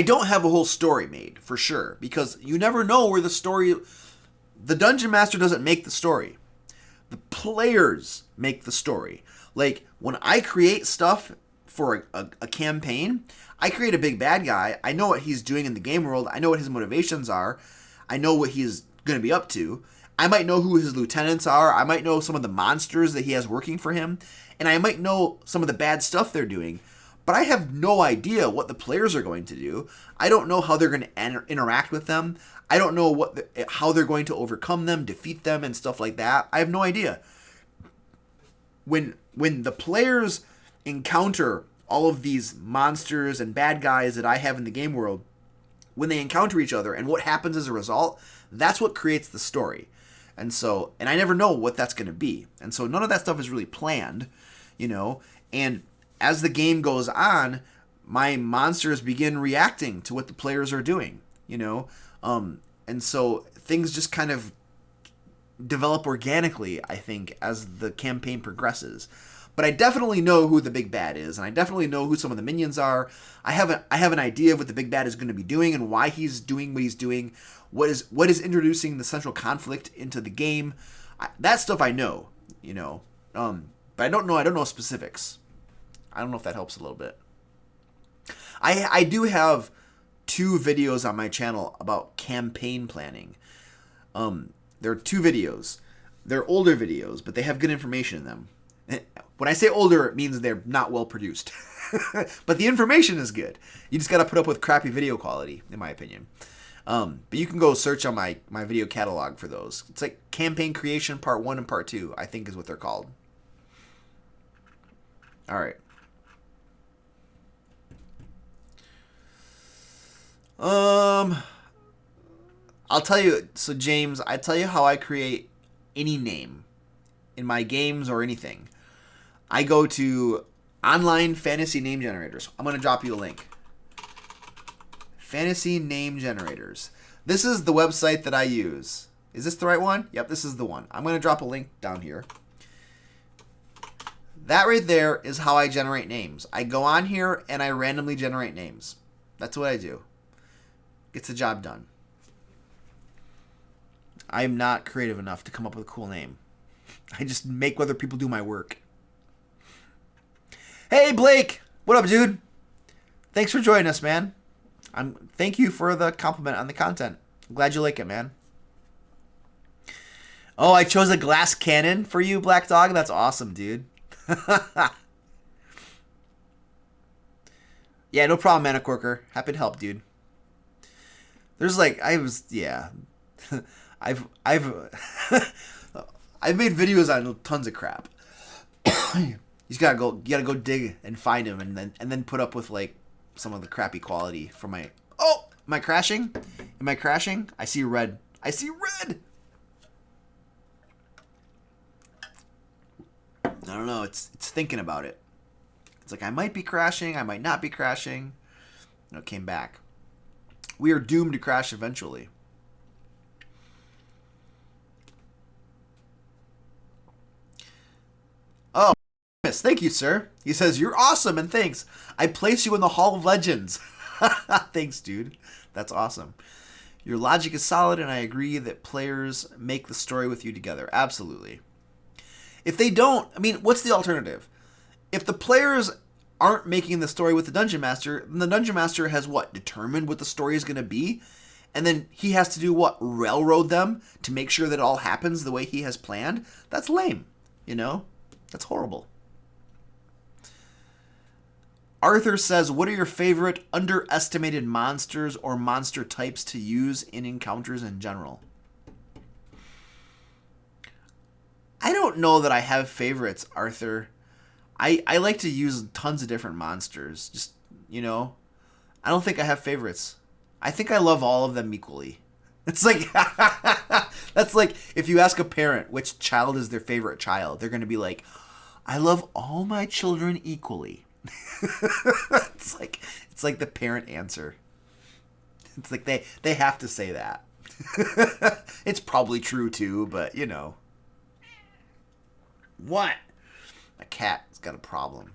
don't have a whole story made, for sure, because you never know where the Dungeon Master doesn't make the story. The players make the story. Like, when I create stuff for a campaign, I create a big bad guy. I know what he's doing in the game world. I know what his motivations are. I know what he's going to be up to. I might know who his lieutenants are. I might know some of the monsters that he has working for him. And I might know some of the bad stuff they're doing. But I have no idea what the players are going to do. I don't know how they're going to interact with them. I don't know how they're going to overcome them, defeat them, and stuff like that. I have no idea. When the players encounter all of these monsters and bad guys that I have in the game world, when they encounter each other and what happens as a result, that's what creates the story. And I never know what that's going to be. And so none of that stuff is really planned, and as the game goes on, my monsters begin reacting to what the players are doing, and so things just kind of develop organically, I think, as the campaign progresses. But I definitely know who the big bad is, and I definitely know who some of the minions are. I have an idea of what the big bad is going to be doing and why he's doing what he's doing. What is introducing the central conflict into the game? That stuff I know, but I don't know specifics. I don't know if that helps a little bit. I do have 2 videos on my channel about campaign planning. There are 2 videos. They're older videos, but they have good information in them. When I say older, it means they're not well produced. But the information is good. You just got to put up with crappy video quality, in my opinion. But you can go search on my video catalog for those. It's like Campaign Creation Part 1 and Part 2, I think is what they're called. All right. I'll tell you. So James, I tell you how I create any name in my games or anything. I go to online fantasy name generators. I'm going to drop you a link. Fantasy name generators. This is the website that I use. Is this the right one? Yep, this is the one. I'm going to drop a link down here. That right there is how I generate names. I go on here and I randomly generate names. That's what I do. Gets the job done. I'm not creative enough to come up with a cool name. I just make other people do my work. Hey, Blake! What up, dude? Thanks for joining us, man. Thank you for the compliment on the content. I'm glad you like it, man. Oh, I chose a glass cannon for you, Black Dog? That's awesome, dude. Yeah, no problem, Mana Corker. Happy to help, dude. There's like, I've I've made videos on tons of crap. You gotta go dig and find them, and then put up with like some of the crappy quality for my. Oh, am I crashing? Am I crashing? I see red. I see red. I don't know. It's thinking about it. It's like I might be crashing. I might not be crashing. No, it came back. We are doomed to crash eventually. Oh, thank you, sir. He says, you're awesome and thanks. I place you in the Hall of Legends. Thanks, dude. That's awesome. Your logic is solid, and I agree that players make the story with you together. Absolutely. If they don't, I mean, what's the alternative? If the players aren't making the story with the Dungeon Master, then the Dungeon Master has what? Determined what the story is going to be? And then he has to do what? Railroad them to make sure that it all happens the way he has planned? That's lame, That's horrible. Arthur says, what are your favorite underestimated monsters or monster types to use in encounters in general? I don't know that I have favorites, Arthur. I like to use tons of different monsters. Just, I don't think I have favorites. I think I love all of them equally. It's like, that's like if you ask a parent which child is their favorite child, they're going to be like, I love all my children equally. It's like the parent answer. It's like they have to say that. It's probably true too, but What? A cat's got a problem.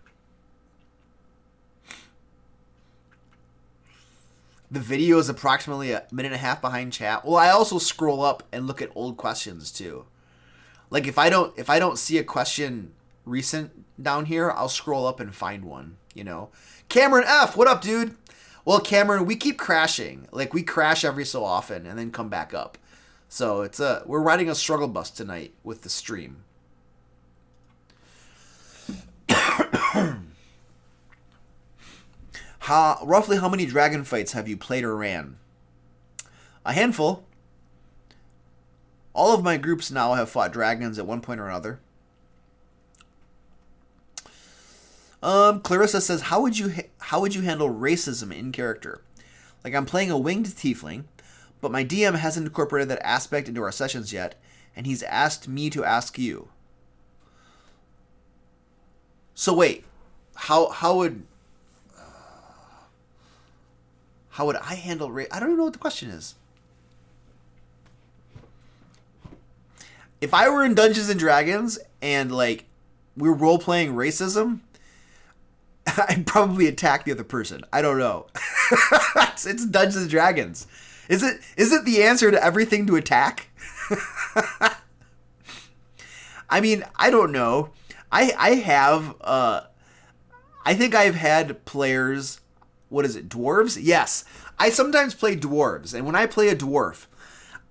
The video is approximately a minute and a half behind chat. Well, I also scroll up and look at old questions too. Like if I don't see a question recent down here, I'll scroll up and find one, Cameron F, what up, dude? Well, Cameron, we keep crashing. Like we crash every so often and then come back up. So we're riding a struggle bus tonight with the stream. Roughly how many dragon fights have you played or ran? A handful. All of my groups now have fought dragons at one point or another. Clarissa says, how would you handle racism in character? Like I'm playing a winged tiefling, but my DM hasn't incorporated that aspect into our sessions yet, and he's asked me to ask you. So wait, how would I handle I don't even know what the question is. If I were in Dungeons and Dragons and like we were role playing racism, I'd probably attack the other person. I don't know. It's Dungeons and Dragons. Is it the answer to everything to attack? I mean, I don't know. I think I've had players. What is it? Dwarves? Yes. I sometimes play dwarves, and when I play a dwarf,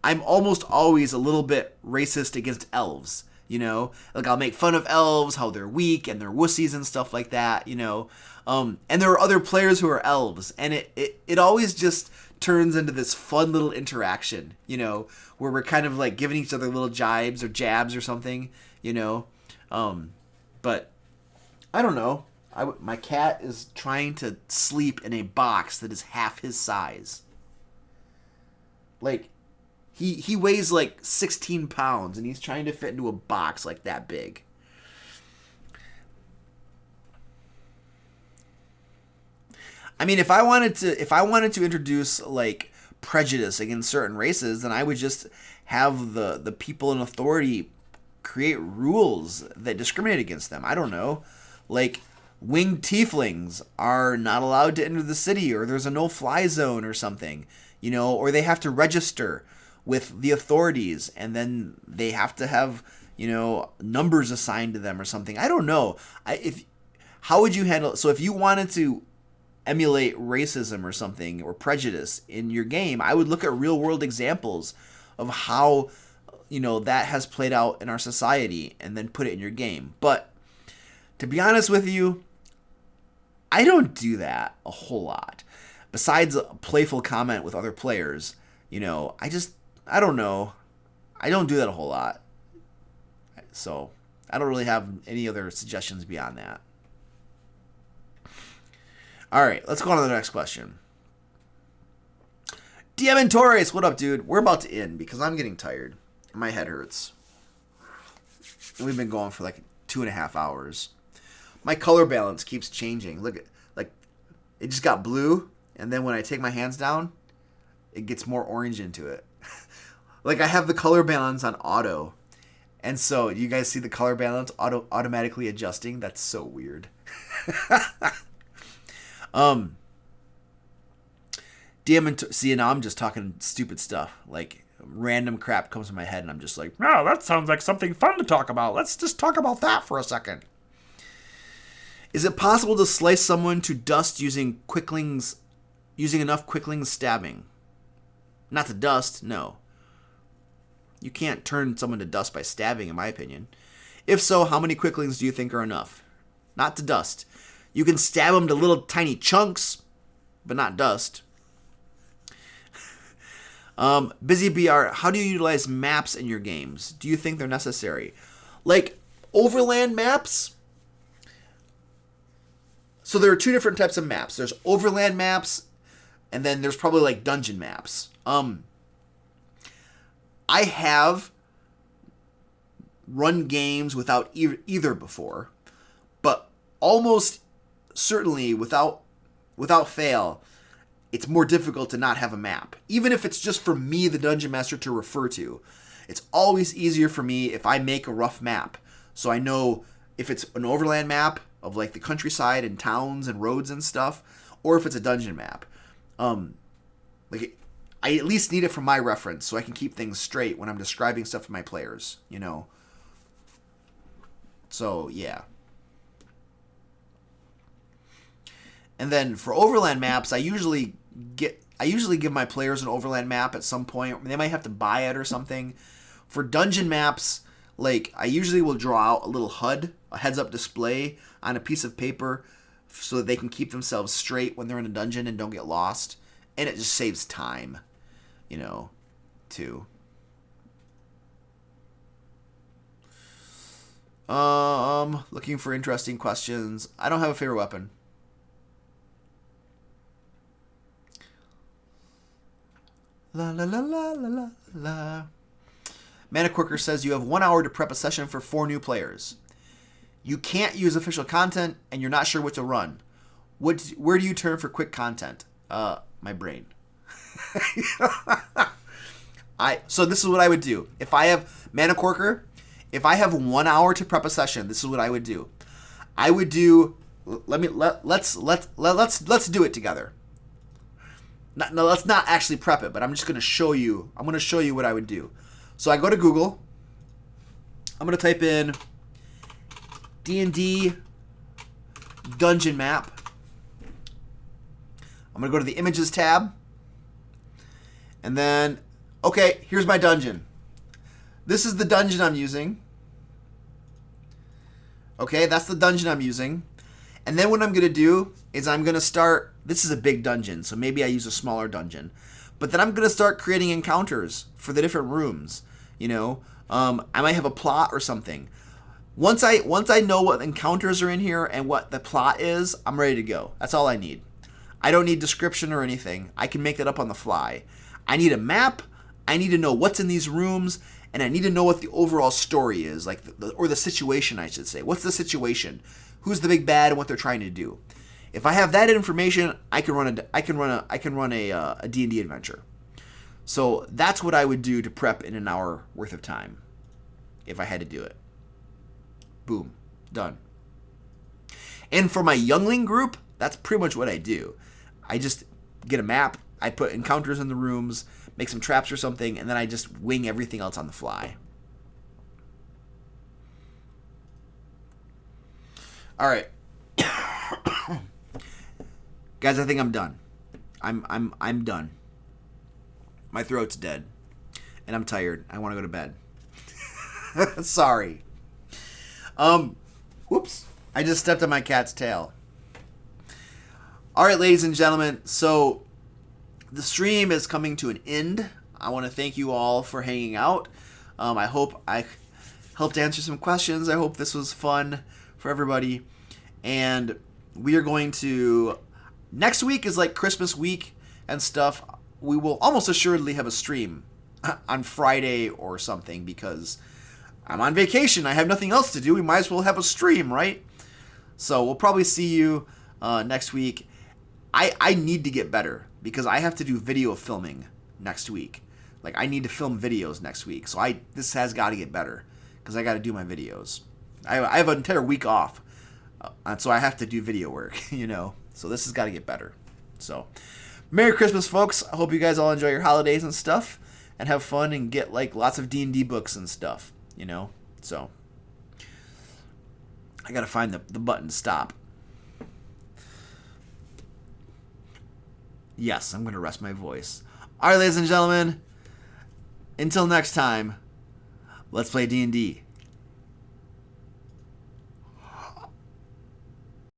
I'm almost always a little bit racist against elves. You know, like I'll make fun of elves, how they're weak and they're wussies and stuff like that. You know, and there are other players who are elves, and it always just turns into this fun little interaction. You know, where we're kind of like giving each other little jibes or jabs or something. You know, but I don't know. My cat is trying to sleep in a box that is half his size. Like, he weighs like 16 pounds, and he's trying to fit into a box like that big. I mean, if I wanted to introduce like prejudice against certain races, then I would just have the people in authority create rules that discriminate against them. I don't know, like winged tieflings are not allowed to enter the city, or there's a no-fly zone or something, you know, or they have to register with the authorities, and then they have to have, you know, numbers assigned to them or something. I don't know. How would you handle? So if you wanted to emulate racism or something or prejudice in your game, I would look at real-world examples of how, you know, that has played out in our society, and then put it in your game. But to be honest with you, I don't do that a whole lot. Besides a playful comment with other players, you know, I don't know. I don't do that a whole lot. So I don't really have any other suggestions beyond that. All right, let's go on to the next question. DM Torres, what up, dude? We're about to end because I'm getting tired. My head hurts. And we've been going for like 2.5 hours. My color balance keeps changing. Look, like it just got blue, and then when I take my hands down, it gets more orange into it. Like I have the color balance on auto, and so you guys see the color balance automatically adjusting. That's so weird. See, now I'm just talking stupid stuff. Like random crap comes to my head, and I'm just like, "Oh, that sounds like something fun to talk about. Let's just talk about that for a second." Is it possible to slice someone to dust using enough quicklings stabbing? Not to dust, no. You can't turn someone to dust by stabbing, in my opinion. If so, how many quicklings do you think are enough? Not to dust. You can stab them to little tiny chunks, but not dust. Busy BR, how do you utilize maps in your games? Do you think they're necessary? Like, overland maps? So there are two different types of maps. There's overland maps, and then there's probably like dungeon maps. I have run games without either before, but almost certainly without fail, it's more difficult to not have a map. Even if it's just for me, the dungeon master, to refer to. It's always easier for me if I make a rough map, so I know if it's an overland map of like the countryside and towns and roads and stuff, or if it's a dungeon map. Like I at least need it for my reference so I can keep things straight when I'm describing stuff to my players, you know. So yeah. And then for overland maps, I usually give my players an overland map at some point. They might have to buy it or something. For dungeon maps, like I usually will draw out a little HUD, a heads-up display on a piece of paper so that they can keep themselves straight when they're in a dungeon and don't get lost. And it just saves time, you know, too. Looking for interesting questions. I don't have a favorite weapon. La la la la la la la. Mana Quirker says you have 1 hour to prep a session for 4 new players. You can't use official content, and you're not sure what to run. Where do you turn for quick content? My brain. So this is what I would do. If I have Mana Quirker, if I have 1 hour to prep a session, this is what I would do. I would do. Let's do it together. No, let's not actually prep it, but I'm just going to show you. I'm going to show you what I would do. So I go to Google. I'm going to type in D&D dungeon map. I'm going to go to the images tab. And then, okay, here's my dungeon. This is the dungeon I'm using. Okay, that's the dungeon I'm using. And then what I'm going to do is I'm going to start, this is a big dungeon, so maybe I use a smaller dungeon. But then I'm going to start creating encounters for the different rooms. You know, I might have a plot or something. Once I know what encounters are in here and what the plot is, I'm ready to go. That's all I need. I don't need description or anything. I can make that up on the fly. I need a map. I need to know what's in these rooms, and I need to know what the overall story is, like or the situation, I should say. What's the situation? Who's the big bad and what they're trying to do? If I have that information, I can run a D&D adventure. So that's what I would do to prep in an hour worth of time, if I had to do it. Boom, done. And for my youngling group, that's pretty much what I do. I just get a map, I put encounters in the rooms, make some traps or something, and then I just wing everything else on the fly. All right. Guys, I think I'm done. I'm done. My throat's dead. And I'm tired. I want to go to bed. Sorry. Whoops. I just stepped on my cat's tail. All right, ladies and gentlemen. So the stream is coming to an end. I want to thank you all for hanging out. I hope I helped answer some questions. I hope this was fun for everybody. And we are going to... Next week is like Christmas week and stuff. We will almost assuredly have a stream on Friday or something because I'm on vacation. I have nothing else to do. We might as well have a stream, right? So we'll probably see you next week. I need to get better because I have to do video filming next week. Like, I need to film videos next week. So this has got to get better because I got to do my videos. I have an entire week off. And so I have to do video work, you know. So this has got to get better. So, Merry Christmas, folks. I hope you guys all enjoy your holidays and stuff. And have fun and get, like, lots of D&D books and stuff, you know. So, I got to find the button to stop. Yes, I'm going to rest my voice. All right, ladies and gentlemen. Until next time, let's play D&D.